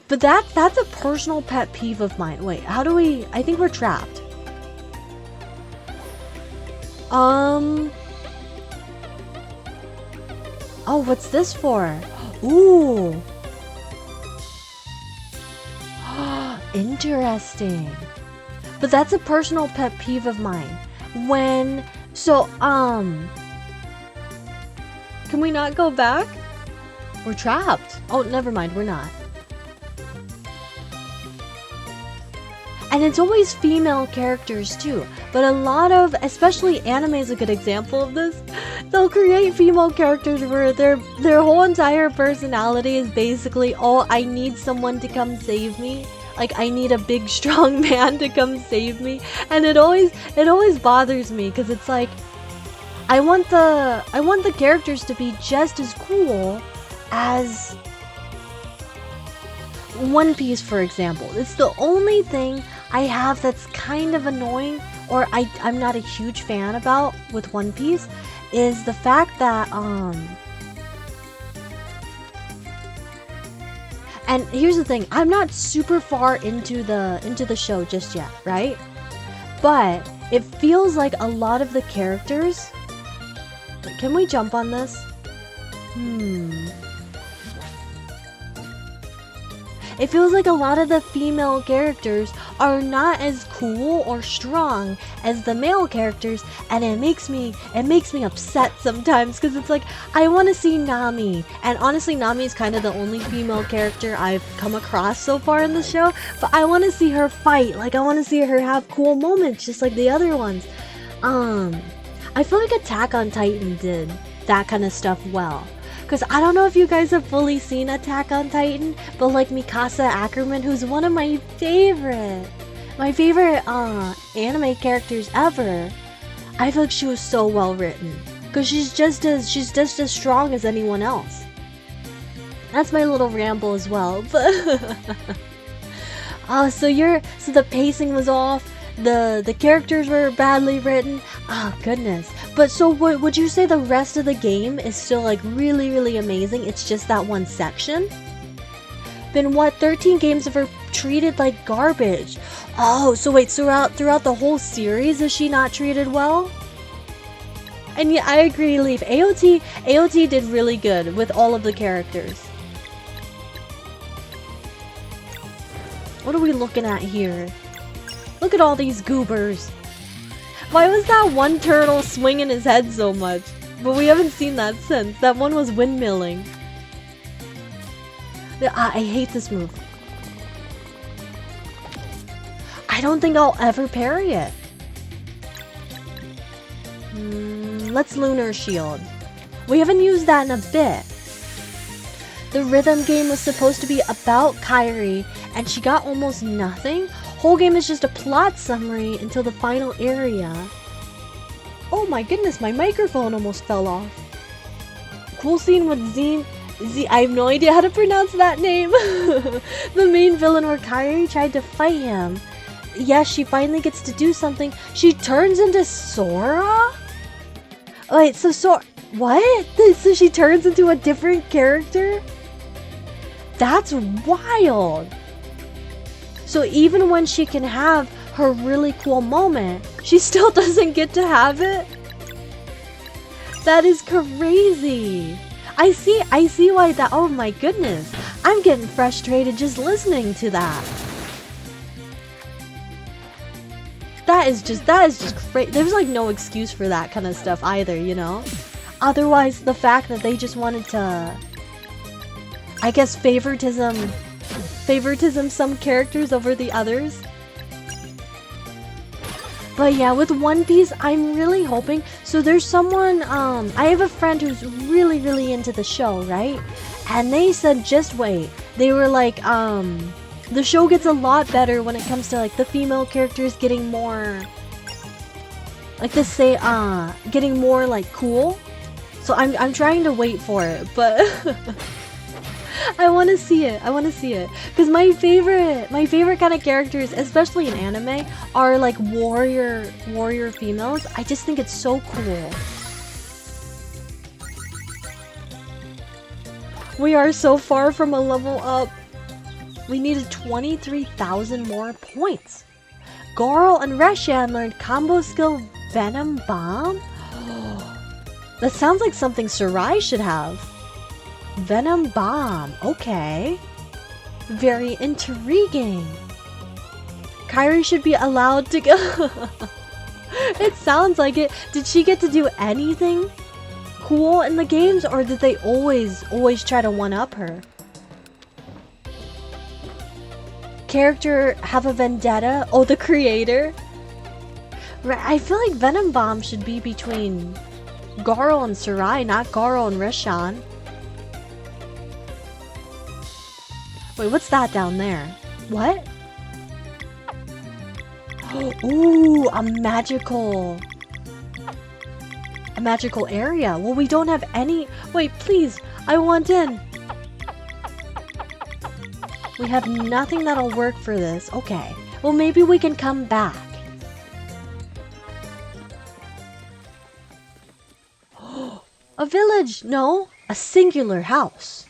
But that's a personal pet peeve of mine. Wait, how do we... I think we're trapped. Oh, what's this for? Ooh. Interesting. But that's a personal pet peeve of mine. When... So, can we not go back? We're trapped. Oh, never mind. We're not. And it's always female characters too. But a lot of, especially anime is a good example of this. They'll create female characters where their whole entire personality is basically, oh, I need someone to come save me. Like, I need a big strong man to come save me. And it always bothers me because it's like, I want the characters to be just as cool as One Piece, for example. It's the only thing I have that's kind of annoying, or I'm not a huge fan about with One Piece, is the fact that and here's the thing, I'm not super far into the show just yet, right? But it feels like a lot of the characters... Can we jump on this? It feels like a lot of the female characters are not as cool or strong as the male characters, and it makes me upset sometimes because it's like, I want to see Nami, and honestly Nami is kind of the only female character I've come across so far in the show, but I want to see her fight, like I want to see her have cool moments just like the other ones. I feel like Attack on Titan did that kind of stuff well. Because I don't know if you guys have fully seen Attack on Titan, but like Mikasa Ackerman, who's one of my favorite anime characters ever, I feel like she was so well written. Because she's just as strong as anyone else. That's my little ramble as well. But so the pacing was off. The characters were badly written. Oh goodness. But so would you say the rest of the game is still like really, really amazing? It's just that one section? Then what 13 games of her treated like garbage? Oh, so wait, throughout the whole series is she not treated well? And yeah, I agree, Leaf. AOT did really good with all of the characters. What are we looking at here? Look at all these goobers. Why was that one turtle swinging his head so much? But we haven't seen that since. That one was windmilling. I hate this move. I don't think I'll ever parry it. Let's Lunar Shield. We haven't used that in a bit. The rhythm game was supposed to be about Kairi, and she got almost nothing. Whole game is just a plot summary until the final area. Oh my goodness, my microphone almost fell off. Cool scene with I have no idea how to pronounce that name. The main villain where Kairi tried to fight him. Yes, she finally gets to do something. She turns into Sora? Wait, what? So she turns into a different character? That's wild. So even when she can have her really cool moment, she still doesn't get to have it? That is crazy. I see why that, oh my goodness. I'm getting frustrated just listening to that. That is just great. There's like no excuse for that kind of stuff either, you know? Otherwise, the fact that they just wanted to, I guess, favoritism some characters over the others. But yeah, with One Piece, I'm really hoping. So there's someone, I have a friend who's really into the show, right? And they said, just wait. They were like, the show gets a lot better when it comes to like the female characters getting more, like to say, getting more like cool. So I'm trying to wait for it, but I want to see it. Because my favorite kind of characters, especially in anime, are like warrior females. I just think it's so cool. We are so far from a level up. We needed 23,000 more points. Goro and Reshan learned combo skill Venom Bomb? That sounds like something Sarai should have. Venom Bomb, okay. Very intriguing. Kairi should be allowed to go. It sounds like it. Did she get to do anything cool in the games, or did they always try to one-up her? Character have a vendetta? Oh, the creator? I feel like Venom Bomb should be between Garo and Sarai, not Garo and Reshan. Wait, what's that down there? What? Ooh, a magical area. Well, we don't have any. Wait, please, I want in. We have nothing that'll work for this. Okay, well, maybe we can come back. A village? No, a singular house.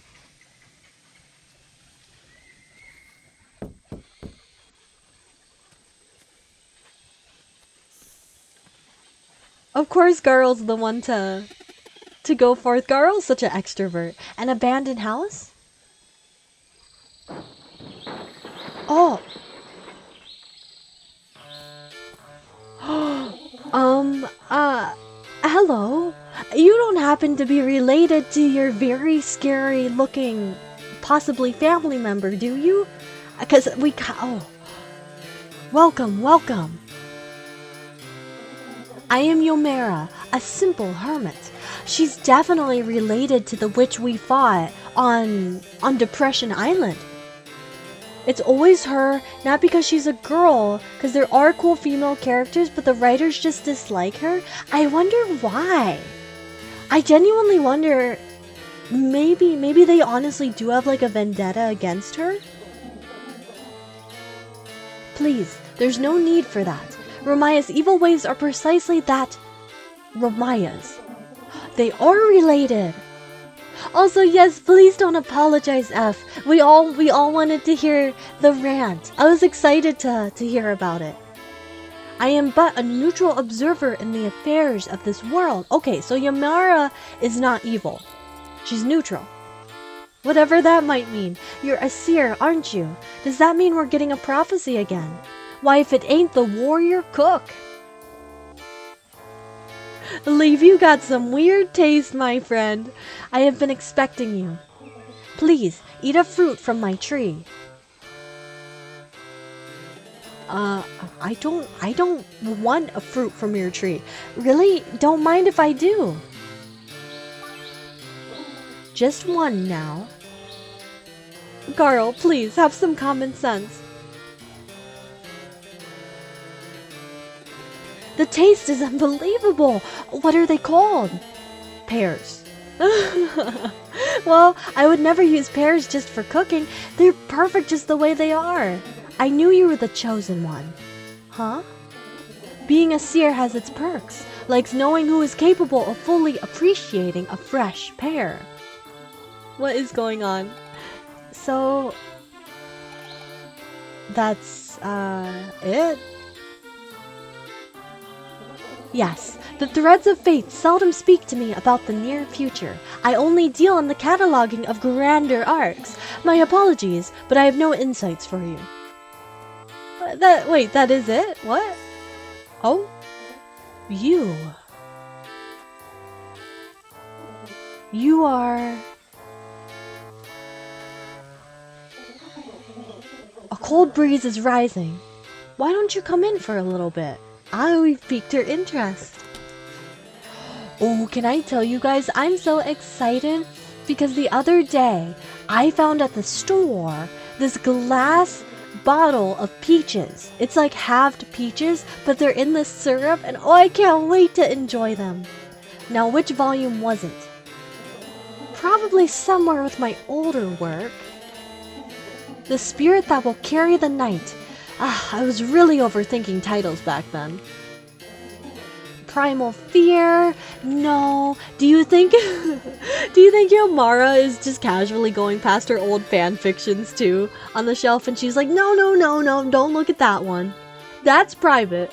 Of course, Garl's the one to go forth. Garl's such an extrovert. An abandoned house? Oh. Hello? You don't happen to be related to your very scary looking, possibly family member, do you? Because oh. Welcome. I am Yomera, a simple hermit. She's definitely related to the witch we fought on Depression Island. It's always her, not because she's a girl, because there are cool female characters, but the writers just dislike her. I wonder why. I genuinely wonder, maybe they honestly do have like a vendetta against her? Please, there's no need for that. Romaya's evil ways are precisely that. Romaya's. They are related. Also, yes, please don't apologize, F. We all wanted to hear the rant. I was excited to hear about it. I am but a neutral observer in the affairs of this world. Okay, so Yamara is not evil. She's neutral. Whatever that might mean. You're a seer, aren't you? Does that mean we're getting a prophecy again? Why, if it ain't the warrior cook. Leave, you got some weird taste, my friend. I have been expecting you. Please, eat a fruit from my tree. I don't want a fruit from your tree. Really? Don't mind if I do. Just one now. Garl, please, have some common sense. The taste is unbelievable. What are they called? Pears. Well, I would never use pears just for cooking. They're perfect just the way they are. I knew you were the chosen one. Huh? Being a seer has its perks, like knowing who is capable of fully appreciating a fresh pear. What is going on? So, that's, it? Yes, the threads of fate seldom speak to me about the near future. I only deal in the cataloging of grander arcs. My apologies, but I have no insights for you. Wait, that is it? What? Oh? You. You are... A cold breeze is rising. Why don't you come in for a little bit? We've piqued her interest. Oh, can I tell you guys, I'm so excited because the other day I found at the store this glass bottle of peaches. It's like halved peaches, but they're in the syrup, and oh, I can't wait to enjoy them. Now, which volume was it? Probably somewhere with my older work. The Spirit That Will Carry the Night. I was really overthinking titles back then. Primal Fear? No. Do you think Yomara is just casually going past her old fan fictions too on the shelf, and she's like, no, don't look at that one. That's private.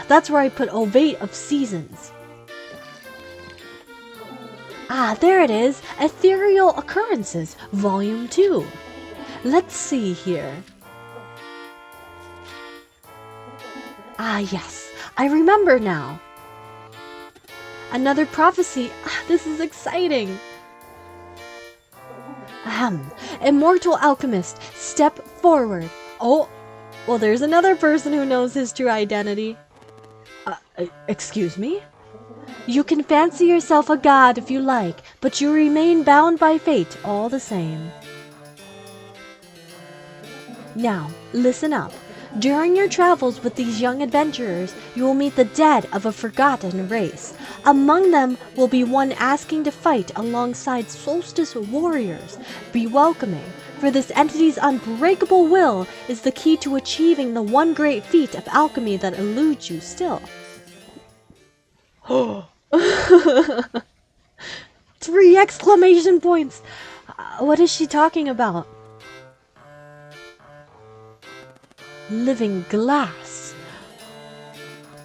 That's where I put Ovate of Seasons. There it is. Ethereal Occurrences, Volume 2. Let's see here. Yes. I remember now. Another prophecy. This is exciting. Immortal alchemist, step forward. Oh, well, there's another person who knows his true identity. Excuse me? You can fancy yourself a god if you like, but you remain bound by fate all the same. Now, listen up. During your travels with these young adventurers, you will meet the dead of a forgotten race. Among them will be one asking to fight alongside solstice warriors. Be welcoming, for this entity's unbreakable will is the key to achieving the one great feat of alchemy that eludes you still. 3 exclamation points! What is she talking about? Living glass.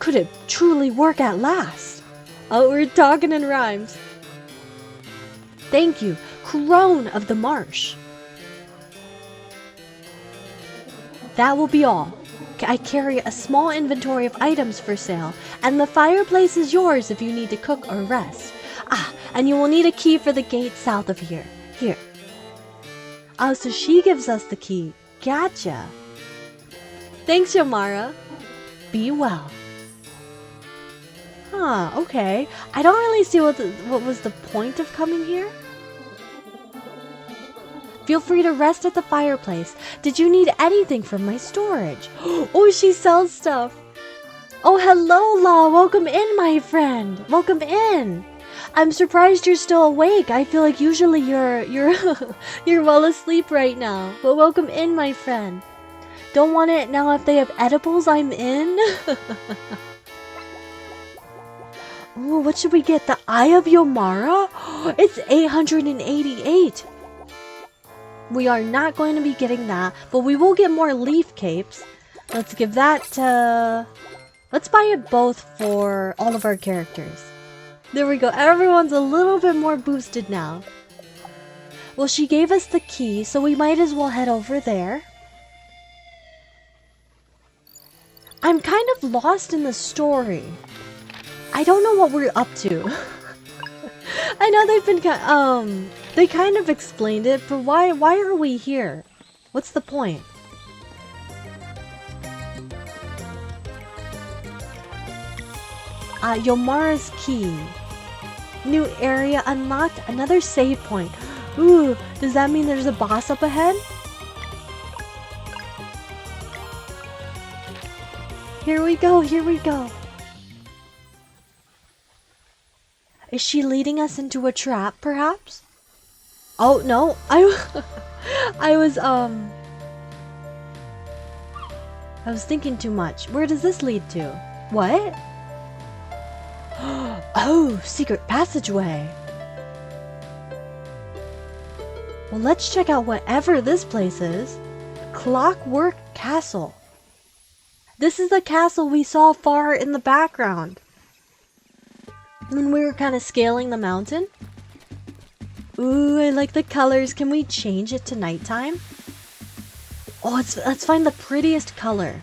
Could it truly work at last? Oh, we're talking in rhymes. Thank you, crone of the marsh. That will be all. I carry a small inventory of items for sale, and the fireplace is yours if you need to cook or rest. And you will need a key for the gate south of here. Here. Oh, so she gives us the key. Gotcha. Thanks, Yomara. Be well. Okay. I don't really see what was the point of coming here. Feel free to rest at the fireplace. Did you need anything from my storage? Oh, she sells stuff. Oh, hello, La. Welcome in, my friend. Welcome in. I'm surprised you're still awake. I feel like usually you're you're well asleep right now. But welcome in, my friend. Don't want it now. If they have edibles, I'm in. Ooh, what should we get? The Eye of Yomara? It's 888. We are not going to be getting that, but we will get more leaf capes. Let's give that to... Let's buy it both for all of our characters. There we go. Everyone's a little bit more boosted now. Well, she gave us the key, so we might as well head over there. I'm kind of lost in the story. I don't know what we're up to. I know they've been they kind of explained it, but why are we here? What's the point? Yomara's key. New area unlocked, another save point. Ooh, does that mean there's a boss up ahead? Here we go, here we go. Is she leading us into a trap, perhaps? Oh, no. I was thinking too much. Where does this lead to? What? Oh, secret passageway. Well, let's check out whatever this place is. Clockwork Castle. This is the castle we saw far in the background when we were kind of scaling the mountain. Ooh, I like the colors. Can we change it to nighttime? Oh, let's find the prettiest color.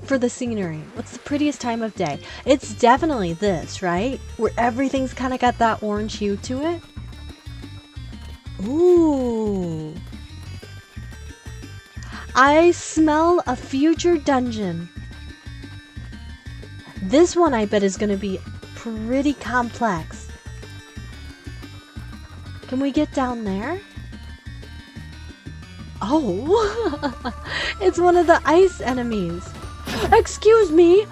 for the scenery? What's the prettiest time of day? It's definitely this, right? Where everything's kind of got that orange hue to it. Ooh. I smell a future dungeon. This one I bet is going to be pretty complex. Can we get down there? Oh, it's one of the ice enemies. Excuse me.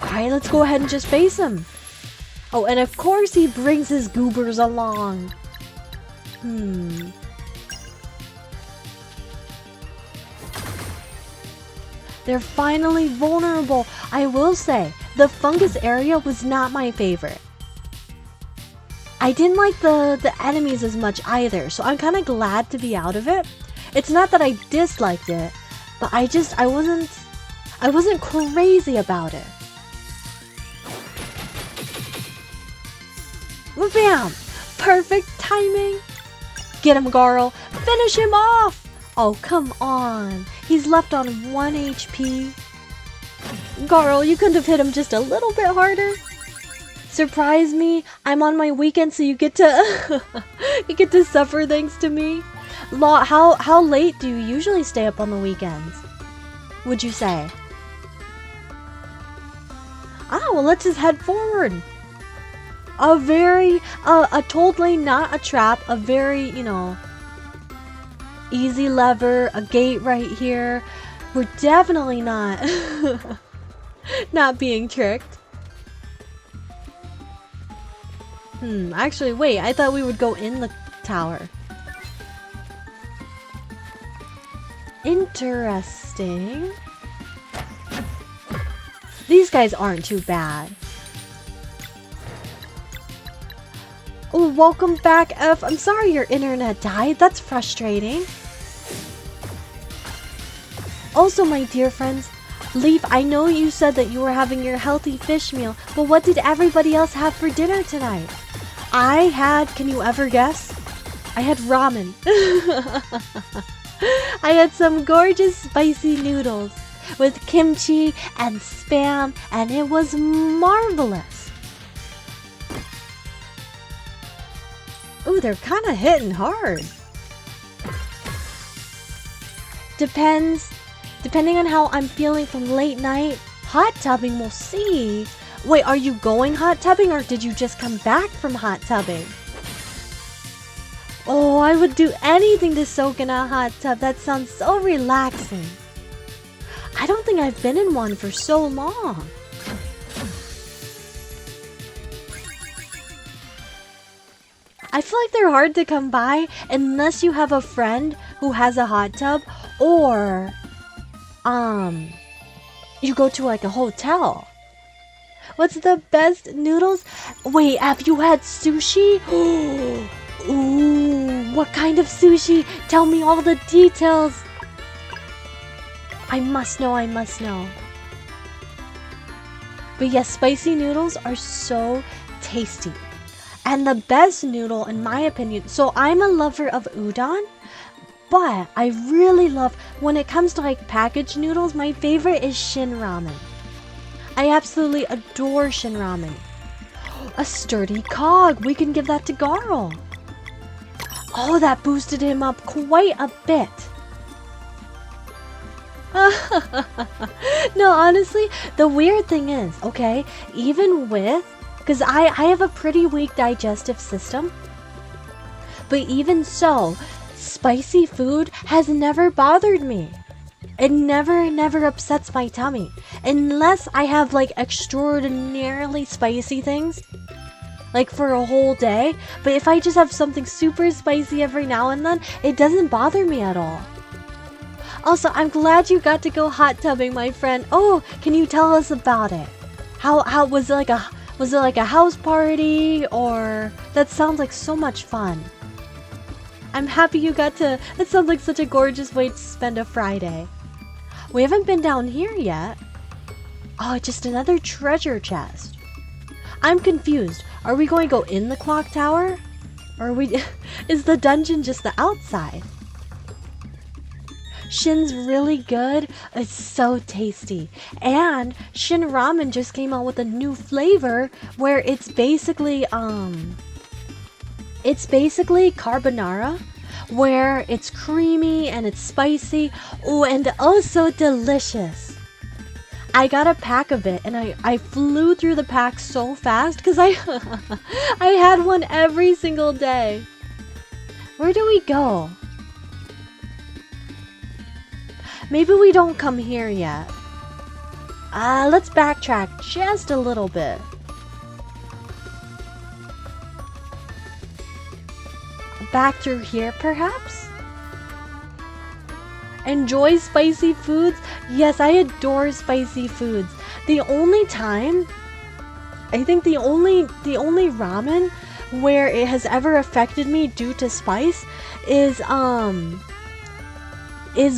Alright, let's go ahead and just face him. Oh, and of course he brings his goobers along. They're finally vulnerable. I will say, the fungus area was not my favorite. I didn't like the enemies as much either, so I'm kind of glad to be out of it. It's not that I disliked it, but I wasn't crazy about it. Bam! Perfect timing. Get him, Garl. Finish him off. Oh, come on. He's left on 1 HP. Garl, you couldn't have hit him just a little bit harder? Surprise me. I'm on my weekend, so you get to you get to suffer thanks to me. How late do you usually stay up on the weekends? Would you say? Ah, well, let's just head forward. A told lane, not a trap. A very, easy lever. A gate right here. We're definitely not not being tricked. Actually, wait, I thought we would go in the tower. Interesting. These guys aren't too bad. Oh, welcome back, F. I'm sorry your internet died. That's frustrating. Also, my dear friends, Leaf, I know you said that you were having your healthy fish meal, but what did everybody else have for dinner tonight? I had, can you ever guess? I had ramen. I had some gorgeous spicy noodles with kimchi and spam, and it was marvelous. Ooh, they're kind of hitting hard. Depending on how I'm feeling from late night, hot tubbing, we'll see. Wait, are you going hot tubbing or did you just come back from hot tubbing? Oh, I would do anything to soak in a hot tub. That sounds so relaxing. I don't think I've been in one for so long. I feel like they're hard to come by unless you have a friend who has a hot tub or you go to like a hotel. What's the best noodles? Wait, have you had sushi? Ooh, what kind of sushi? Tell me all the details. I must know. But yes, spicy noodles are so tasty. And the best noodle, in my opinion, so I'm a lover of udon, but I really love, when it comes to like packaged noodles, my favorite is Shin Ramen. I absolutely adore Shin Ramen. A sturdy cog, we can give that to Garl. Oh, that boosted him up quite a bit. No, honestly, the weird thing is, okay, even with, because I have a pretty weak digestive system, but even so, spicy food has never bothered me. It never upsets my tummy. Unless I have like extraordinarily spicy things, like for a whole day. But if I just have something super spicy every now and then, it doesn't bother me at all. Also, I'm glad you got to go hot tubbing, my friend. Oh, can you tell us about it? How was it like a house party, or that sounds like so much fun. I'm happy you got to. That sounds like such a gorgeous way to spend a Friday. We haven't been down here yet. Oh, just another treasure chest. I'm confused. Are we going to go in the clock tower? Or is the dungeon just the outside? Shin's really good. It's so tasty. And Shin Ramen just came out with a new flavor where it's basically carbonara, where it's creamy and it's spicy. Oh, and oh so delicious. I got a pack of it and I flew through the pack so fast because I I had one every single day. Where do we go? Maybe we don't come here yet. Let's backtrack just a little bit. Back through here, perhaps? Enjoy spicy foods? Yes, I adore spicy foods. The only time, I think the only ramen where it has ever affected me due to spice is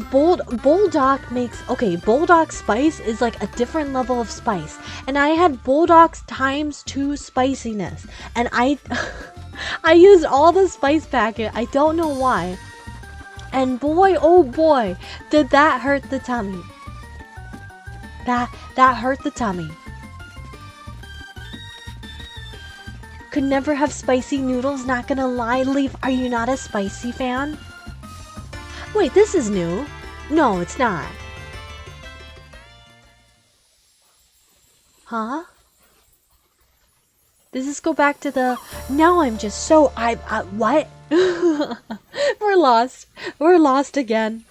Bulldog makes, okay, Bulldog spice is like a different level of spice. And I had Bulldog's times 2 spiciness. And I used all the spice packet. I don't know why. And boy, oh boy, did that hurt the tummy. That hurt the tummy. Could never have spicy noodles, not gonna lie. Leaf, are you not a spicy fan? Wait, this is new. No, it's not. Huh? Does this go back to the... Now I'm just so... what? We're lost. We're lost again.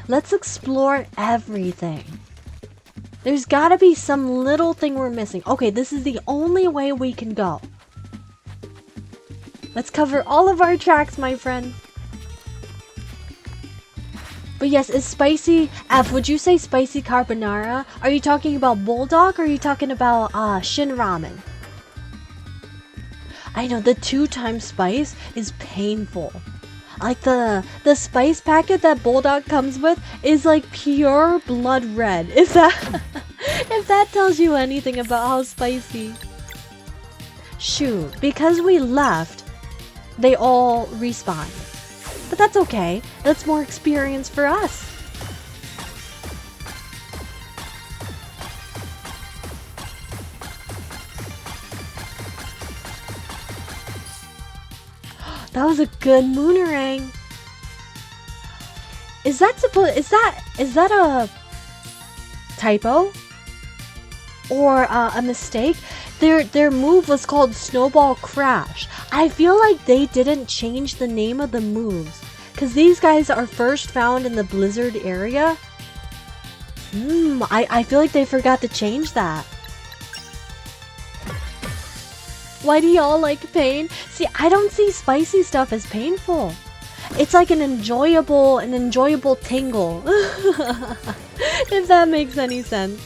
Let's explore everything. There's gotta be some little thing we're missing. Okay, this is the only way we can go. Let's cover all of our tracks, my friend. But yes, is spicy... F, would you say spicy carbonara? Are you talking about Bulldog or are you talking about Shin Ramen? I know, the 2 times spice is painful. Like the spice packet that Bulldog comes with is like pure blood red. If that tells you anything about how spicy. Shoot, because we left, they all respawned. But that's okay. That's more experience for us. That was a good moonerang. Is that a typo? Or a mistake? Their move was called Snowball Crash. I feel like they didn't change the name of the moves. Because these guys are first found in the Blizzard area. I feel like they forgot to change that. Why do y'all like pain? See, I don't see spicy stuff as painful. It's like an enjoyable tingle. If that makes any sense.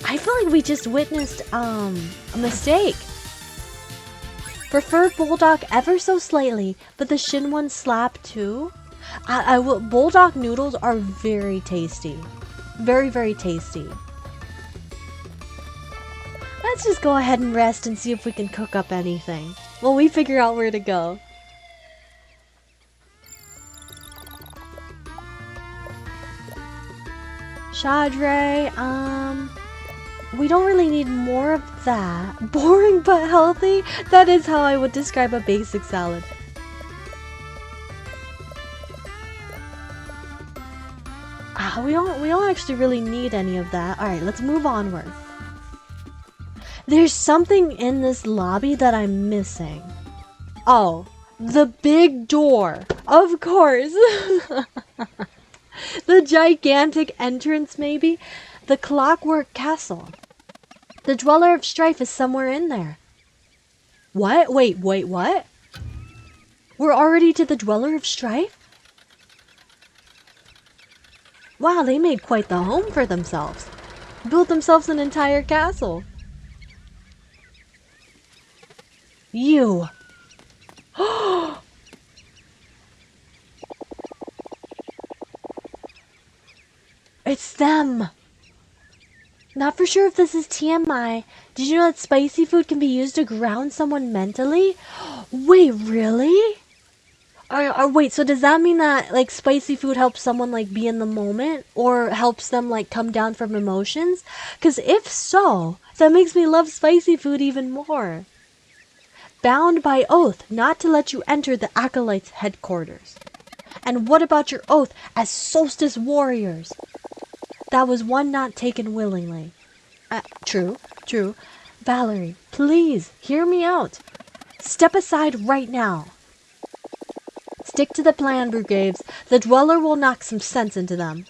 I feel like we just witnessed a mistake. Prefer Bulldog ever so slightly, but the Shin one slap too. I will. Bulldog noodles are very tasty, very, very tasty. Let's just go ahead and rest and see if we can cook up anything while we figure out where to go. Shadre, we don't really need more of that. Boring but healthy? That is how I would describe a basic salad. We don't actually really need any of that. Alright, let's move onward. There's something in this lobby that I'm missing. Oh, the big door. Of course. The gigantic entrance, maybe? The Clockwork Castle. The Dweller of Strife is somewhere in there. What? Wait, what? We're already to the Dweller of Strife? Wow, they made quite the home for themselves. Built themselves an entire castle. You. It's them. Not for sure if this is TMI. Did you know that spicy food can be used to ground someone mentally? Wait, really? Wait, so does that mean that like spicy food helps someone like be in the moment or helps them like come down from emotions? Because if so, that makes me love spicy food even more. Bound by oath not to let you enter the acolytes' headquarters. And what about your oath as solstice warriors? That was one not taken willingly. True. Valerie, please hear me out. Step aside right now. Stick to the plan, Brugades. The Dweller will knock some sense into them.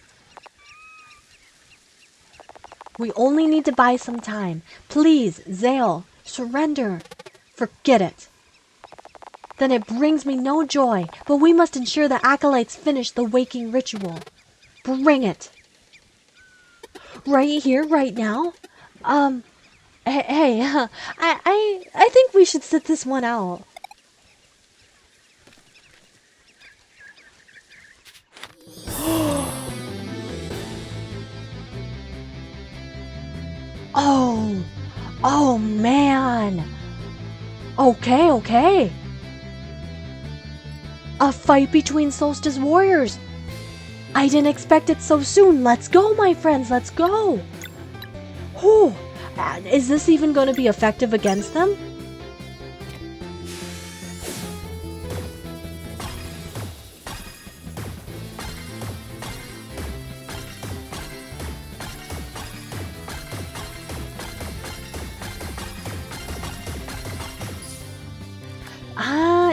We only need to buy some time. Please, Zale, surrender. Forget it. Then it brings me no joy, but we must ensure the acolytes finish the waking ritual. Bring it. Right here, right now? Hey, I think we should sit this one out. Oh man. Okay. A fight between Solstice warriors. I didn't expect it so soon. Let's go, my friends, let's go. Whew. Is this even going to be effective against them?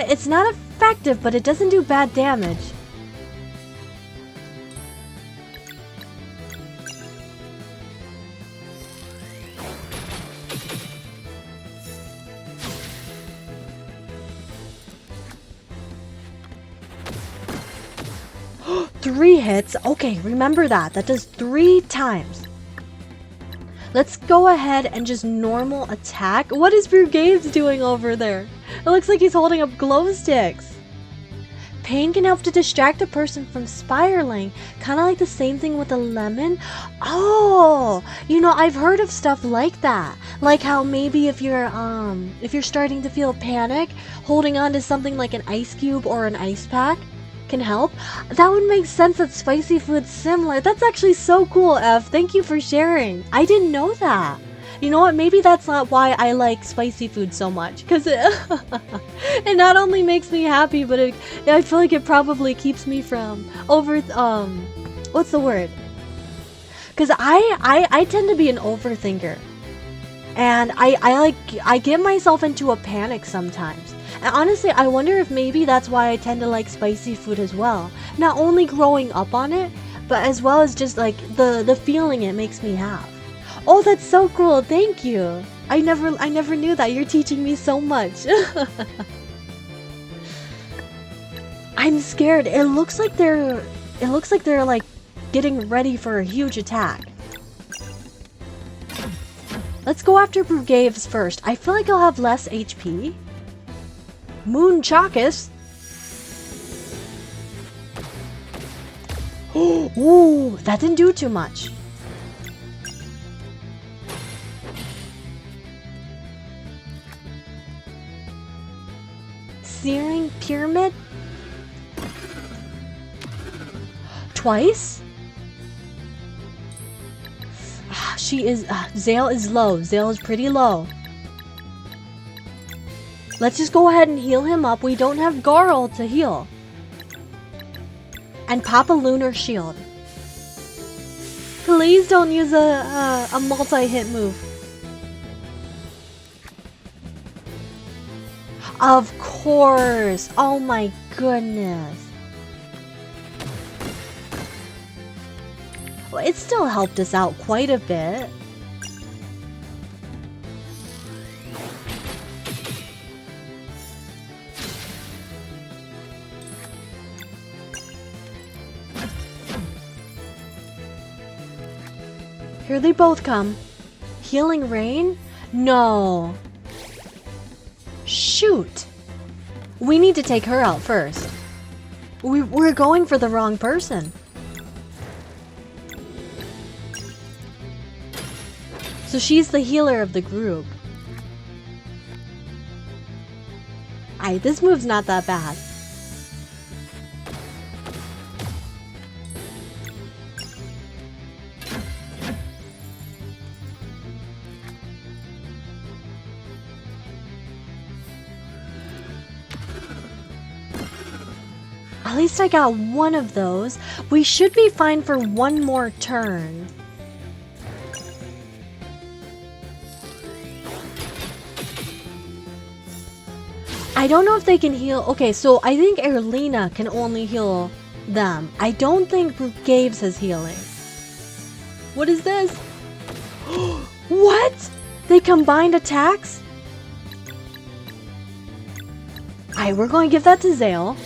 It's not effective, but it doesn't do bad damage. Three hits. Okay, remember that. That does 3 times. Let's go ahead and just normal attack. What is Brugades doing over there? It looks like he's holding up glow sticks. Pain can help to distract a person from spiraling. Kind of like the same thing with a lemon. Oh, you know, I've heard of stuff like that. Like how maybe if you're starting to feel panic, holding on to something like an ice cube or an ice pack can help. That would make sense that spicy food's similar. That's actually so cool, F. Thank you for sharing. I didn't know that. You know what? Maybe that's not why I like spicy food so much. Because it not only makes me happy, but I feel like it probably keeps me from what's the word? Because I tend to be an overthinker. And I get myself into a panic sometimes. And honestly, I wonder if maybe that's why I tend to like spicy food as well. Not only growing up on it, but as well as just like the feeling it makes me have. Oh, that's so cool. Thank you. I never knew that. You're teaching me so much. I'm scared. It looks like they're like getting ready for a huge attack. Let's go after Brugades first. I feel like I'll have less HP. Moon Chakus. Ooh, that didn't do too much. Searing Pyramid? Twice? She is... Zale is low. Zale is pretty low. Let's just go ahead and heal him up. We don't have Garl to heal. And pop a Lunar Shield. Please don't use a multi-hit move. Of course! Oh my goodness. Well, it still helped us out quite a bit. Here they both come. Healing Rain? No. Shoot! We need to take her out first. We're going for the wrong person. So she's the healer of the group. Alright, this move's not that bad. At least I got one of those. We should be fine for one more turn. I don't know if they can heal. Okay, so I think Erlina can only heal them. I don't think Gaves has healing. What is this? What? They combined attacks? Alright, we're going to give that to Zale.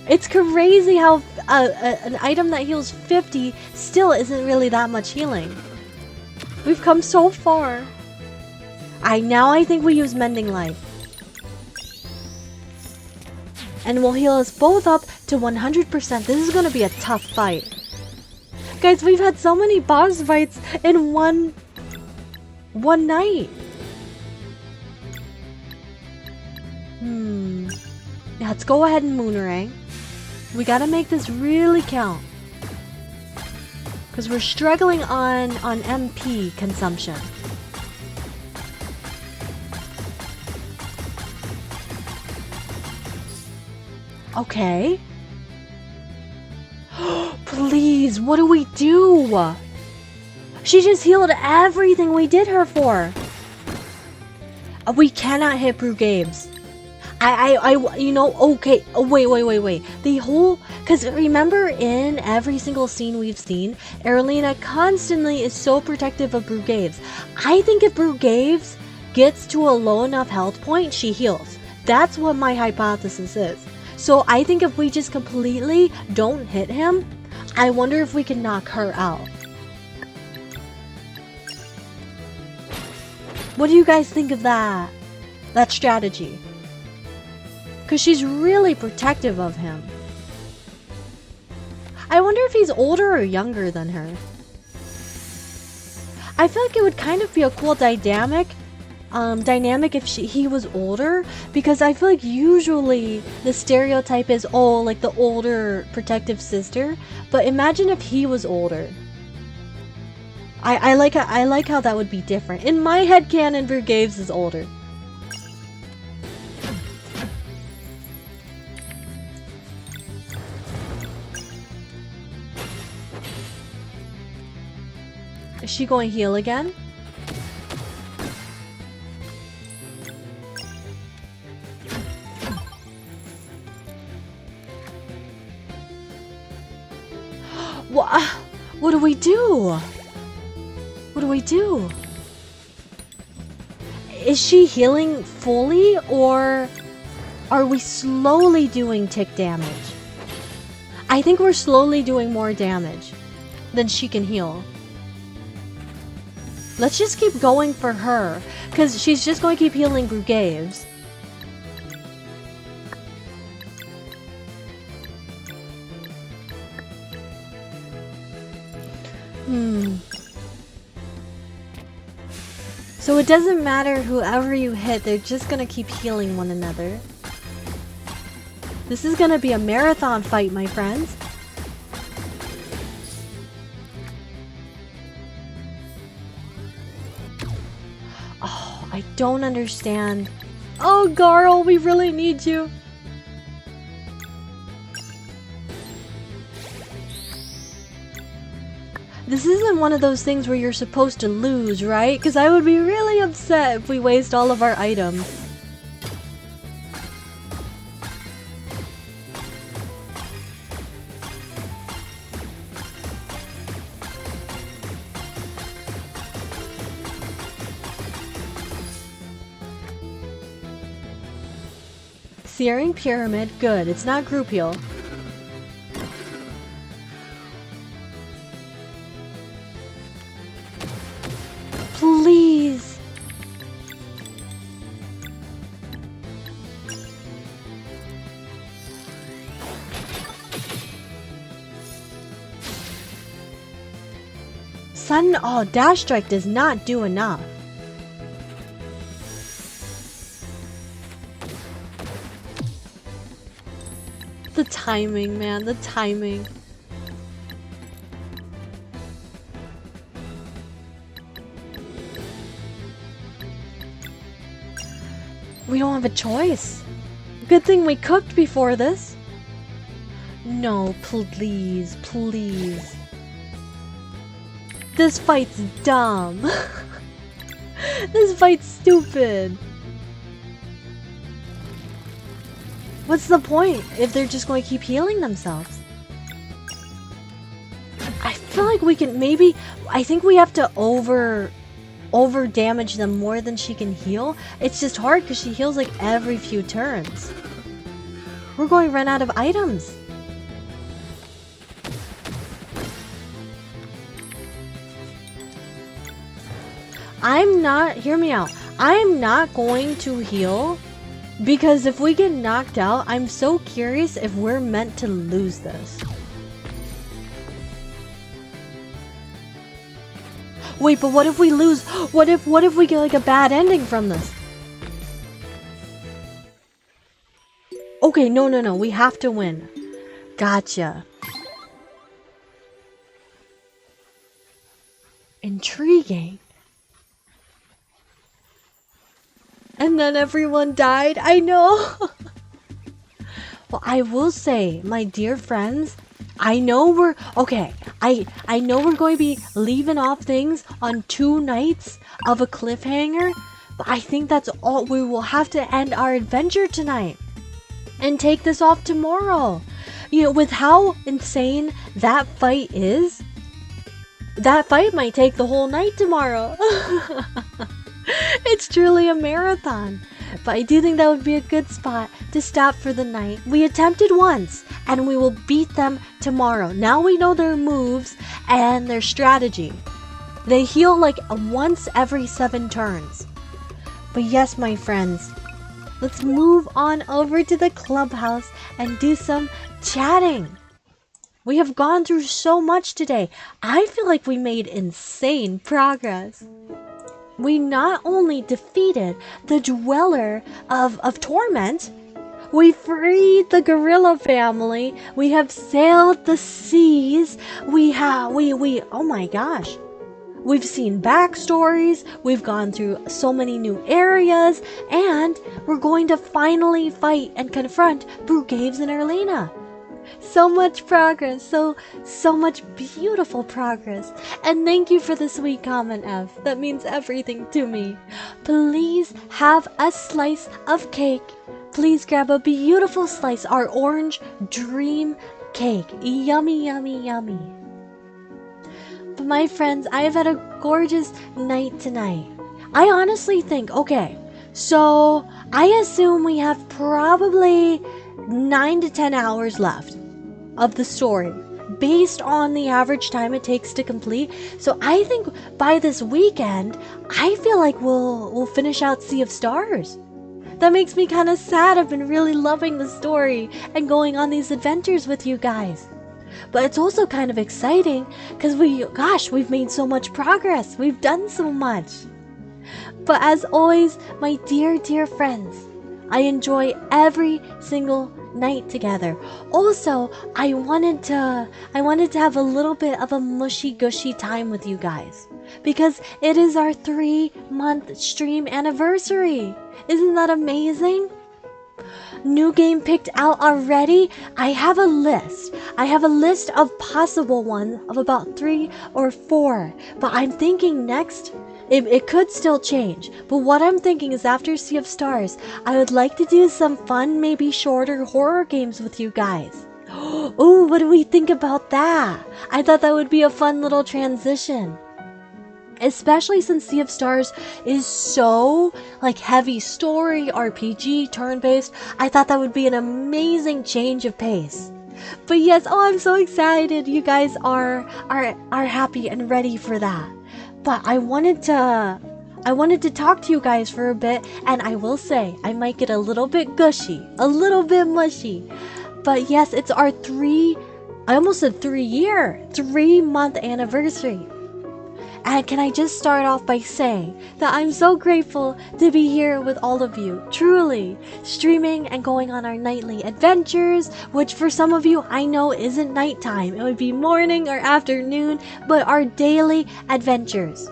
It's crazy how an item that heals 50 still isn't really that much healing. We've come so far. Now I think we use Mending Light. And we'll heal us both up to 100%. This is going to be a tough fight. Guys, we've had so many boss fights in one night. Let's go ahead and Moonerang. We gotta make this really count. Because we're struggling on MP consumption. Okay. Please, what do we do? She just healed everything we did her for. We cannot hit Brugaves. You know, okay. Oh, wait. The whole, because remember in every single scene we've seen, Erlina constantly is so protective of Brugaves. I think if Brugaves gets to a low enough health point, she heals. That's what my hypothesis is. So I think if we just completely don't hit him, I wonder if we can knock her out. What do you guys think of that strategy? Because she's really protective of him. I wonder if he's older or younger than her. I feel like it would kind of be a cool dynamic if he was older, because I feel like usually the stereotype is, oh, like the older protective sister, but imagine if he was older. I like how that would be different. In my headcanon, Brugaves is older. Is she going to heal again? What do we do? What do we do? Is she healing fully, or are we slowly doing tick damage? I think we're slowly doing more damage than she can heal. Let's just keep going for her, because she's just going to keep healing Brugaves. So it doesn't matter whoever you hit, they're just gonna keep healing one another. This is gonna be a marathon fight, my friends. Oh, I don't understand. Oh, Garl, we really need you. This isn't one of those things where you're supposed to lose, right? Because I would be really upset if we waste all of our items. Searing Pyramid, good. It's not group heal. Please. Dash Strike does not do enough. The timing, man, the timing. We don't have a choice. Good thing we cooked before this. No, please, please. This fight's dumb. This fight's stupid. What's the point if they're just going to keep healing themselves? I feel like we can maybe... I think we have to over damage them more than she can heal. It's just hard because she heals like every few turns. We're going to run out of items. Hear me out. I'm not going to heal because if we get knocked out, I'm so curious if we're meant to lose this. Wait, but what if we lose? What if we get like a bad ending from this? Okay, no. We have to win. Gotcha. Intriguing. And then everyone died. I know. Well, I will say, my dear friends, I know we're okay. I know we're going to be leaving off things on 2 nights of a cliffhanger, but I think that's all. We will have to end our adventure tonight and take this off tomorrow. You know, with how insane that fight is, that fight might take the whole night tomorrow. It's truly a marathon. But I do think that would be a good spot to stop for the night. We attempted once, and we will beat them tomorrow. Now we know their moves and their strategy. They heal like once every 7 turns. But yes, my friends, let's move on over to the clubhouse and do some chatting. We have gone through so much today. I feel like we made insane progress. We not only defeated the Dweller of Torment, we freed the gorilla family, we have sailed the seas, oh my gosh. We've seen backstories, we've gone through so many new areas, and we're going to finally fight and confront Brugaves and Erlena. So much progress, so much beautiful progress. And thank you for the sweet comment, F. That means everything to me. Please have a slice of cake. Please grab a beautiful slice, our orange dream cake. Yummy, yummy, yummy. But my friends, I have had a gorgeous night tonight. I honestly think, okay, so I assume we have probably 9 to 10 hours left of the story based on the average time it takes to complete. So I think by this weekend, I feel like we'll finish out Sea of Stars. That makes me kind of sad. I've been really loving the story and going on these adventures with you guys. But it's also kind of exciting because we've made so much progress. We've done so much. But as always, my dear friends, I enjoy every single night together. Also, I wanted to have a little bit of a mushy gushy time with you guys because it is our 3-month stream anniversary. Isn't that amazing? New game picked out already. I have a list of possible ones of about 3 or 4, but I'm thinking next it could still change, but what I'm thinking is after Sea of Stars, I would like to do some fun, maybe shorter horror games with you guys. Oh, what do we think about that? I thought that would be a fun little transition. Especially since Sea of Stars is so like heavy story, RPG, turn-based, I thought that would be an amazing change of pace. But yes, oh, I'm so excited. You guys are happy and ready for that. But I wanted to talk to you guys for a bit, and I will say I might get a little bit gushy, a little bit mushy. But yes, it's our 3-month anniversary. And can I just start off by saying that I'm so grateful to be here with all of you, truly, streaming and going on our nightly adventures, which for some of you I know isn't nighttime, it would be morning or afternoon, but our daily adventures.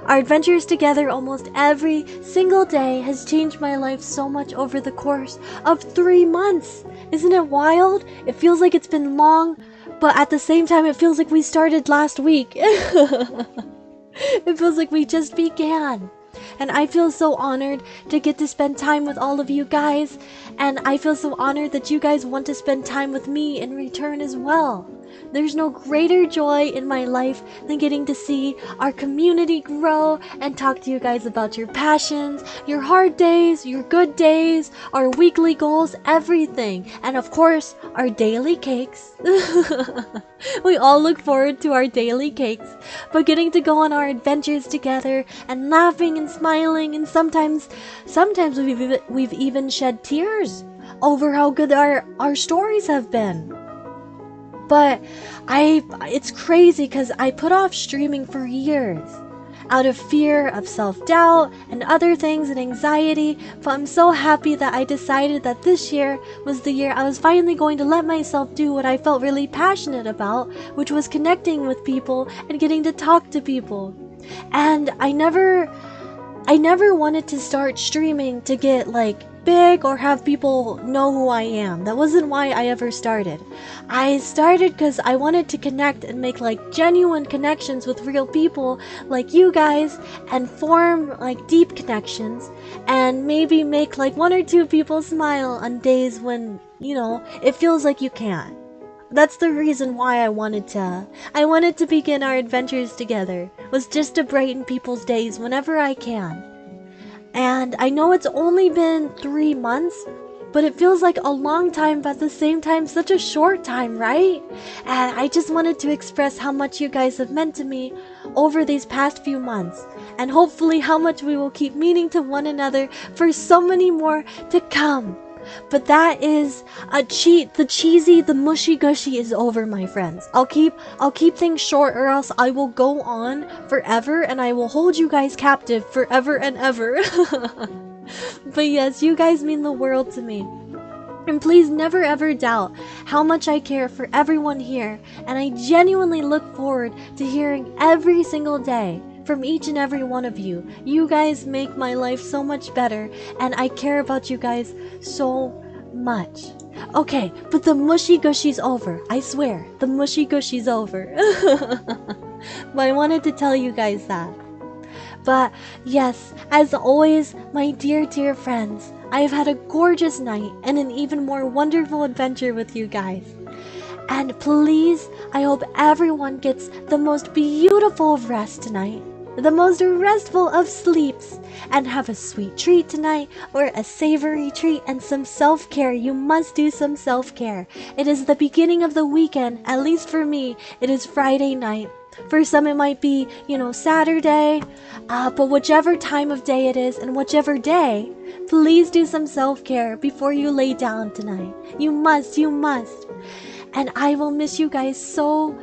Our adventures together almost every single day has changed my life so much over the course of 3 months. Isn't it wild? It feels like it's been long, but at the same time it feels like we started last week. It feels like we just began. And I feel so honored to get to spend time with all of you guys. And I feel so honored that you guys want to spend time with me in return as well. There's no greater joy in my life than getting to see our community grow and talk to you guys about your passions, your hard days, your good days, our weekly goals, everything. And of course, our daily cakes. We all look forward to our daily cakes, but getting to go on our adventures together and laughing and smiling, and sometimes we've even shed tears over how good our stories have been. But it's crazy because I put off streaming for years out of fear of self-doubt and other things and anxiety, but I'm so happy that I decided that this year was the year I was finally going to let myself do what I felt really passionate about, which was connecting with people and getting to talk to people. And I never wanted to start streaming to get like big or have people know who I am. That wasn't why I ever started. I started because I wanted to connect and make like genuine connections with real people like you guys and form like deep connections and maybe make like 1 or 2 people smile on days when, you know, it feels like you can't. That's the reason why I wanted to begin our adventures together, was just to brighten people's days whenever I can. And I know it's only been 3 months, but it feels like a long time, but at the same time such a short time, right? And I just wanted to express how much you guys have meant to me over these past few months, and hopefully how much we will keep meaning to one another for so many more to come. But that is a cheat. The mushy gushy is over, my friends. I'll keep things short, or else I will go on forever and I will hold you guys captive forever and ever. But yes, you guys mean the world to me. And please never ever doubt how much I care for everyone here, and I genuinely look forward to hearing every single day from each and every one of you. You guys make my life so much better, and I care about you guys so much. Okay, but the mushy gushy's over. I swear, the mushy gushy's over. But I wanted to tell you guys that. But yes, as always, my dear friends, I have had a gorgeous night and an even more wonderful adventure with you guys. And please, I hope everyone gets the most beautiful of rest tonight, the most restful of sleeps, and have a sweet treat tonight, or a savory treat, and some self-care. You must do some self-care. It is the beginning of the weekend. At least for me, it is Friday night. For some it might be, Saturday, but whichever time of day it is and whichever day, please do some self-care before you lay down tonight. You must. And I will miss you guys so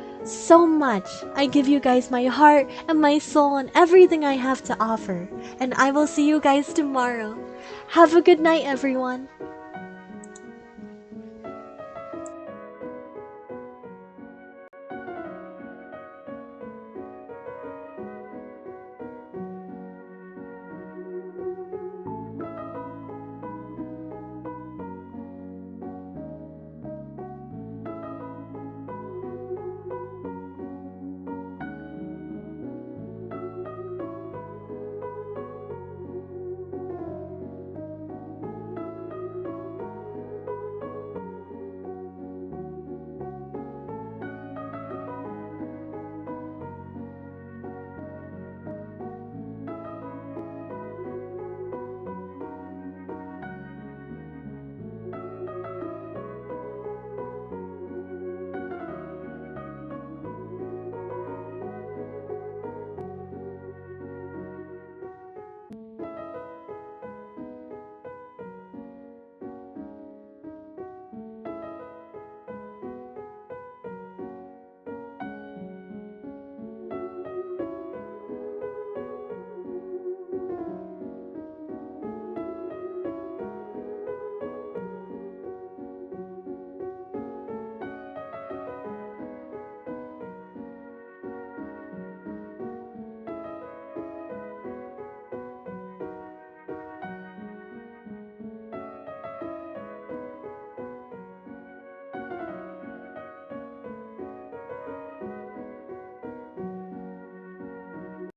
much. I give you guys my heart and my soul and everything I have to offer. And I will see you guys tomorrow. Have a good night, everyone.